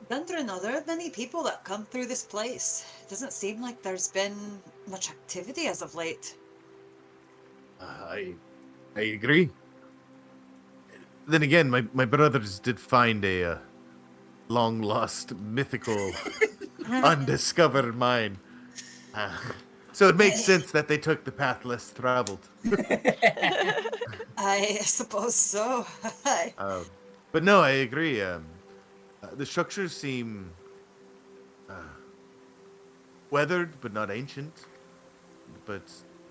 Dundren, are there many people that come through this place? It doesn't seem like there's been much activity as of late.
I agree. Then again, my brothers did find a long lost mythical undiscovered mine. So it makes sense that they took the path less traveled.
I suppose so.
But no, I agree. The structures seem weathered, but not ancient. But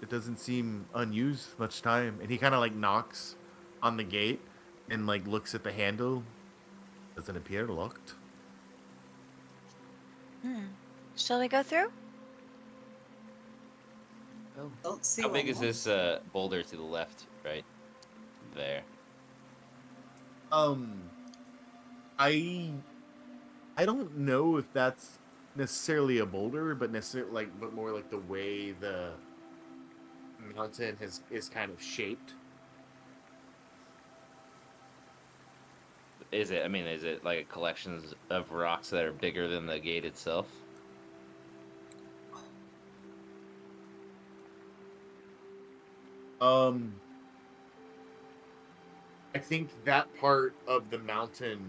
it doesn't seem unused much time. And he kind of like knocks on the gate and like looks at the handle. Doesn't appear locked.
Shall we go through?
Don't see
How big
one
is
more.
this boulder to the left, right there?
I don't know if that's necessarily a boulder, but but more like the way the mountain is kind of shaped.
Is it? I mean, is it like a collection of rocks that are bigger than the gate itself?
I think that part of the mountain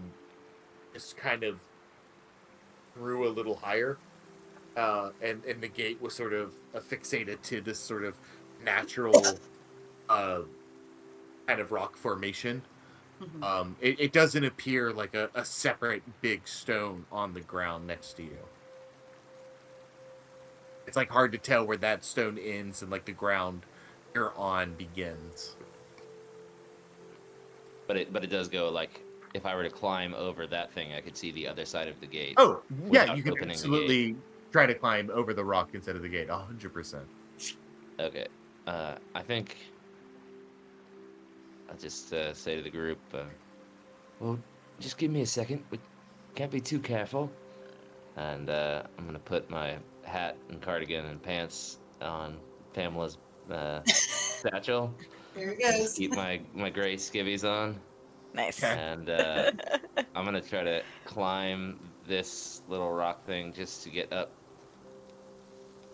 just kind of grew a little higher, and the gate was sort of affixated to this sort of natural kind of rock formation. It doesn't appear like a separate big stone on the ground next to you. It's like hard to tell where that stone ends and like the ground you're on begins.
But it does go like, if I were to climb over that thing, I could see the other side of the gate.
Oh, yeah,
without
you can
opening the
absolutely try to climb over the rock instead of the gate, 100%.
Okay. I think I'll just say to the group, well, just give me a second. We can't be too careful. And I'm going to put my hat and cardigan and pants on Pamela's satchel.
There it goes.
Keep my gray skivvies on.
Nice.
And I'm going to try to climb this little rock thing just to get up.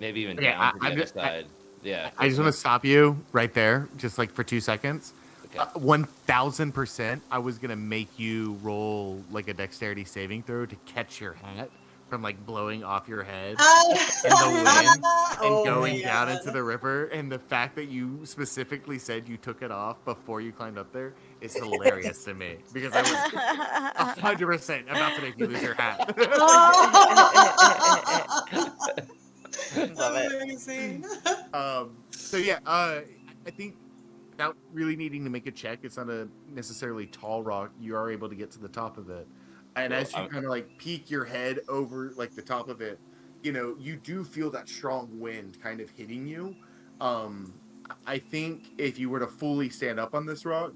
Maybe even down to the other side. Yeah.
I just want to stop you right there, just like for 2 seconds.
Okay.
1000%, I was going to make you roll like a dexterity saving throw to catch your hat from like blowing off your head in the wind and going down into the river. And the fact that you specifically said you took it off before you climbed up there is hilarious to me, because I was 100% about to make you lose your hat.
Love it.
Amazing.
So yeah, I think without really needing to make a check, it's not a necessarily tall rock. You are able to get to the top of it. And
Well,
as you kind of like peek your head over like the top of it, you know, you do feel that strong wind kind of hitting you. I think if you were to fully stand up on this rock,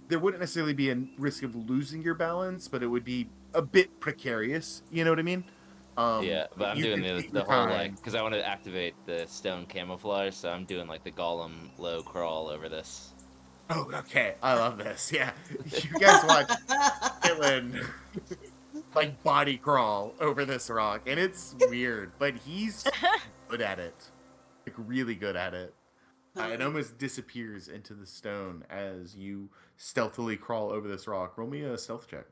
there wouldn't necessarily be a risk of losing your balance, but it would be a bit precarious. You know what I mean?
Yeah, but I'm
you
doing
can take
the
your
whole
time.
like, because I want to activate the stone camouflage, so I'm doing like the golem low crawl over this.
Oh, okay. I love this. Yeah. You guys watch Caitlin like body crawl over this rock, and it's weird, but he's good at it. Like really good at it. It almost disappears into the stone as you stealthily crawl over this rock. Roll me a stealth check.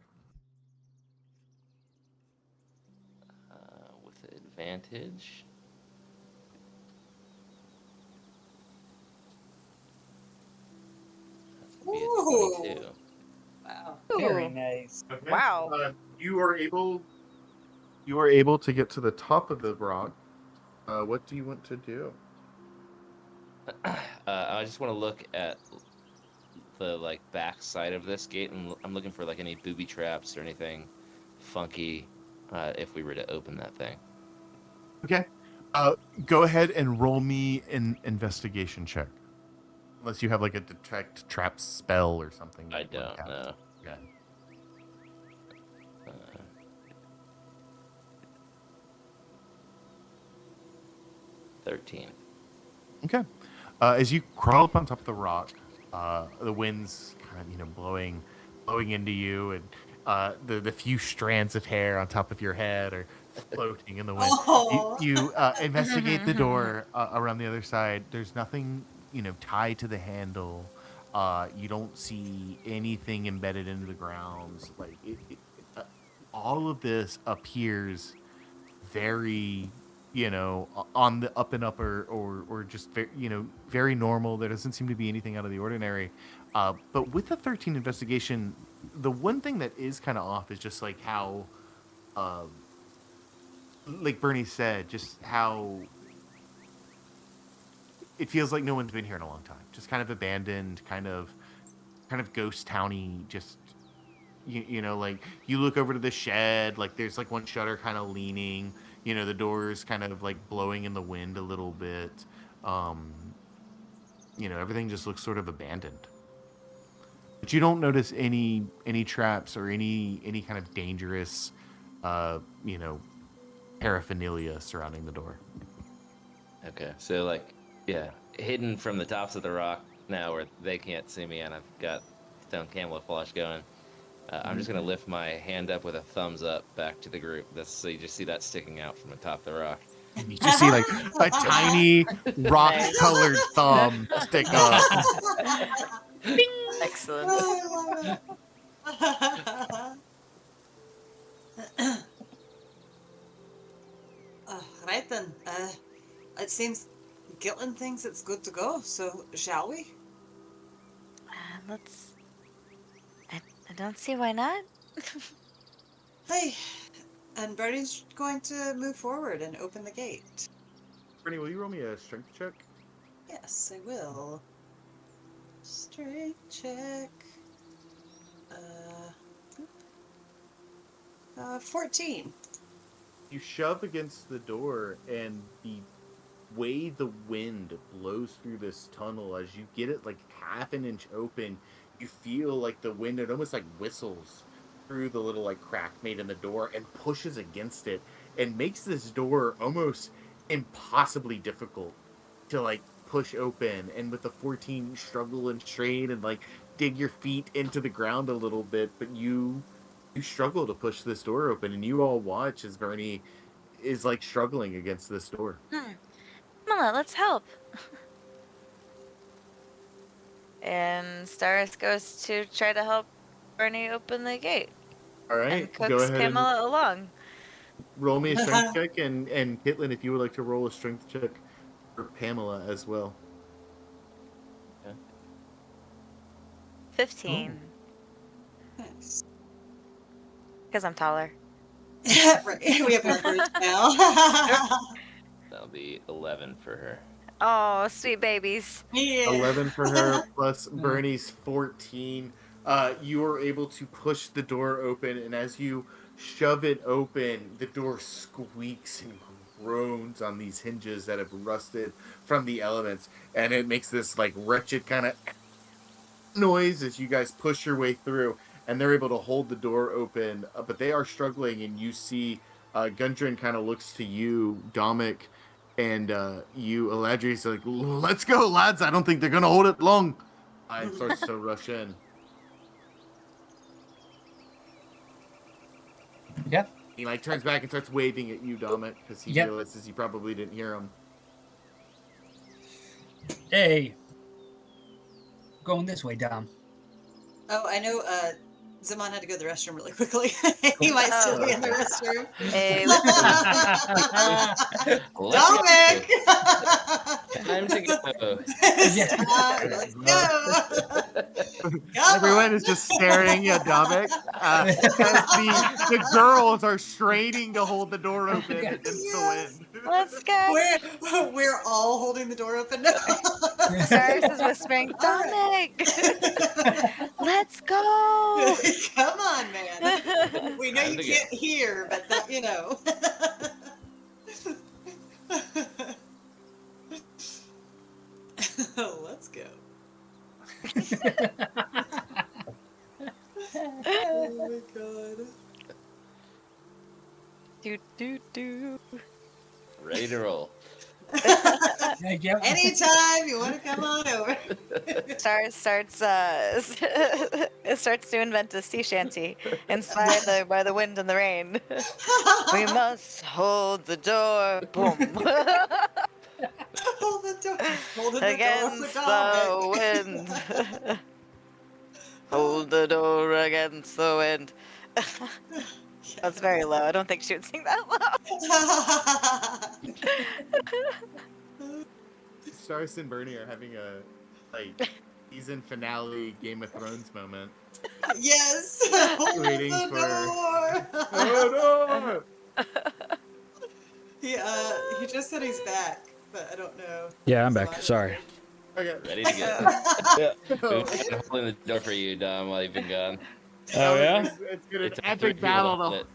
With advantage. That's gonna be a
Ooh.
22.
Wow.
Very
Ooh.
nice.
Okay.
Wow.
You are able to get to the top of the rock. What do you want to do?
I just want to look at the like back side of this gate, and I'm looking for like any booby traps or anything funky if we were to open that thing.
Okay. Go ahead and roll me an investigation check. Unless you have like a detect trap spell or something.
I
that you wanna
don't
cast.
know.
Okay.
13.
Okay. As you crawl up on top of the rock, the wind's kind of blowing into you, and the few strands of hair on top of your head are floating in the wind.
Oh.
You investigate the door around the other side. There's nothing tied to the handle. You don't see anything embedded into the grounds. Like all of this appears very on the up and up or just very, very normal. There doesn't seem to be anything out of the ordinary, but with the 13 investigation, the one thing that is kind of off is just like how like Bernie said, just how it feels like no one's been here in a long time, just kind of abandoned, kind of ghost towny. Just like you look over to the shed, like there's like one shutter kind of leaning, the door's kind of like blowing in the wind a little bit. Everything just looks sort of abandoned, but you don't notice any traps or any kind of dangerous paraphernalia surrounding the door.
Okay, so like, yeah, hidden from the tops of the rock now where they can't see me, and I've got stone camouflage going. I'm just gonna lift my hand up with a thumbs up back to the group. So you just see that sticking out from the top of the rock.
You just see like a tiny rock-colored thumb stick up.
Excellent.
Oh, I love it. Right then. It seems Gilton thinks it's good to go, so shall we?
Let's. I don't see why not.
Hey, and Bernie's going to move forward and open the gate.
Bernie, will you roll me a strength check?
Yes, I will. Strength check. 14.
You shove against the door, and the way the wind blows through this tunnel, as you get it like half an inch open, you feel like the wind, it almost like whistles through the little like crack made in the door and pushes against it and makes this door almost impossibly difficult to like push open. And with the 14, struggle and strain and like dig your feet into the ground a little bit, but you struggle to push this door open, and you all watch as Bernie is like struggling against this door.
Come on, let's help. And Stars goes to try to help Bernie open the gate.
All right,
And
go
cooks
ahead and
Pamela along.
roll me a strength check, and Caitlin, if you would like to roll a strength check for Pamela as well.
15.
Nice.
Because I'm taller.
Right. We have numbers now.
That'll be 11 for her.
Oh, sweet babies.
Yeah.
11 for her plus Bernie's 14. You are able to push the door open, and as you shove it open, the door squeaks and groans on these hinges that have rusted from the elements, and it makes this like wretched kind of noise as you guys push your way through, and they're able to hold the door open, but they are struggling. And you see Gundren kind of looks to you, Domik, and you, Eladri's like, let's go, lads. I don't think they're going to hold it long. And starts to rush in.
Yeah.
He like turns back and starts waving at you, Dominic, because he realizes you probably didn't hear him.
Hey. Going this way, Dom.
Oh, I know. Zaman had to go to the restroom really quickly. He might still be in the restroom.
Hey,
Dominic!
Time to go.
Let's go. Come
Everyone
on.
is just staring at Dominic as the girls are straining to hold the door open against the wind.
let's go.
We're all holding the door open now.
Cyrus is whispering,
All right.
Dominic, let's go.
Come on, man. We know
Time
you
to
can't hear, but that, you know. Let's go. Oh my god.
Do, do, do.
Ready to roll.
Anytime you want to come on over.
Cyrus starts starts to invent a sea shanty inspired by the wind and the rain. We must hold the door. Boom.
Hold the door. Holding
Against
the door
the
for
wind. Hold the door against the wind. That's very low. I don't think she would sing that low.
Cyrus and Bernie are having a season finale Game of Thrones moment.
Yes.
Waiting
Hold the door.
Oh no!
He just said he's back, but I don't know.
Yeah, I'm
So
back. Sorry.
Okay.
Ready to go.
Yeah.
We've been holding the door for you, Dom, while you've been gone.
Oh yeah.
It's been an
It's
epic
three people
battle.
to hold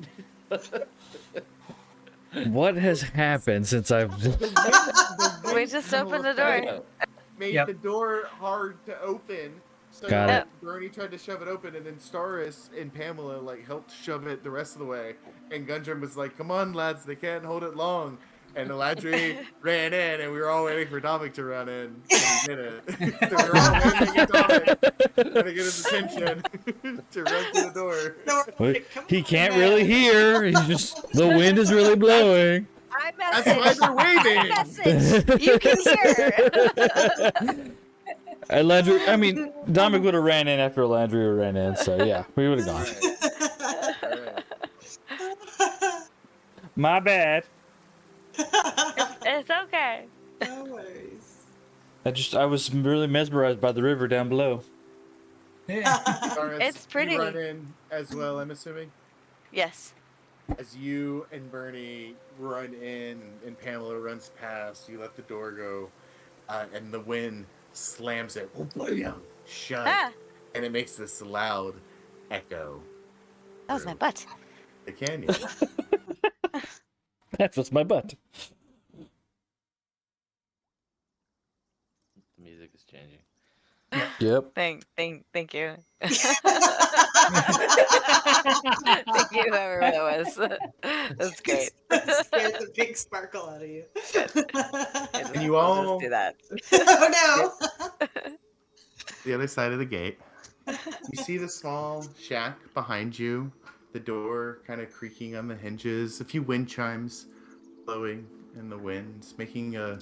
it.
What has happened since I've?
We just opened the door.
Made the door hard to open. So
Got it.
Bernie tried to shove it open, and then Staris and Pamela helped shove it the rest of the way. And Gundren was like, "Come on, lads, they can't hold it long." And Eladri ran in, and we were all waiting for Dominic to run in. And he didn't. So we were all waiting to get Dominic, trying to get his attention to run through the door.
Wait, he can't really hear. He's just the wind is really blowing.
I
That's why
message.
they're waving.
Message. You can hear.
Landry, I mean, Dominic would have ran in after Landry ran in, so yeah, we would have gone. My bad.
It's okay.
No worries.
I was really mesmerized by the river down below.
Staris,
It's pretty.
You run in as well, I'm assuming.
Yes.
As you and Bernie run in and Pamela runs past, you let the door go, and the wind slams it shut, and it makes this loud echo.
That was my butt.
The canyon.
That was my butt.
The music is changing.
Yep.
Thank you. Thank you, whoever that was. That's great.
Scared the big sparkle out of you.
And you all
Just do that.
Oh no!
the other side of the gate. You see the small shack behind you, the door kind of creaking on the hinges, a few wind chimes blowing in the wind, making a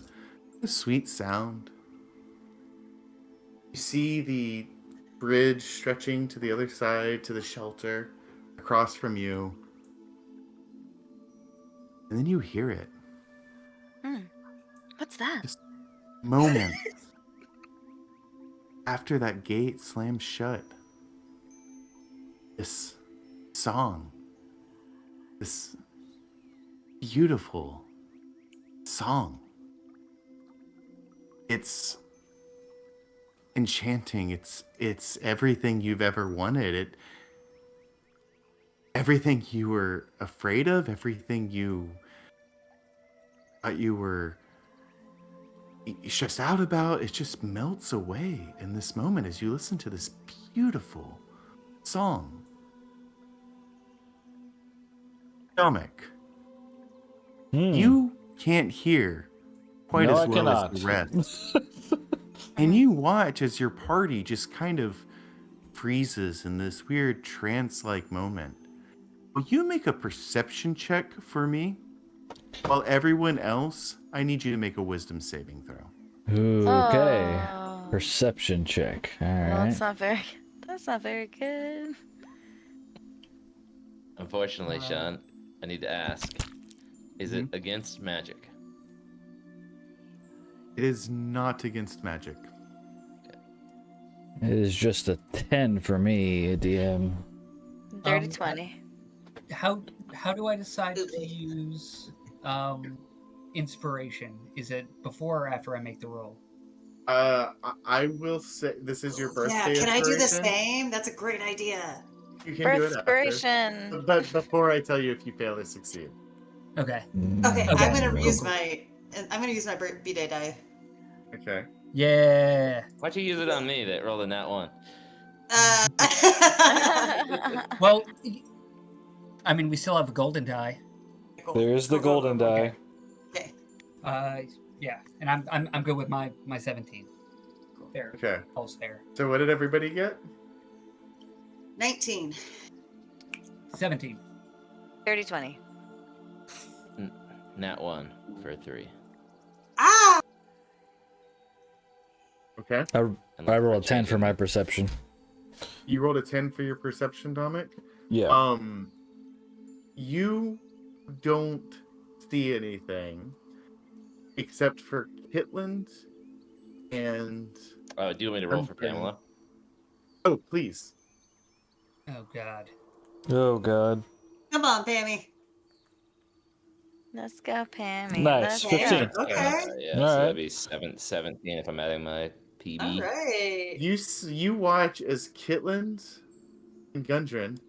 sweet sound. You see the bridge stretching to the other side, to the shelter across from you. And then you hear it.
What's that?
Just moments after that gate slams shut. This song. This beautiful song. It's enchanting. It's everything you've ever wanted. Everything you were afraid of, everything you thought you were stressed out about, it just melts away in this moment as you listen to this beautiful song. Dominic, you can't hear quite
No,
as
I
well
cannot.
as the rest. And you watch as your party just kind of freezes in this weird trance-like moment. Will you make a perception check for me? While everyone else, I need you to make a wisdom saving throw.
Okay.
Oh.
Perception check. All
Well,
right.
it's not very. That's not very good.
Unfortunately, Sean, I need to ask: is it against magic?
It is not against magic.
It is just a 10 for me, DM.
Dirty 20.
How do I decide to
Absolutely.
use inspiration? Is it before or after I make the roll?
I will say this is your birthday.
Yeah, can I do the
inspiration.
same? That's a great idea.
You can do it after.
Perspiration.
But before I tell you if you fail or succeed.
Okay.
Okay,
Okay,
I'm gonna use
cool.
my B-Day die.
Okay.
Yeah.
Why'd you use it on me that rolled a nat 1?
Well, I mean, we still have a golden die.
There's the golden die.
Okay.
Yeah, and I'm good with my 17. There.
Okay.
All's there.
So what did everybody get?
19.
17.
Dirty 20.
Nat 1 for 3.
Ah!
Okay.
I rolled a 10 for my perception.
You rolled a 10 for your perception, Dominic.
Yeah.
You don't see anything except for Kitland and.
Oh, do you want me to roll for
Duncan.
Pamela?
Oh, please.
Oh God.
Oh, God.
Come on, Pammy.
Let's go, Pammy.
Nice.
Let's
15.
Go.
Okay.
Yeah,
All
so
right.
that'd be 17 if I'm adding my PB.
All right.
You watch as Kitland and Gundren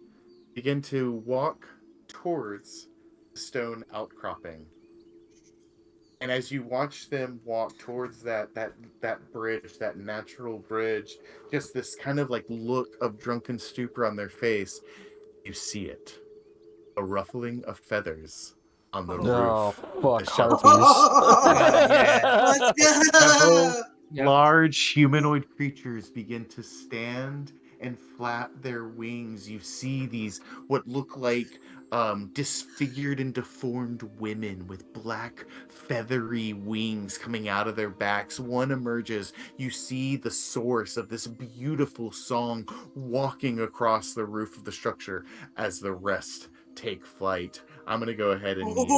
begin to walk towards the stone outcropping. And as you watch them walk towards that bridge, that natural bridge, just this kind of like look of drunken stupor on their face, you see it. A ruffling of feathers on the
Oh,
roof.
fuck,
the shelter.
harpies.
Let's
Several
go.
Yep.
large humanoid creatures begin to stand and flap their wings. You see these what look like disfigured and deformed women with black feathery wings coming out of their backs. One emerges. You see the source of this beautiful song walking across the roof of the structure as the rest take flight. I'm going to go ahead and need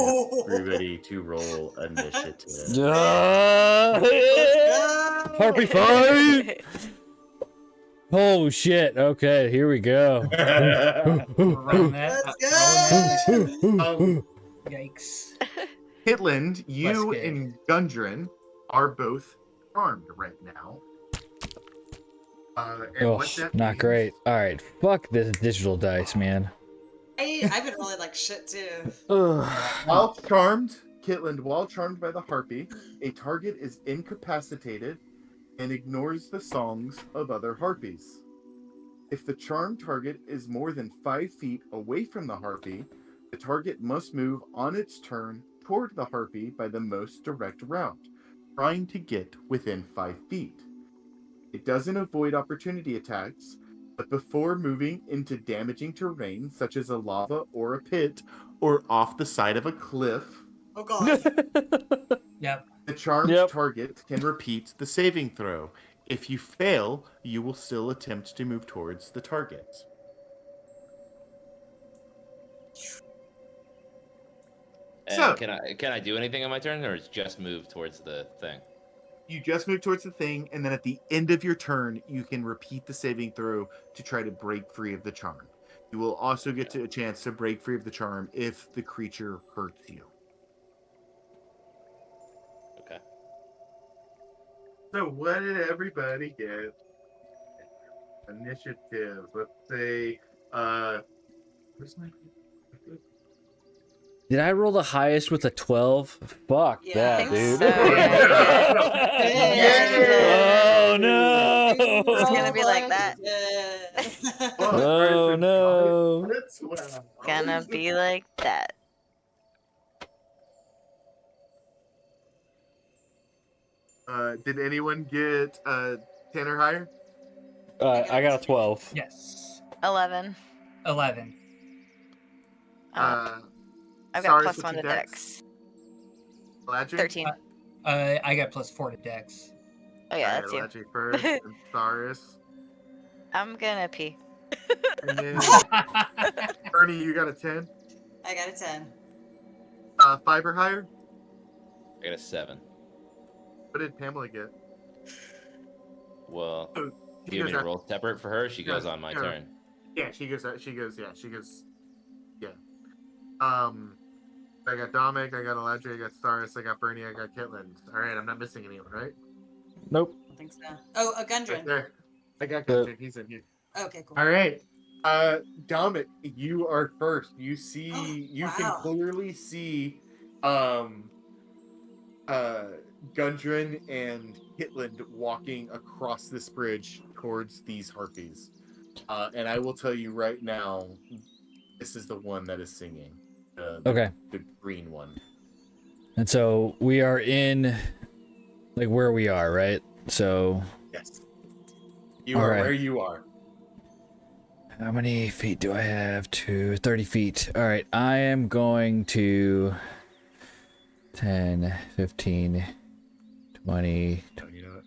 everybody to roll initiative.
Let's go.
Harpy fight! Oh shit. Okay, here we go.
We're rolling that.
Let's
rolling that.
Um,
Yikes.
Hitland, you
Less good.
and Gundren are both charmed right now. And
Oh,
what that
not
means-
great. All right, fuck this digital dice, man.
I've been rolling like shit too.
While charmed, Kitland, while charmed by the harpy, a target is incapacitated and ignores the songs of other harpies. If the charmed target is more than 5 feet away from the harpy, the target must move on its turn toward the harpy by the most direct route, trying to get within 5 feet. It doesn't avoid opportunity attacks, but before moving into damaging terrain, such as a lava or a pit, or off the side of a cliff,
Oh god.
Yep.
the charmed
Yep.
target can repeat the saving throw. If you fail, you will still attempt to move towards the target.
And
So-
can I do anything on my turn, or just move towards the thing?
You just move towards the thing, and then at the end of your turn, you can repeat the saving throw to try to break free of the charm. You will also get a chance to break free of the charm if the creature hurts you.
Okay.
So what did everybody get? Initiative. Let's say, where's my...
Did I roll the highest with a 12? Fuck
Yeah,
that,
I
dude.
think
Oh no!
It's gonna be like that.
Oh no!
Gonna be like that.
Did anyone get 10 or higher?
I got a 12.
Yes.
11.
11.
I've got
Cyrus,
plus
what's
1
your
to
dex?
dex.
Eladri?
13.
I got +4 to Dex.
Oh yeah,
Alright,
that's you.
Eladri first, and Cyrus.
I'm gonna pee.
And then Bernie, you got a 10?
I got a 10.
5 or higher?
I got a 7.
What did Pamela get?
Well,
Oh,
do you want me to roll separate for her? She goes on my turn.
Yeah, she goes. Yeah. I got Dominic, I got Eladri, I got Cyrus, I got Bernie, I got Kitlin. Alright, I'm not missing anyone, right?
Nope.
I think so. Oh, a
Right
Gundren.
there. I got Gundren, he's in here.
Okay, cool.
Alright. Dominic, you are first. You see you can
Wow.
clearly see Gundren and Hitland walking across this bridge towards these harpies. And I will tell you right now, this is the one that is singing.
Okay.
The green one.
And so we are in, like, where we are, right? So.
Yes. You are where you are.
How many feet do I have? 30 feet. All right. I am going to 10, 15, 20.
Oh, you know what?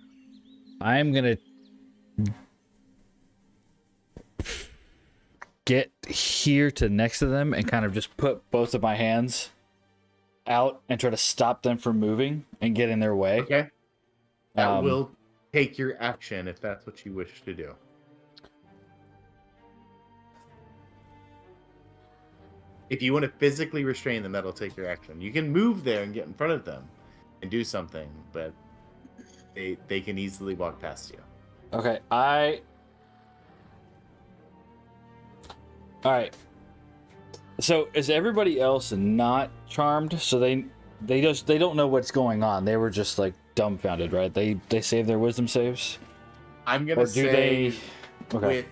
I'm going to get here to next to them and kind of just put both of my hands out and try to stop them from moving and get in their way.
Okay. That will take your action if that's what you wish to do. If you want to physically restrain them, that'll take your action. You can move there and get in front of them and do something, but they can easily walk past you.
Okay, all right. So is everybody else not charmed? So they don't know what's going on. They were just like dumbfounded, right? They saved their wisdom saves.
I'm gonna say
Okay.
with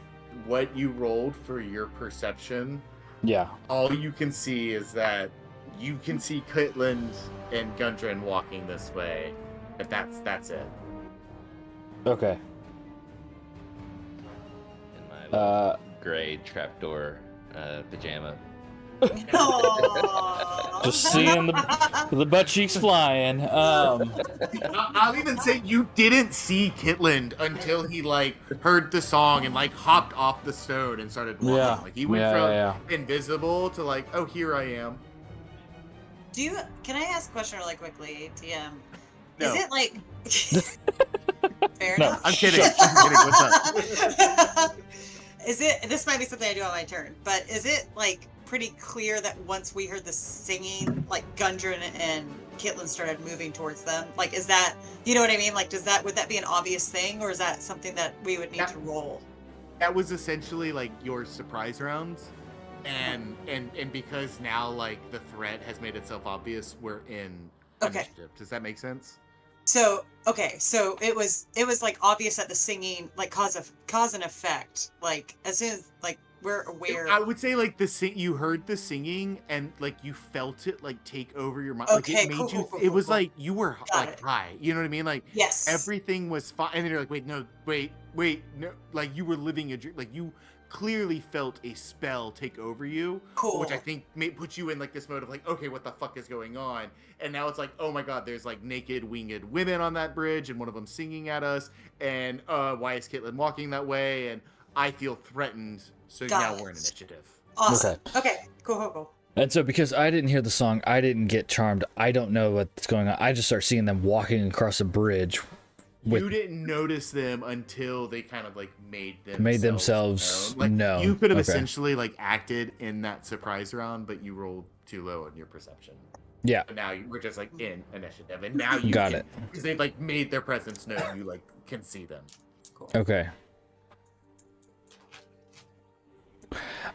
what you rolled for your perception,
Yeah.
all you can see is that you can see Kitland and Gundren walking this way. But that's it.
Okay.
In my gray trapdoor pajama.
Just seeing the butt cheeks flying.
I'll even say you didn't see Kitland until he heard the song and hopped off the stone and started walking.
Yeah.
He went from invisible to oh, here I am.
Can I ask a question really quickly, TM?
No.
Is it fair
No,
enough?
I'm kidding. What's up?
This might be something I do on my turn, but is it pretty clear that once we heard the singing, Gundren and Kitland started moving towards them? Is that, you know what I mean? Would that be an obvious thing, or is that something that we would need to roll?
That was essentially your surprise rounds, and because now the threat has made itself obvious, we're in initiative. Does that make sense?
So it was obvious that the singing cause and effect, as soon as we're aware.
I would say you heard the singing and you felt it take over your mind.
Okay,
it made
cool,
you.
cool,
it was
cool.
you were high. You know what I mean?
Yes.
Everything was fine, and then you're wait, no, no, you were living a dream. You clearly felt a spell take over you,
Cool.
which I think may put you in this mode of okay, what the fuck is going on? And now it's oh my god, there's naked winged women on that bridge, and one of them singing at us, and why is Caitlin walking that way? And I feel threatened, so now we're in initiative.
Awesome. Okay. Cool.
And so because I didn't hear the song, I didn't get charmed. I don't know what's going on. I just start seeing them walking across a bridge.
You didn't notice them until they kind of made
themselves known.
You could have essentially acted in that surprise round, but you rolled too low on your perception.
Yeah.
So now we're just in initiative, and now you
got it
because they've made their presence known. You can see them.
Cool.
Okay.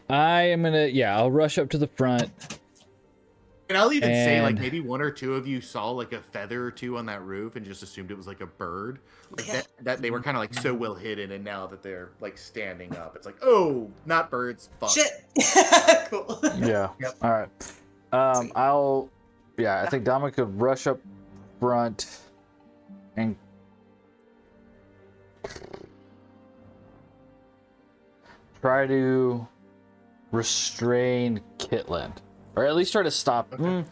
I am gonna I'll rush up to the front.
And I'll even say maybe one or two of you saw a feather or two on that roof and just assumed it was a bird. That they were kind of so well hidden, and now that they're standing up, it's oh, not birds. Fuck.
Shit. Cool.
Yeah.
Yep.
All right. I think Dominic could rush up front and try to restrain Kitland, or at least try to stop.
Okay.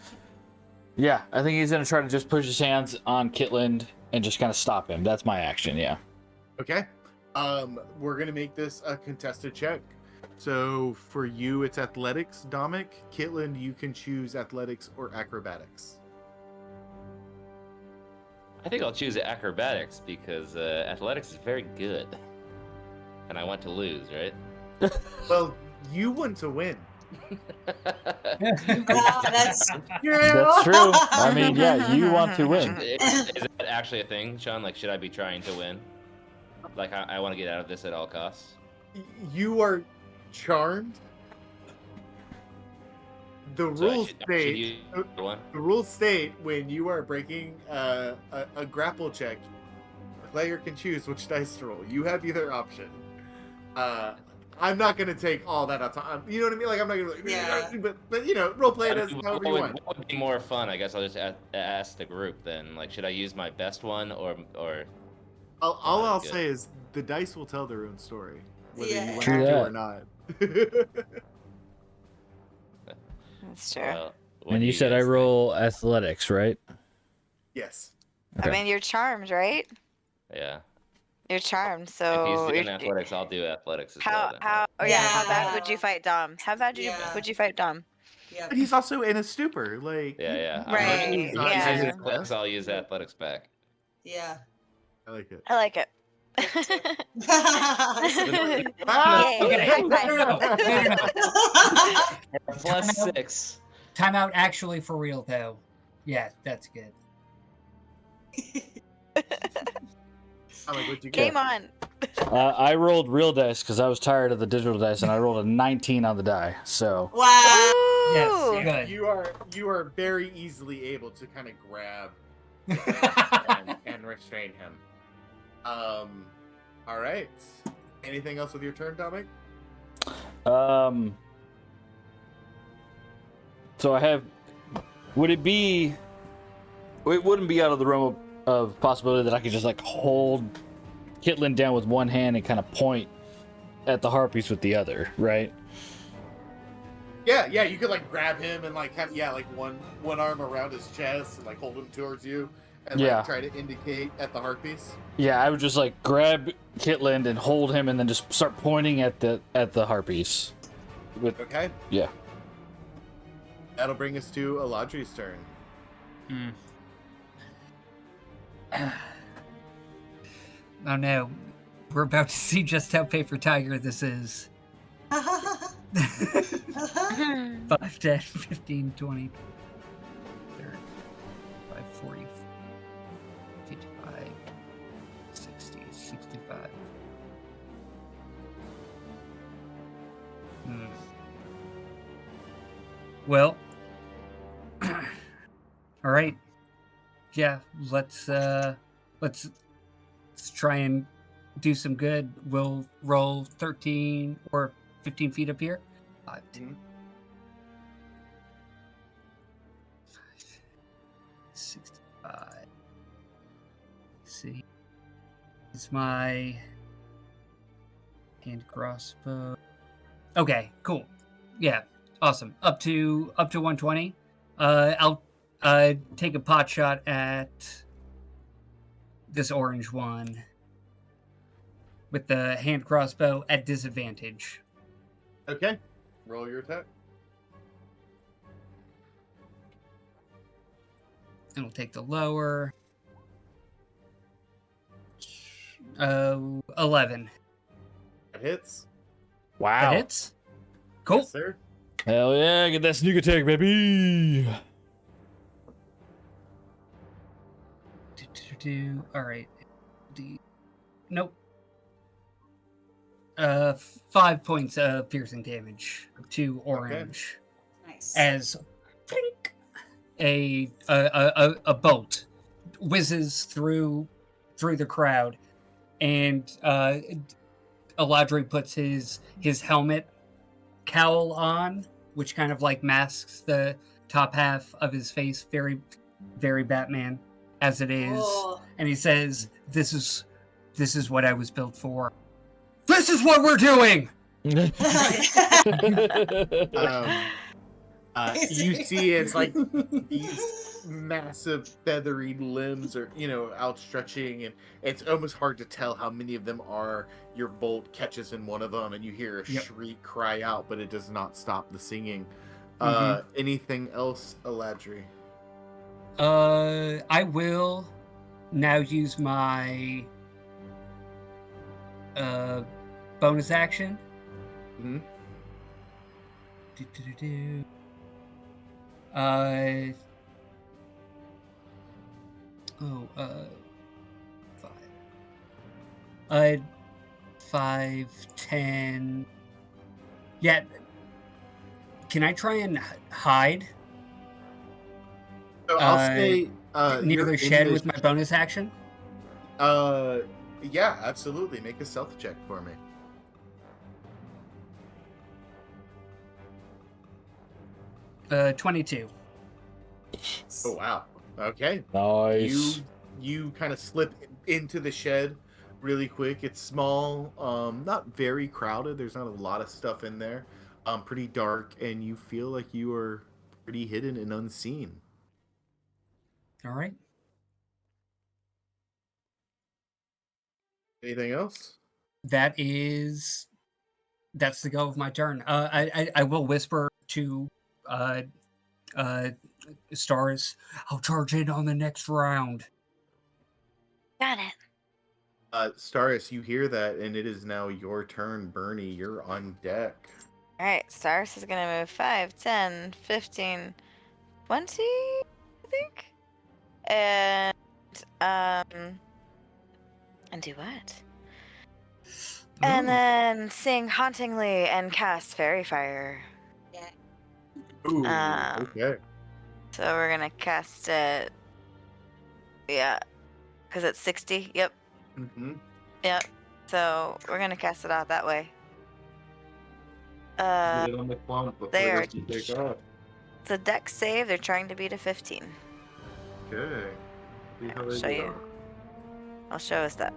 Yeah, I think he's gonna try to just push his hands on Kitland and just kind of stop him. That's my action. Yeah.
Okay. We're gonna make this a contested check. So for you, it's athletics, Dominic. Kitland, you can choose athletics or acrobatics.
I think I'll choose acrobatics because athletics is very good, and I want to lose, right?
Well, you want to win.
That's true.
That's true. I mean, yeah, you want to win.
Is that actually a thing, Sean? Like, should I be trying to win? Like, I want to get out of this at all costs.
You are charmed. The
So I
rules
should
state.
use one.
The rules state when you are breaking a grapple check, the player can choose which dice to roll. You have either option. I'm not gonna take all that out time. You know what I mean? Like I'm not gonna.
Yeah.
But you know, role play it as however you want.
What would be more fun? I guess I'll just ask the group then. Like, should I use my best one or?
All I'll
good.
say is the dice will tell their own story, whether
Yeah.
you want
True
to
that.
or not.
That's true.
Well, what
And
do
you said I
guys think?
roll athletics, right?
Yes.
I mean, you're charmed, right?
Yeah.
You're charmed,
If he's
so
doing
you're-
athletics, I'll do athletics as
how
well. Then,
how? Oh yeah, how bad would you
Yeah.
fight Dom? How bad
Yeah.
would you fight Dom?
Yeah.
But he's also in a stupor. Like
Yeah.
Right,
he's not
yeah.
using his
Athletics,
best.
I'll use athletics back.
Yeah.
I like it.
I like it.
Ah!
Yay,
Okay.
high
No,
five.
no, no, no, no.
Plus
Time out.
6.
Time out actually for real though. Yeah, that's good.
I'm like, what'd you
Game
get?
on.
I rolled real dice because I was tired of the digital dice, and I rolled a 19 on the die. So
Wow.
Yes,
Ooh.
good.
You are very easily able to kind of grab and restrain him. All right. Anything else with your turn, Dominic?
So I have. Would it be? It wouldn't be out of the realm of possibility that I could just like hold Kitland down with one hand and kind of point at the harpies with the other, right?
Yeah, you could like grab him and like have like one arm around his chest and like hold him towards you and
Yeah.
like try to indicate at the harpies.
Yeah, I would just like grab Kitland and hold him, and then just start pointing at the harpies. With
Okay,
yeah.
that'll bring us to Eladri's turn.
Oh no. We're about to see just how paper tiger this is. 5, 10, 15, 20, 30, 40, 55, 60, 65. Well, all right. Yeah, let's try and do some good. We'll roll 13 or 15 feet up here. 5, 10, 65. See, it's my hand crossbow. Okay, cool. Yeah, awesome. Up to 120. I'll take a pot shot at this orange one with the hand crossbow at disadvantage.
Okay, roll your attack.
And we'll take the lower. 11.
That hits.
Wow.
That hits. Cool.
Yes, sir.
Hell yeah, get that sneak attack, baby.
All right. Nope. 5 points of piercing damage to orange
Nice.
as blink, a bolt whizzes through the crowd, and Eladri puts his helmet cowl on, which kind of like masks the top half of his face, very, very Batman as it is.
Oh.
And he says, "This is what I was built for. This is what we're doing."
You see it's like these massive feathery limbs are, outstretching, and it's almost hard to tell how many of them are. Your bolt catches in one of them and you hear a
Yep.
shriek cry out, but it does not stop the singing.
Mhm.
Anything else, Eladri?
I will now use my bonus action.
Mm-hmm.
Do. Uh, 5. 5, 10. Yeah. Can I try and hide
So I'll say
near
you're
the
in
shed
the
with my bonus action?
yeah, absolutely. Make a stealth check for me.
22.
Oh wow. Okay.
Nice.
You kind of slip into the shed really quick. It's small, not very crowded. There's not a lot of stuff in there. Pretty dark, and you feel like you are pretty hidden and unseen.
All right.
Anything else?
That's the go of my turn. I will whisper to uh Stars. I'll charge in on the next round.
Got it.
Staris, you hear that, and it is now your turn. Bernie, you're on deck.
All right, Stars is gonna move 5, 10, 15, 20, I think. And do what? And then sing hauntingly and cast Fairy Fire.
Ooh,
Um,
okay.
So we're gonna cast it. Yeah, because it's 60. Yep.
Mm-hmm.
Yep. So we're gonna cast it out that way.
Get it on the clump before
There.
you take off.
It's a dex save. They're trying to beat a 15.
Okay. See how
I'll
they
show
do.
you. I'll show us that.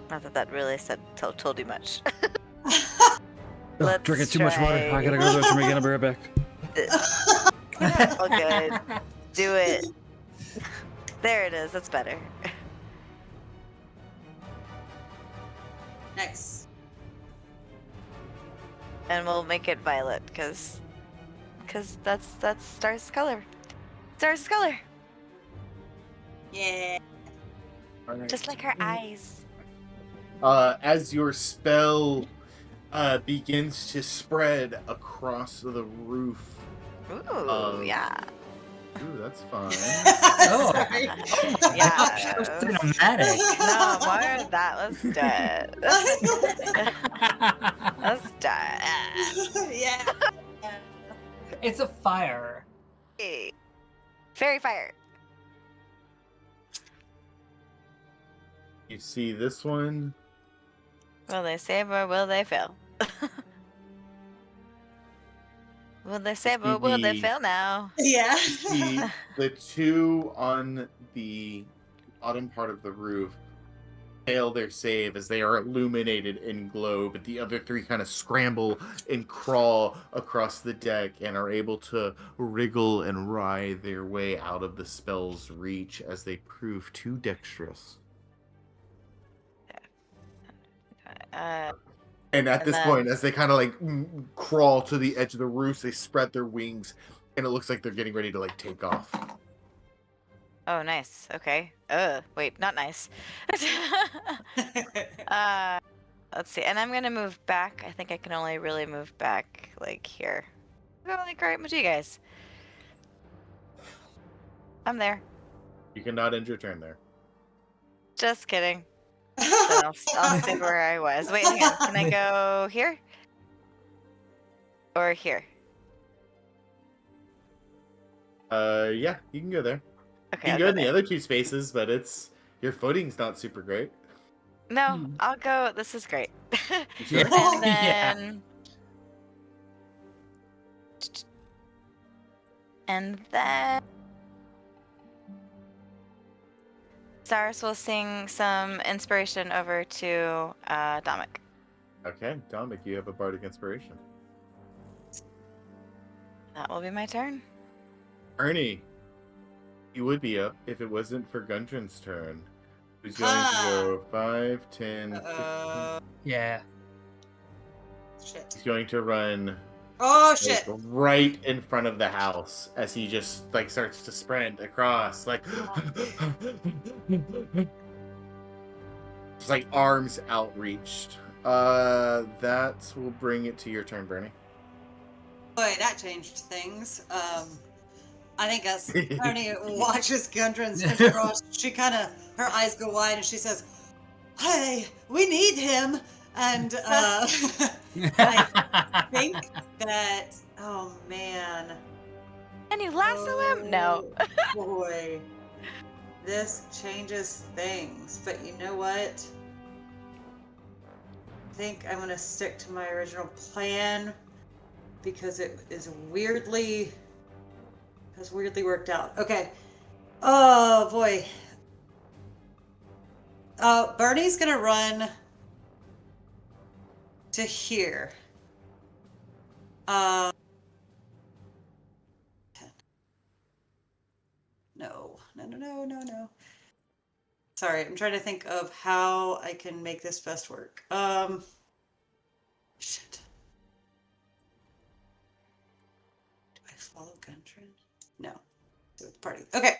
Not that that really told you much. Let's
Drinking too much water.
try
I gotta go to the restroom again. I'll be right back.
Oh, good. Do it. There it is. That's better.
Nice.
And we'll make it violet because that's Star's color. Star's color.
Yeah.
All right.
Just like her eyes.
As your spell begins to spread across the roof.
Ooh, yeah.
Ooh, that's fun.
Oh.
Sorry.
Yeah.
So cinematic.
No, more that was dead. That's dead.
Yeah.
It's a fire.
Hey. Fairy fire.
You see this one?
Will they save or will they fail? Will they save or will they fail now?
Yeah.
The two on the bottom part of the roof fail their save as they are illuminated and glow, but the other three kind of scramble and crawl across the deck and are able to wriggle and writhe their way out of the spell's reach as they prove too dexterous. And at this point, as they kind of like crawl to the edge of the roof, they spread their wings, and it looks like they're getting ready to like take off.
Oh, nice. Okay. Wait, not nice. Let's see. And I'm gonna move back. I think I can only really move back like here. Go like right with you guys. I'm there.
You cannot end your turn there.
Just kidding. Then I'll stay where I was. Wait, hang on. Can I go here? Or here?
Yeah, you can go there.
Okay.
You
I'll
can go in
there.
the other two spaces, but your footing's not super great.
No, I'll go. This is great.
Sure?
And then. Cyrus will sing some inspiration over to Dominic.
Okay, Dominic, you have a bardic inspiration.
That will be my turn.
Ernie, you would be up if it wasn't for Gundren's turn. Who's going to go 5, 10, 15.
Yeah.
Shit.
He's going to run
Oh shit.
right in front of the house as he just starts to sprint across, just arms outreached. That will bring it to your turn, Bernie.
Boy, that changed things. I think as Bernie watches Gundren sprint across, her eyes go wide and she says, "Hey, we need him." And I think that, oh man.
Can you lasso him? No.
Boy, this changes things. But you know what? I think I'm gonna stick to my original plan because it is weirdly worked out. Okay. Oh boy. Bernie's gonna run to here. No. Sorry, I'm trying to think of how I can make this best work. Shit. Do I follow Gundren? No. Do it party. Okay.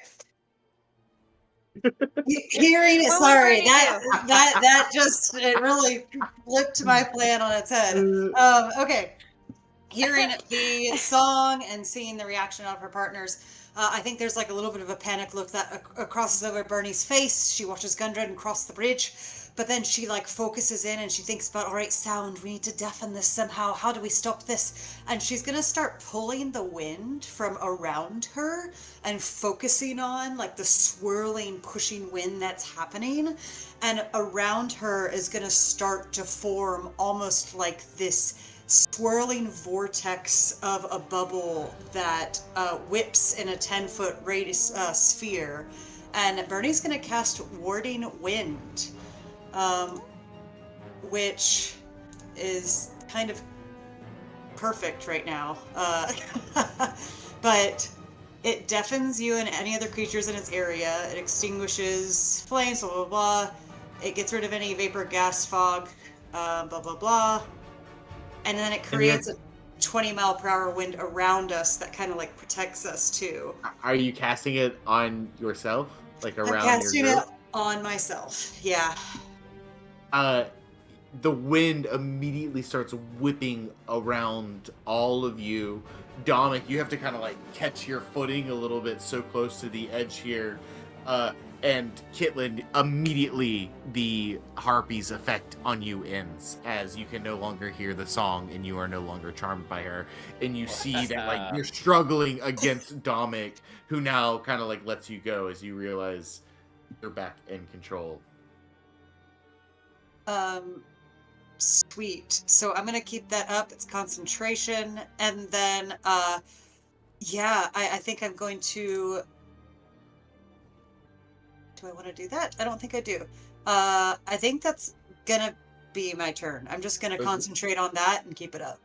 Hearing it, sorry, that just, it really flipped my plan on its head. Okay. Hearing the song and seeing the reaction of her partners, I think there's a little bit of a panic look that crosses over Bernie's face. She watches Gundren cross the bridge, but then she focuses in and she thinks about, all right, sound, we need to deafen this somehow. How do we stop this? And she's gonna start pulling the wind from around her and focusing on the swirling, pushing wind that's happening. And around her is gonna start to form almost like this swirling vortex of a bubble that whips in a 10-foot radius sphere. And Bernie's going to cast Warding Wind, which is kind of perfect right now. But it deafens you and any other creatures in its area. It extinguishes flames, blah, blah, blah. It gets rid of any vapor, gas, fog, blah, blah, blah. And then it creates a 20-mile-per-hour wind around us that kind of protects us too.
Are you casting it on yourself, around
I'm casting
your
it on myself. Yeah.
The wind immediately starts whipping around all of you. Dominic, you have to kind of catch your footing a little bit, so close to the edge here. And Kitlin, immediately the harpy's effect on you ends, as you can no longer hear the song and you are no longer charmed by her. And you see that you're struggling against Dominic, who now kind of lets you go as you realize you're back in control.
Sweet. So I'm gonna keep that up. It's concentration, and then I think I'm going to. Do I want to do that? I don't think I do. I think that's gonna be my turn. I'm just gonna concentrate on that and keep it up.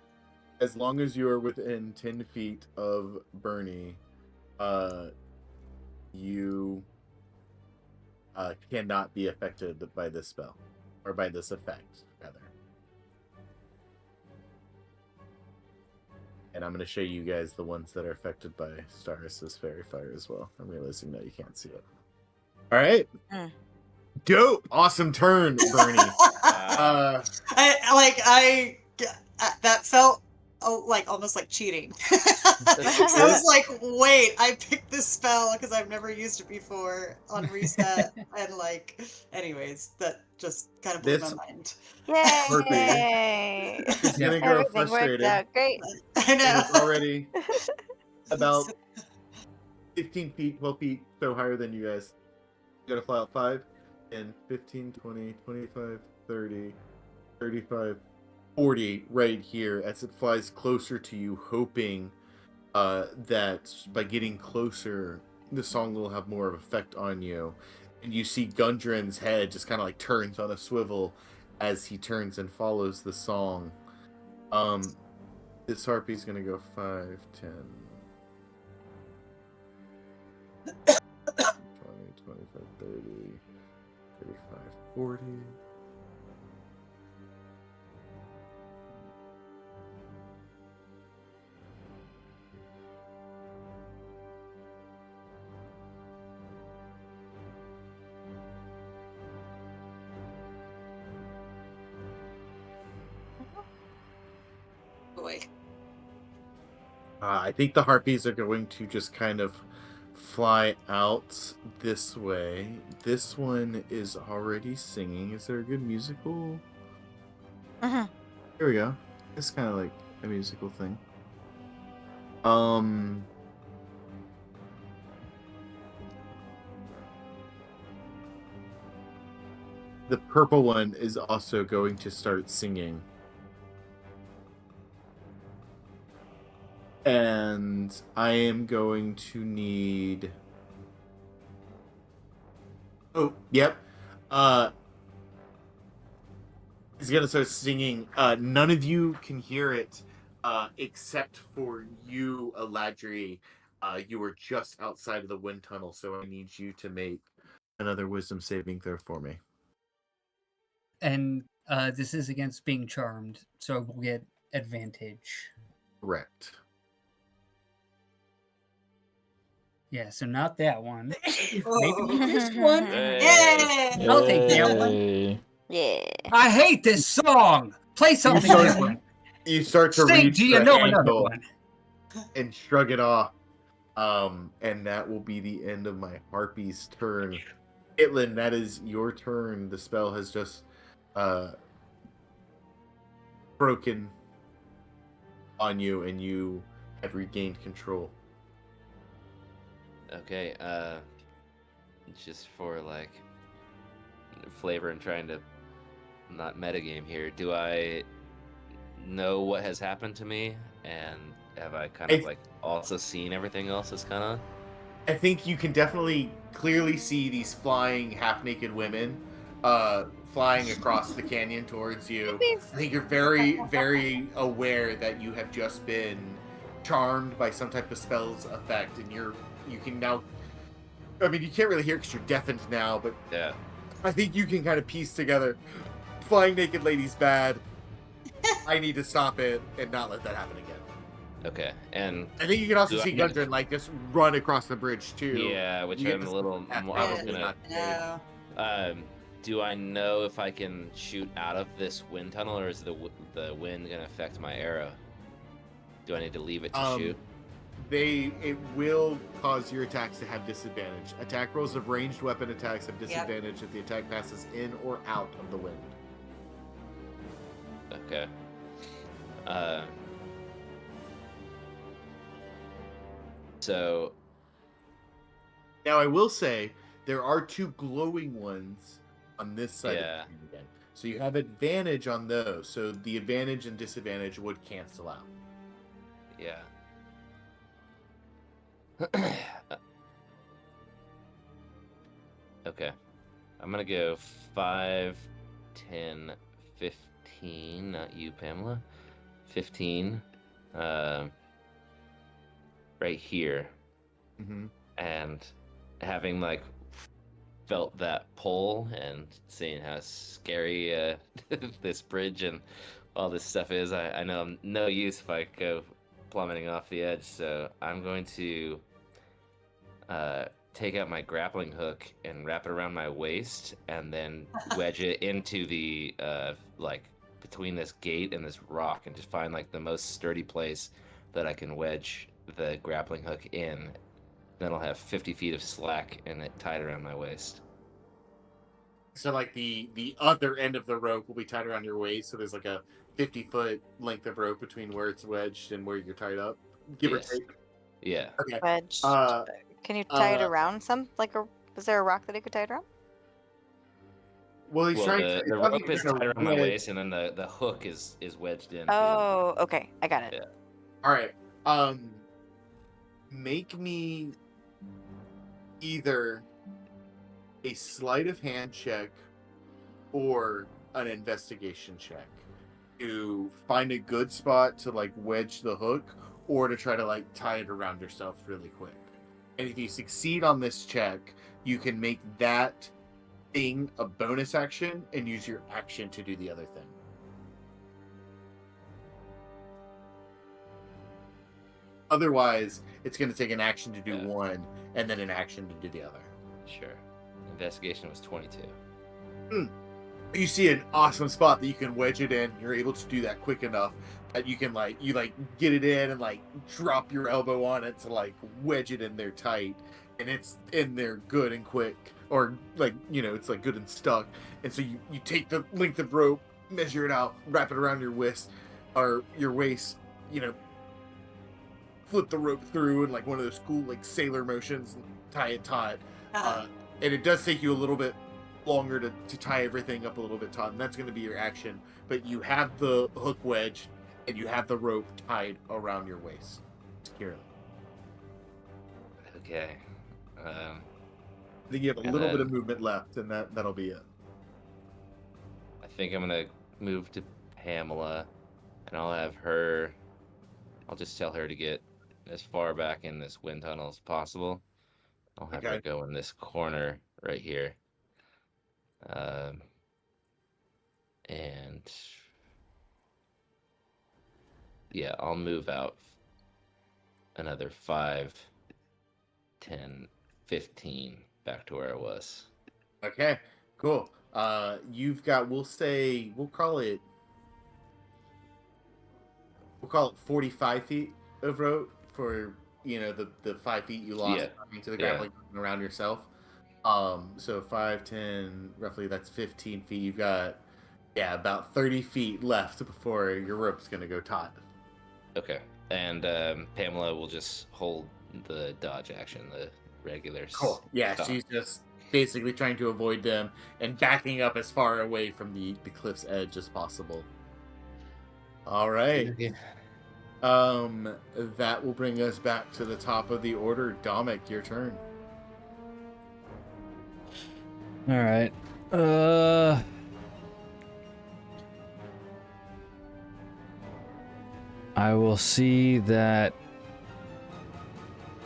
As long as you are within 10 feet of Bernie, you cannot be affected by this spell, or by this effect, rather. And I'm going to show you guys the ones that are affected by Starus' Fairy Fire as well. I'm realizing that you can't see it. All right. Dope. Awesome turn, Bernie.
That felt almost like cheating. I was wait, I picked this spell because I've never used it before on reset. And anyways, that just kind of blew my mind.
Yay!
He's going to grow frustrated.
Worked out great.
I know.
It's already about 15 feet, 12 feet, so higher than you guys. You gotta fly out 5, 10, 15, 20, 25, 30, 35, 40 right here as it flies closer to you, hoping that by getting closer, the song will have more of effect on you. and you see Gundren's head just kind of like turns on a swivel as he turns and follows the song. This harpy's gonna go 5, 10, 20, 25, 30, 35, 40.
Boy.
I think the harpies are going to just kind of fly out this way. This one is already singing. Is there a good musical?
Mhm.
Here we go. It's kind of like a musical thing. The purple one is also going to start singing. And I am going to need... Oh, yep. He's going to start singing. None of you can hear it except for you, Eladri. You were just outside of the wind tunnel, so I need you to make another wisdom saving throw for me.
And this is against being charmed, so we'll get advantage.
Correct.
Yeah, so not that one.
Oh.
Maybe this one.
Yay!
I'll take that one.
Yay.
Yeah.
I hate this song. Play something
start-
different.
You start to
Sing,
reach
do you
the
know another
handle
one?
and shrug it off. And that will be the end of my harpy's turn. Caitlin, that is your turn. The spell has just broken on you, and you have regained control.
Okay, just for like flavor and trying to not metagame here, do I know what has happened to me, and have I kind of like also seen everything else that's kind of...
I think you can definitely clearly see these flying half-naked women flying across the canyon towards you. I think you're very, very aware that you have just been charmed by some type of spell's effect, and you can now... I mean, you can't really hear because you're deafened now, but
Yeah.
I think you can kind of piece together, flying naked lady's bad. I need to stop it and not let that happen again.
Okay, and
I think you can also
Do I
see
get-
Gundren like just run across the bridge too.
yeah, which
You get
I'm a
to
little...
see that
I was
probably
gonna...
not today.
No.
Do I know if I can shoot out of this wind tunnel, or is the wind gonna affect my arrow? Do I need to leave it to shoot?
It will cause your attacks to have disadvantage. Attack rolls of ranged weapon attacks have disadvantage if the attack passes in or out of the wind.
Okay. So
Now I will say there are two glowing ones on this side
Yeah.
of the screen again. So you have advantage on those. So the advantage and disadvantage would cancel out.
yeah. Okay. I'm gonna go 5, 10, 15. Not you, Pamela. 15. Right here.
Mm-hmm.
And having like felt that pull and seeing how scary this bridge and all this stuff is, I know I'm no use if I go plummeting off the edge, so I'm going to take out my grappling hook and wrap it around my waist and then wedge it into the like between this gate and this rock and just find like the most sturdy place that I can wedge the grappling hook in. Then I'll have 50 feet of slack and it tied around my waist.
So like the other end of the rope will be tied around your waist. So there's like a 50-foot length of rope between where it's wedged and where you're tied up, give
Yes.
or take.
Yeah.
Okay.
Wedged.
Uh,
Can you tie it
uh,
around is there a rock that you could tie it around?
Well, he's
Well,
trying
the
to.
rope is tied around my waist and then the hook is wedged in.
Oh, okay. I got it.
Yeah.
All right. Make me either a sleight of hand check or an investigation check to find a good spot to like wedge the hook or to try to like tie it around yourself really quick. And if you succeed on this check, you can make that thing a bonus action and use your action to do the other thing. Otherwise, it's going to take an action to do one and then an action to do the other.
Sure. Investigation was 22.
You see an awesome spot that you can wedge it in. You're able to do that quick enough that you can get it in and like drop your elbow on it to like wedge it in there tight, and it's in there good and quick, or like it's like good and stuck. And so you take the length of rope, measure it out, wrap it around your waist or your waist, flip the rope through in like one of those cool like sailor motions and tie it taut. And it does take you a little bit longer to tie everything up a little bit taut, and that's going to be your action. But you have the hook wedged and you have the rope tied around your waist securely.
Okay.
I think you have a little bit of movement left, and that'll be it.
I think I'm gonna move to Pamela, and I'll just tell her to get as far back in this wind tunnel as possible. I'll have her go in this corner right here. And yeah, I'll move out another 5, 10, 15 back to where I was.
Okay, cool. You've got, we'll call it 45 feet of rope for, the 5 feet you lost into the ground, like around yourself. So 5, 10, roughly that's 15 feet. You've got, about 30 feet left before your rope's going to go taut.
Okay. And Pamela will just hold the dodge action, the regular.
Cool. Yeah, stop. She's just basically trying to avoid them and backing up as far away from the cliff's edge as possible. All right.
Okay.
That will bring us back to the top of the order. Dominic, your turn.
All right. I will see that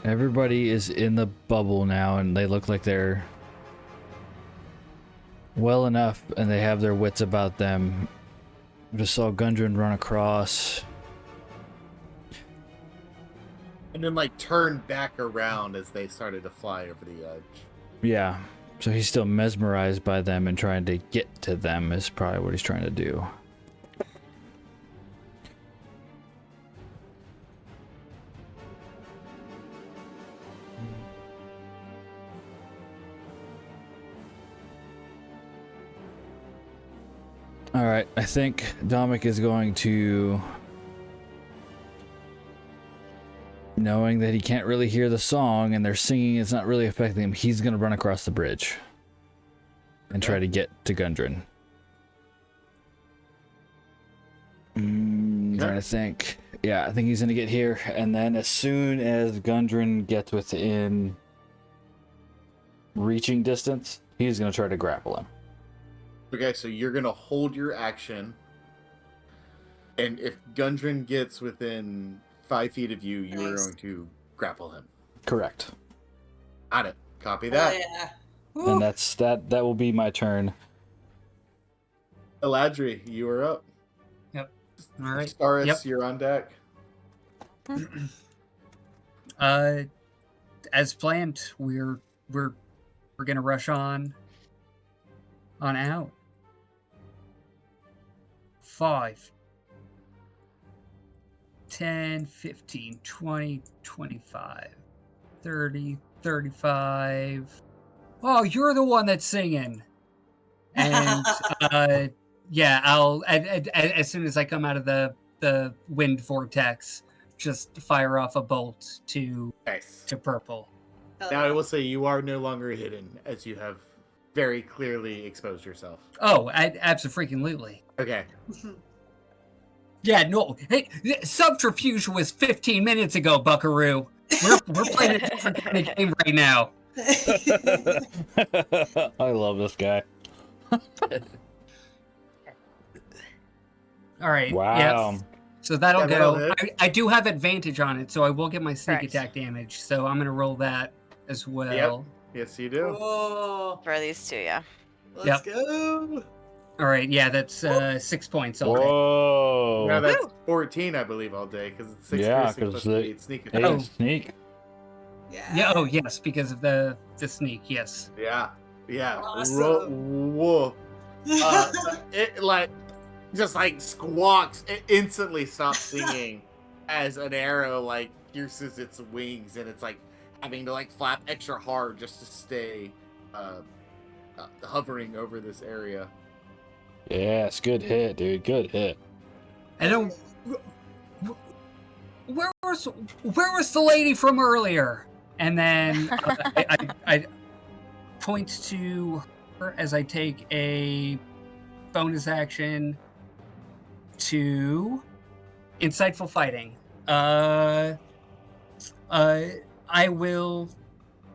everybody is in the bubble now, and they look like they're well enough, and they have their wits about them. I just saw Gundren run across.
And then, turn back around as they started to fly over the edge.
Yeah. So he's still mesmerized by them and trying to get to them is probably what he's trying to do. All right, I think Dominic is going to, knowing that he can't really hear the song and they're singing, it's not really affecting him, he's going to run across the bridge and try to get to Gundren. Trying to think. Yeah, I think he's going to get here, and then as soon as Gundren gets within reaching distance, he's going to try to grapple him.
Okay, so you're going to hold your action, and if Gundren gets within 5 feet of you, you are going to grapple him.
Correct.
Got it. Copy that.
Oh, yeah.
And that will be my turn.
Eladri, you are up.
Yep. All right.
Staris, you're on deck.
As planned, we're gonna rush on out. 5, 10, 15, 20, 25, 30, 35. Oh, you're the one that's singing. And I'll as soon as I come out of the wind vortex, just fire off a bolt to purple.
Now I will say you are no longer hidden, as you have very clearly exposed yourself.
Oh, absolutely.
Okay.
Yeah, no. Hey, subterfuge was 15 minutes ago, Buckaroo. We're playing a different kind of game right now.
I love this guy.
All right.
Wow.
Yes. So that'll
Yeah, that'll
go.
hit.
I do have advantage on it, so I will get my sneak
Correct.
attack damage. So I'm gonna roll that as well.
Yes, you do.
Oh,
For these two, yeah.
let's go.
All right. Yeah, that's 6 points all day.
Whoa.
Now that's 14, I believe, all day because it's 6
Yeah,
piercing
'cause
plus
they-
8 sneak
Hey,
attack.
Oh.
sneak.
Yeah.
Yeah. Oh, yes, because of the sneak. Yes.
Yeah.
Awesome.
Whoa. So it like just like squawks. It instantly stops singing as an arrow like pierces its wings, and it's like having to like flap extra hard just to stay hovering over this area.
Yes, good hit, dude. Good hit.
I don't. Where was the lady from earlier? And then I point to her as I take a bonus action to insightful fighting. I will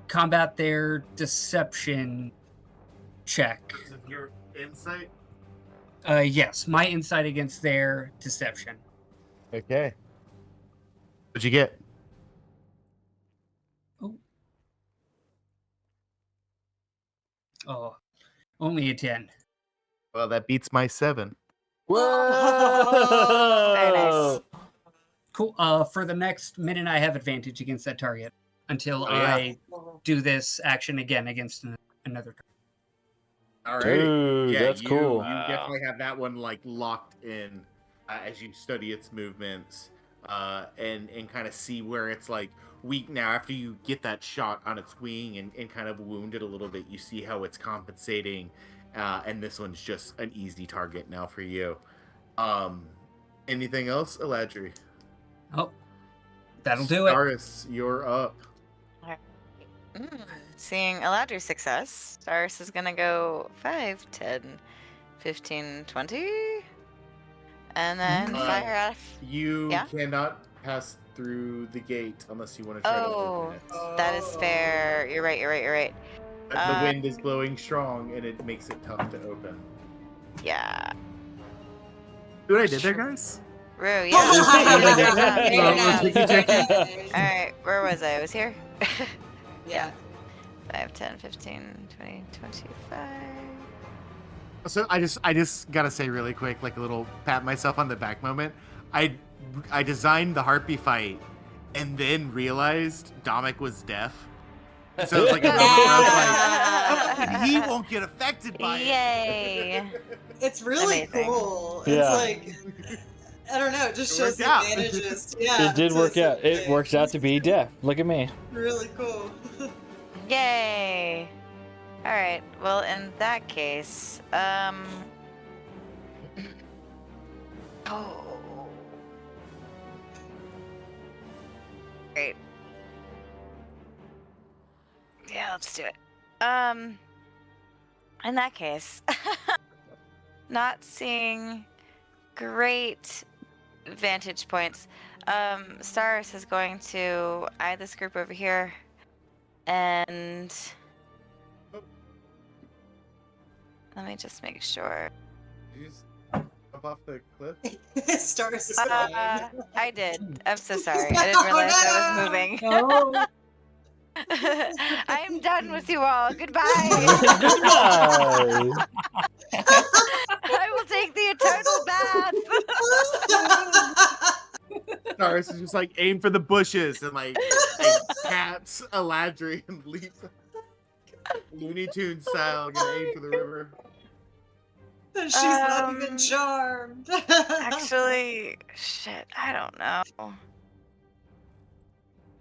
combat their deception check.
This is your insight.
Yes, my insight against their deception.
Okay. What'd you get?
Oh, only a 10.
Well, that beats my 7.
Whoa!
Very nice.
Cool. For the next minute, I have advantage against that target until
Oh, yeah.
I do this action again against another target.
All right.
Dude,
Yeah,
that's
you,
cool.
You definitely have that one like locked in as you study its movements and kind of see where it's like weak now. After you get that shot on its wing and kind of wound it a little bit, you see how it's compensating, and this one's just an easy target now for you. Anything else, Eladri?
Oh, that'll do it.
Staris, you're up.
Seeing Eladri's success, Staris is gonna go 5, 10, 15, 20. And then fire off.
You
Yeah?
cannot pass through the gate unless you want to try to
Oh,
open it.
that is fair. You're right.
The wind is blowing strong, and it makes it tough to open.
Yeah.
See what I did there, guys?
Rue, yeah.
Yeah.
Alright, where was I? I was here?
Yeah.
5, 10, 15, 20, 25.
So I just gotta say really quick, like a little pat myself on the back moment. I designed the harpy fight, and then realized Dominic was deaf. So it's like a moment where I was like, oh, he won't get affected by it.
Yay!
It's really
Amazing.
cool.
Yeah.
It's like, I don't know, it just
It
shows
worked
the
out.
advantages. Yeah.
It did
to
work out. It
something.
works out to be deaf. Look at me.
Really cool.
Yay! Alright, well, in that case, oh. Great. Yeah, let's do it. In that case, not seeing great vantage points, Staris is going to eye this group over here and let me just make sure.
Did you just jump off the cliff?
Stars is fine.
I did. I'm so sorry. I didn't realize I was moving.
Oh,
I'm done with you all. Goodbye.
Goodbye.
I will take the eternal bath.
Staris is just like aim for the bushes and like taps Eladri and leaps. Looney Tunes style, gonna aim for the river.
She's not even charmed.
Actually, shit, I don't know.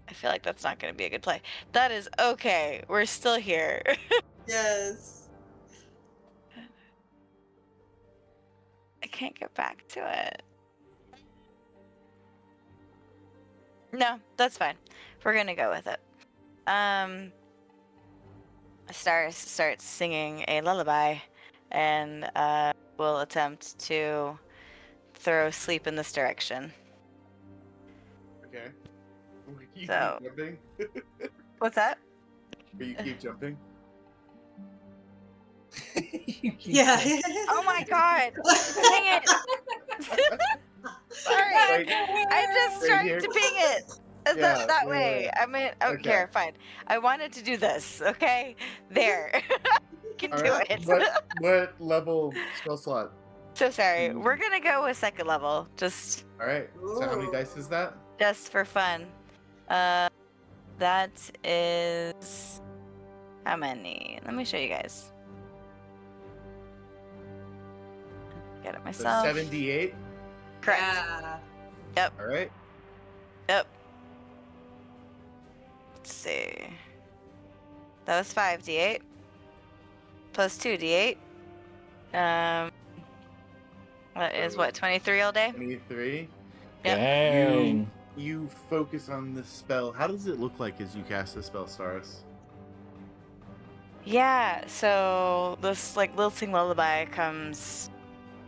I feel like that's not going to be a good play. That is okay. We're still here.
Yes.
I can't get back to it. No, that's fine. We're going to go with it. Stars starts singing a lullaby and will attempt to throw sleep in this direction.
Okay. You
So-
keep jumping?
What's that?
Will you keep jumping?
Yeah.
Oh my god! Dang it! Sorry,
Right,
I just
right
tried
here.
to ping it.
Yeah,
That
yeah,
way.
yeah.
I mean, oh,
Okay.
here, fine. I wanted to do this. Okay, there. Can
All
do
right.
it.
What level spell slot?
So sorry. We're gonna go with second level, just
All right. So how many dice is that?
for fun. That is how many? Let me show you guys. Get it
So
myself.
78.
Correct.
Yeah.
All right.
Yep. Let's see. That was 5d8 plus 2d8. That is what, 23 all day?
23.
Yep.
Dang.
You focus on this spell. How does it look like as you cast the spell, Stars?
Yeah, so this like lilting lullaby comes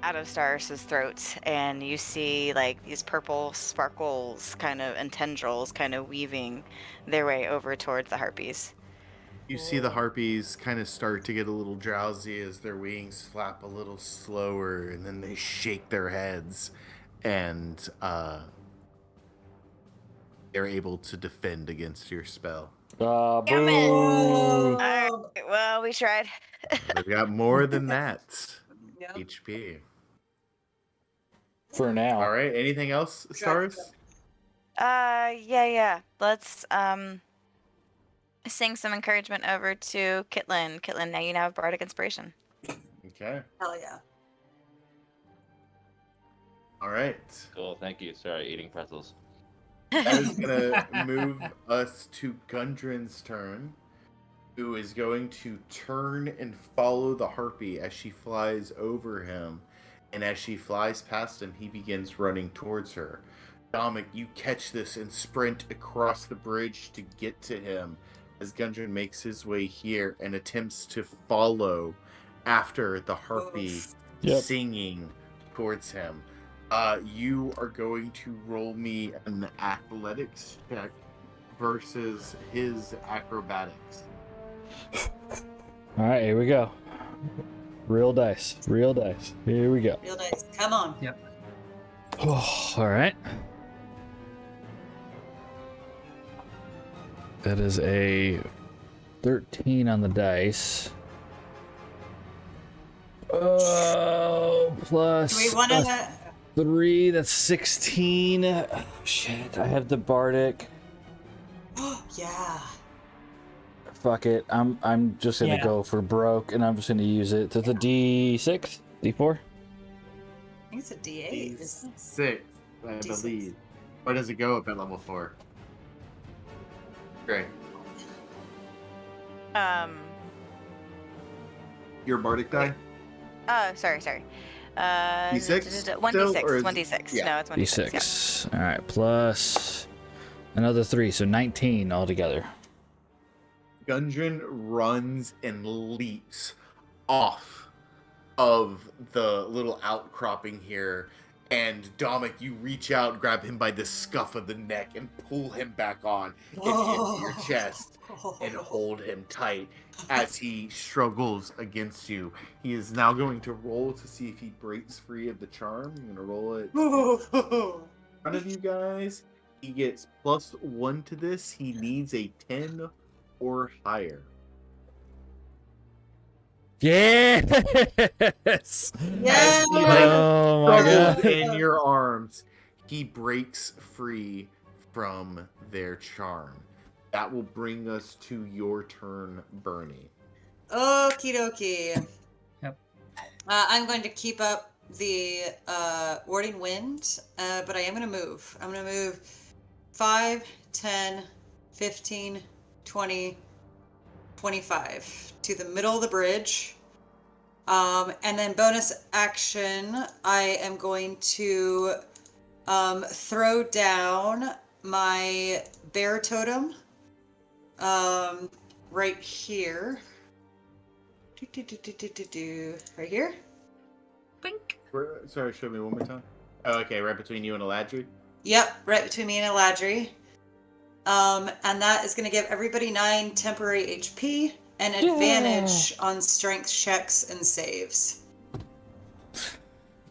out of Staris's throat, and you see like these purple sparkles kind of and tendrils kind of weaving their way over towards the harpies.
You see the harpies kind of start to get a little drowsy as their wings flap a little slower, and then they shake their heads, and they're able to defend against your spell.
Damn it!
Boo.
Alright, well, we tried.
They've got more than that
Yep.
HP.
For now.
All right. Anything else, Stars?
Yeah. Let's sing some encouragement over to Kitlin. Kitlin, now you now have bardic inspiration.
Okay.
Hell yeah.
All right.
Cool, thank you. Sorry, eating pretzels.
That is gonna move us to Gundren's turn, who is going to turn and follow the harpy as she flies over him. And as she flies past him, he begins running towards her. Dominic, you catch this and sprint across the bridge to get to him as Gundren makes his way here and attempts to follow after the harpy
Yep.
singing towards him. You are going to roll me an athletics check versus his acrobatics.
All right, here we go. Real dice. Real dice. Here we go.
Real nice. Come on.
Oh, all right. That is a 13 on the dice. Oh, plus
Do we want
a
to?
3, that's 16. Oh, shit, I have the bardic.
Yeah.
Fuck it. I'm just gonna
Yeah.
go for broke, and I'm just gonna use it. That's a D6, D4.
I think it's a D8. Isn't it?
6, I
D6.
believe. Where does it go up at level 4? Great. Your bardic die?
Oh, sorry.
D6
1d6.
still, or is-
1d6.
yeah.
No, it's 1d6. Yeah.
D6. All right, plus another 3, so 19 altogether.
Gundren runs and leaps off of the little outcropping here, and Dominic, you reach out, grab him by the scuff of the neck, and pull him back on into your chest and hold him tight as he struggles against you. He is now going to roll to see if he breaks free of the charm. I'm going to roll it in front of you guys. He gets +1 to this. He needs a 10 or higher.
Yes!
As
Yes!
he,
Oh my
struggles
god.
in your arms, he breaks free from their charm. That will bring us to your turn, Bernie.
Okie dokie.
Yep.
I'm going to keep up the warding wind, but I am going to move. I'm going to move 5, 10, 15, 20, 25 to the middle of the bridge. And then bonus action, I am going to throw down my bear totem right here. Right here?
Bink.
Sorry, show me one more time. Oh, okay, right between you and Eladri.
Yep, right between me and Eladri. And that is going to give everybody 9 temporary HP and advantage on strength checks and saves.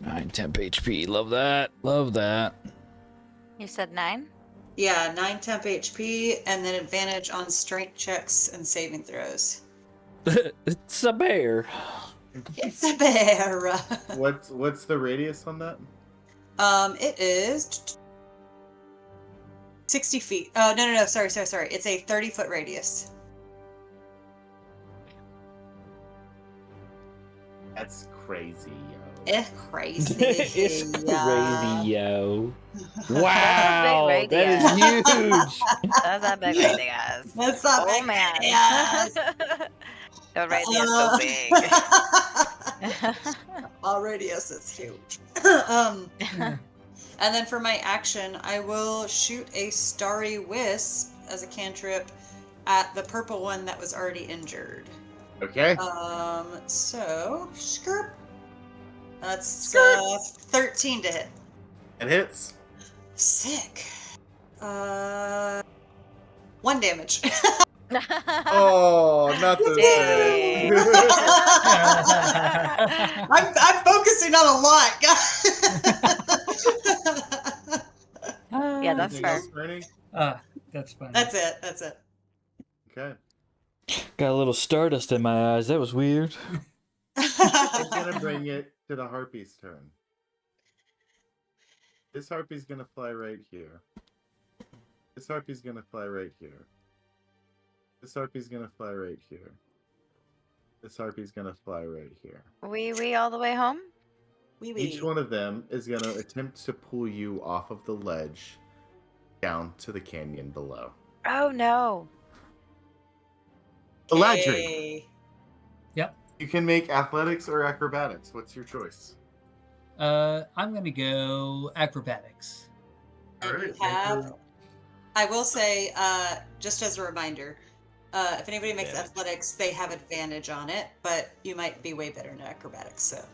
9 temp HP. Love that. Love that.
You said 9?
Yeah, 9 temp HP and then advantage on strength checks and saving throws.
It's a bear.
It's a bear.
What's the radius on that?
It is 60 feet. No. Sorry. It's a 30-foot radius.
That's crazy, yo.
Crazy.
It's crazy, yo.
That's
Wow,
a big
that is huge.
That's a big radius.
That's not
Oh
big
man.
radius.
The radius is so big.
All radius is huge. And then for my action, I will shoot a starry wisp as a cantrip at the purple one that was already injured.
Okay.
So skirp. That's 13 to hit.
It hits.
Sick. 1 damage.
Oh, not the
Dang.
I'm focusing on a lot, guys.
Yeah, that's
Anything
fair.
else, Bernie?
That's fine.
That's it.
Okay.
Got a little stardust in my eyes. That was weird.
It's gonna bring it to the harpy's turn. This harpy's gonna fly right here. This harpy's gonna fly right here. This harpy's gonna fly right here. This harpy's gonna fly right here.
We all the way home?
Each one of them is gonna attempt to pull you off of the ledge down to the canyon below.
Oh no.
Eladrin,
Okay.
Yep.
you can make athletics or acrobatics. What's your choice?
I'm gonna go acrobatics.
And you
Alright,
have, I will say, just as a reminder, if anybody makes
Advantage.
athletics, they have advantage on it, but you might be way better in acrobatics, so.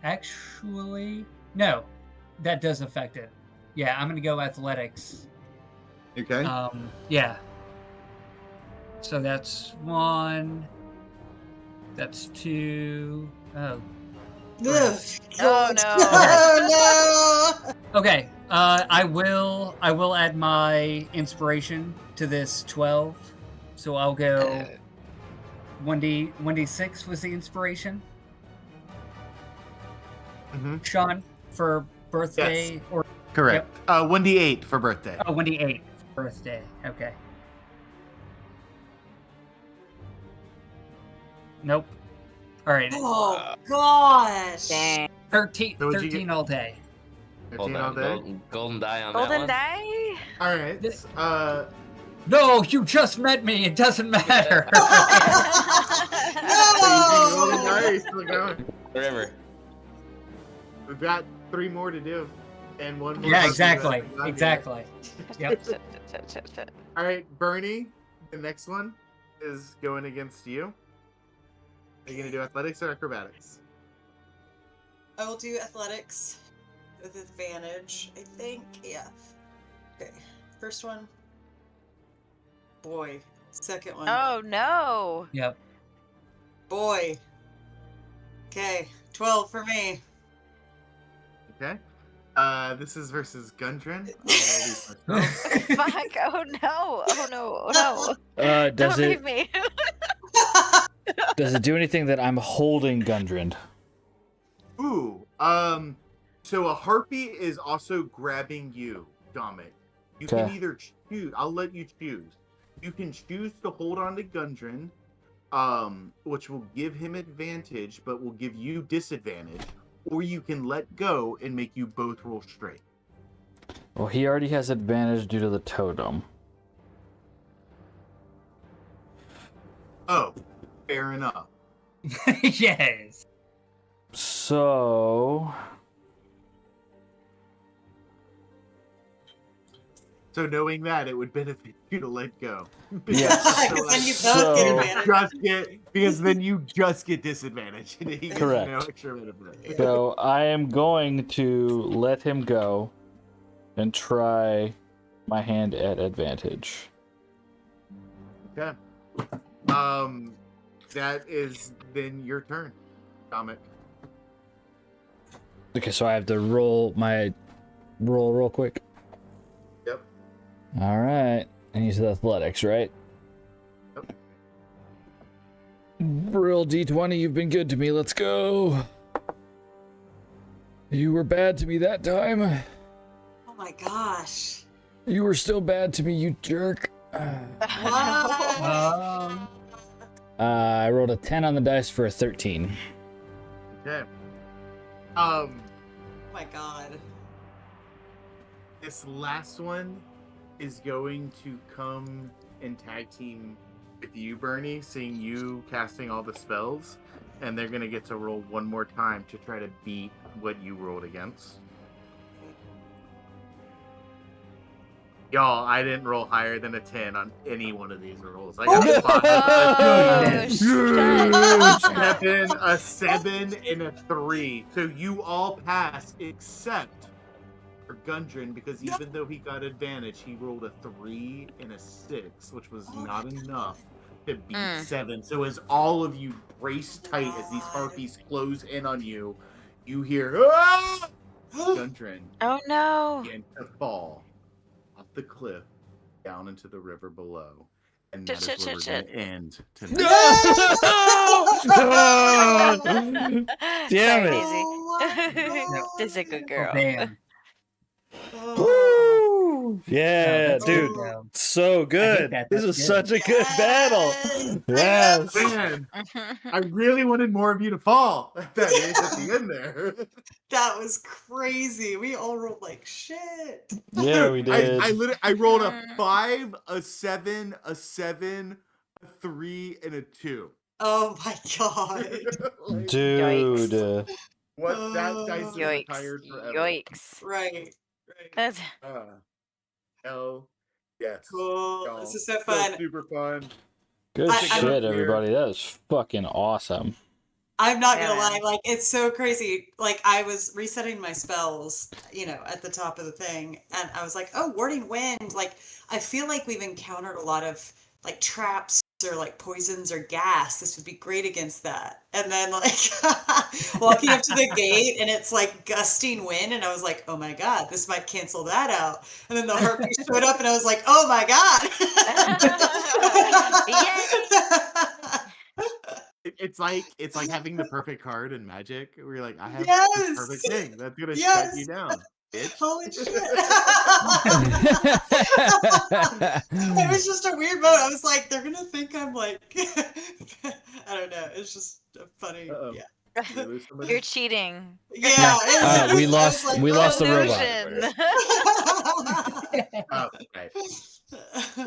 Actually, no, that does affect it. Yeah, I'm gonna go athletics.
Okay.
Yeah. So that's 1. That's 2. Oh.
Ugh,
Oh,
God.
no.
Oh no!
Okay. I will add my inspiration to this 12. So I'll go 1d6 was the inspiration.
Mm-hmm.
Sean, for birthday
Yes.
or
Correct. 1d8 for birthday.
1d8 for birthday. Okay. Nope. All right.
Oh gosh!
Dang.
13,
So what'd you
13
get?
all day.
13 all
Hold
day.
on, golden die on that
Golden
one.
die?
All right.
No, you just met me. It doesn't matter.
So you can roll the dice. Still going.
Forever.
We've got 3 more to do, and 1 more.
Yeah,
person
exactly.
that- not
Exactly. Yep.
Shit.
All right, Bernie. The next one is going against you. Are you gonna do athletics or acrobatics?
I will do athletics with advantage, I think. Yeah. Okay. First one. Boy. Second one.
Oh no.
Yep.
Boy. Okay. 12 for me.
Okay. This is versus Gundren. I'll roll these myself.
Fuck. Oh no. Oh no. Oh no.
Does
Don't
it
leave me.
does it do anything that I'm holding Gundren?
Ooh. So a harpy is also grabbing you, Dominic. You can
Okay.
either choose. I'll let you choose. You can choose to hold on to Gundren, which will give him advantage, but will give you disadvantage, or you can let go and make you both roll straight.
Well, he already has advantage due to the totem.
Oh, fair enough.
Yes.
So
So knowing that, it would benefit you to let go.
Yes.
Because then you both get
So-
advantage.
Because then you just get disadvantage. And he gets
Correct.
no extra benefit.
so I am going to let him go and try my hand at advantage.
Okay. That is then your turn, Dominic.
Okay, so I have to roll my roll real quick.
Yep.
All right, and you said athletics, right?
Yep.
Roll D20. You've been good to me. Let's go. You were bad to me that time.
Oh my gosh.
You were still bad to me, you jerk.
What?
I rolled a 10 on the dice for a 13.
Okay.
Oh my god.
This last one is going to come and tag team with you, Bernie, seeing you casting all the spells, and they're gonna get to roll one more time to try to beat what you rolled against. Y'all, I didn't roll higher than a 10 on any one of these rolls. I got a 5, a 7, and a 3. So you all pass except for Gundren, because even though he got advantage, he rolled a 3 and a 6, which was not enough to beat 7. So as all of you brace tight as these harpies close in on you, you hear Gundren
Oh no!
begin to fall off the cliff down into the river below. And that is where we're going to end tonight.
Damn
Sorry,
it.
Daisy.
Oh
This is a good girl.
Oh, damn.
Woo! Yeah,
that's
dude.
good, though.
So good.
that.
This
That's
is
good.
such a good battle. Yes.
Man, I really wanted more of you to fall. That is at the end there.
That was crazy. We all rolled like shit.
Yeah, we did.
I rolled a 5, a 7, a 7, a 3, and a 2.
Oh my god.
Like,
Dude.
what that dice is
Yikes.
retired forever.
Yikes.
Right.
That's
Hell yes.
Cool.
Y'all,
This is so fun.
super fun.
Good
I-
shit, everybody. That was fucking awesome.
I'm not gonna
Yeah,
lie,
man.
like it's so crazy. Like I was resetting my spells, at the top of the thing, and I was like, "Oh, warding wind!" Like I feel like we've encountered a lot of like traps or like poisons or gas. This would be great against that. And then like walking up to the gate, and it's like gusting wind, and I was like, "Oh my god, this might cancel that out." And then the harpy showed up, and I was like, "Oh my god!"
It's like having the perfect card in Magic. Where you're like, I have the
Yes.
perfect thing that's gonna shut
Yes.
you down, bitch.
Holy shit. It was just a weird moment. I was like, they're gonna think I'm like I don't know. It's just a funny.
Uh-oh.
Yeah.
Did we lose somebody?
You're cheating.
Yeah.
We
I was
lost
like,
we lost the robot.
Illusion.
Oh, right.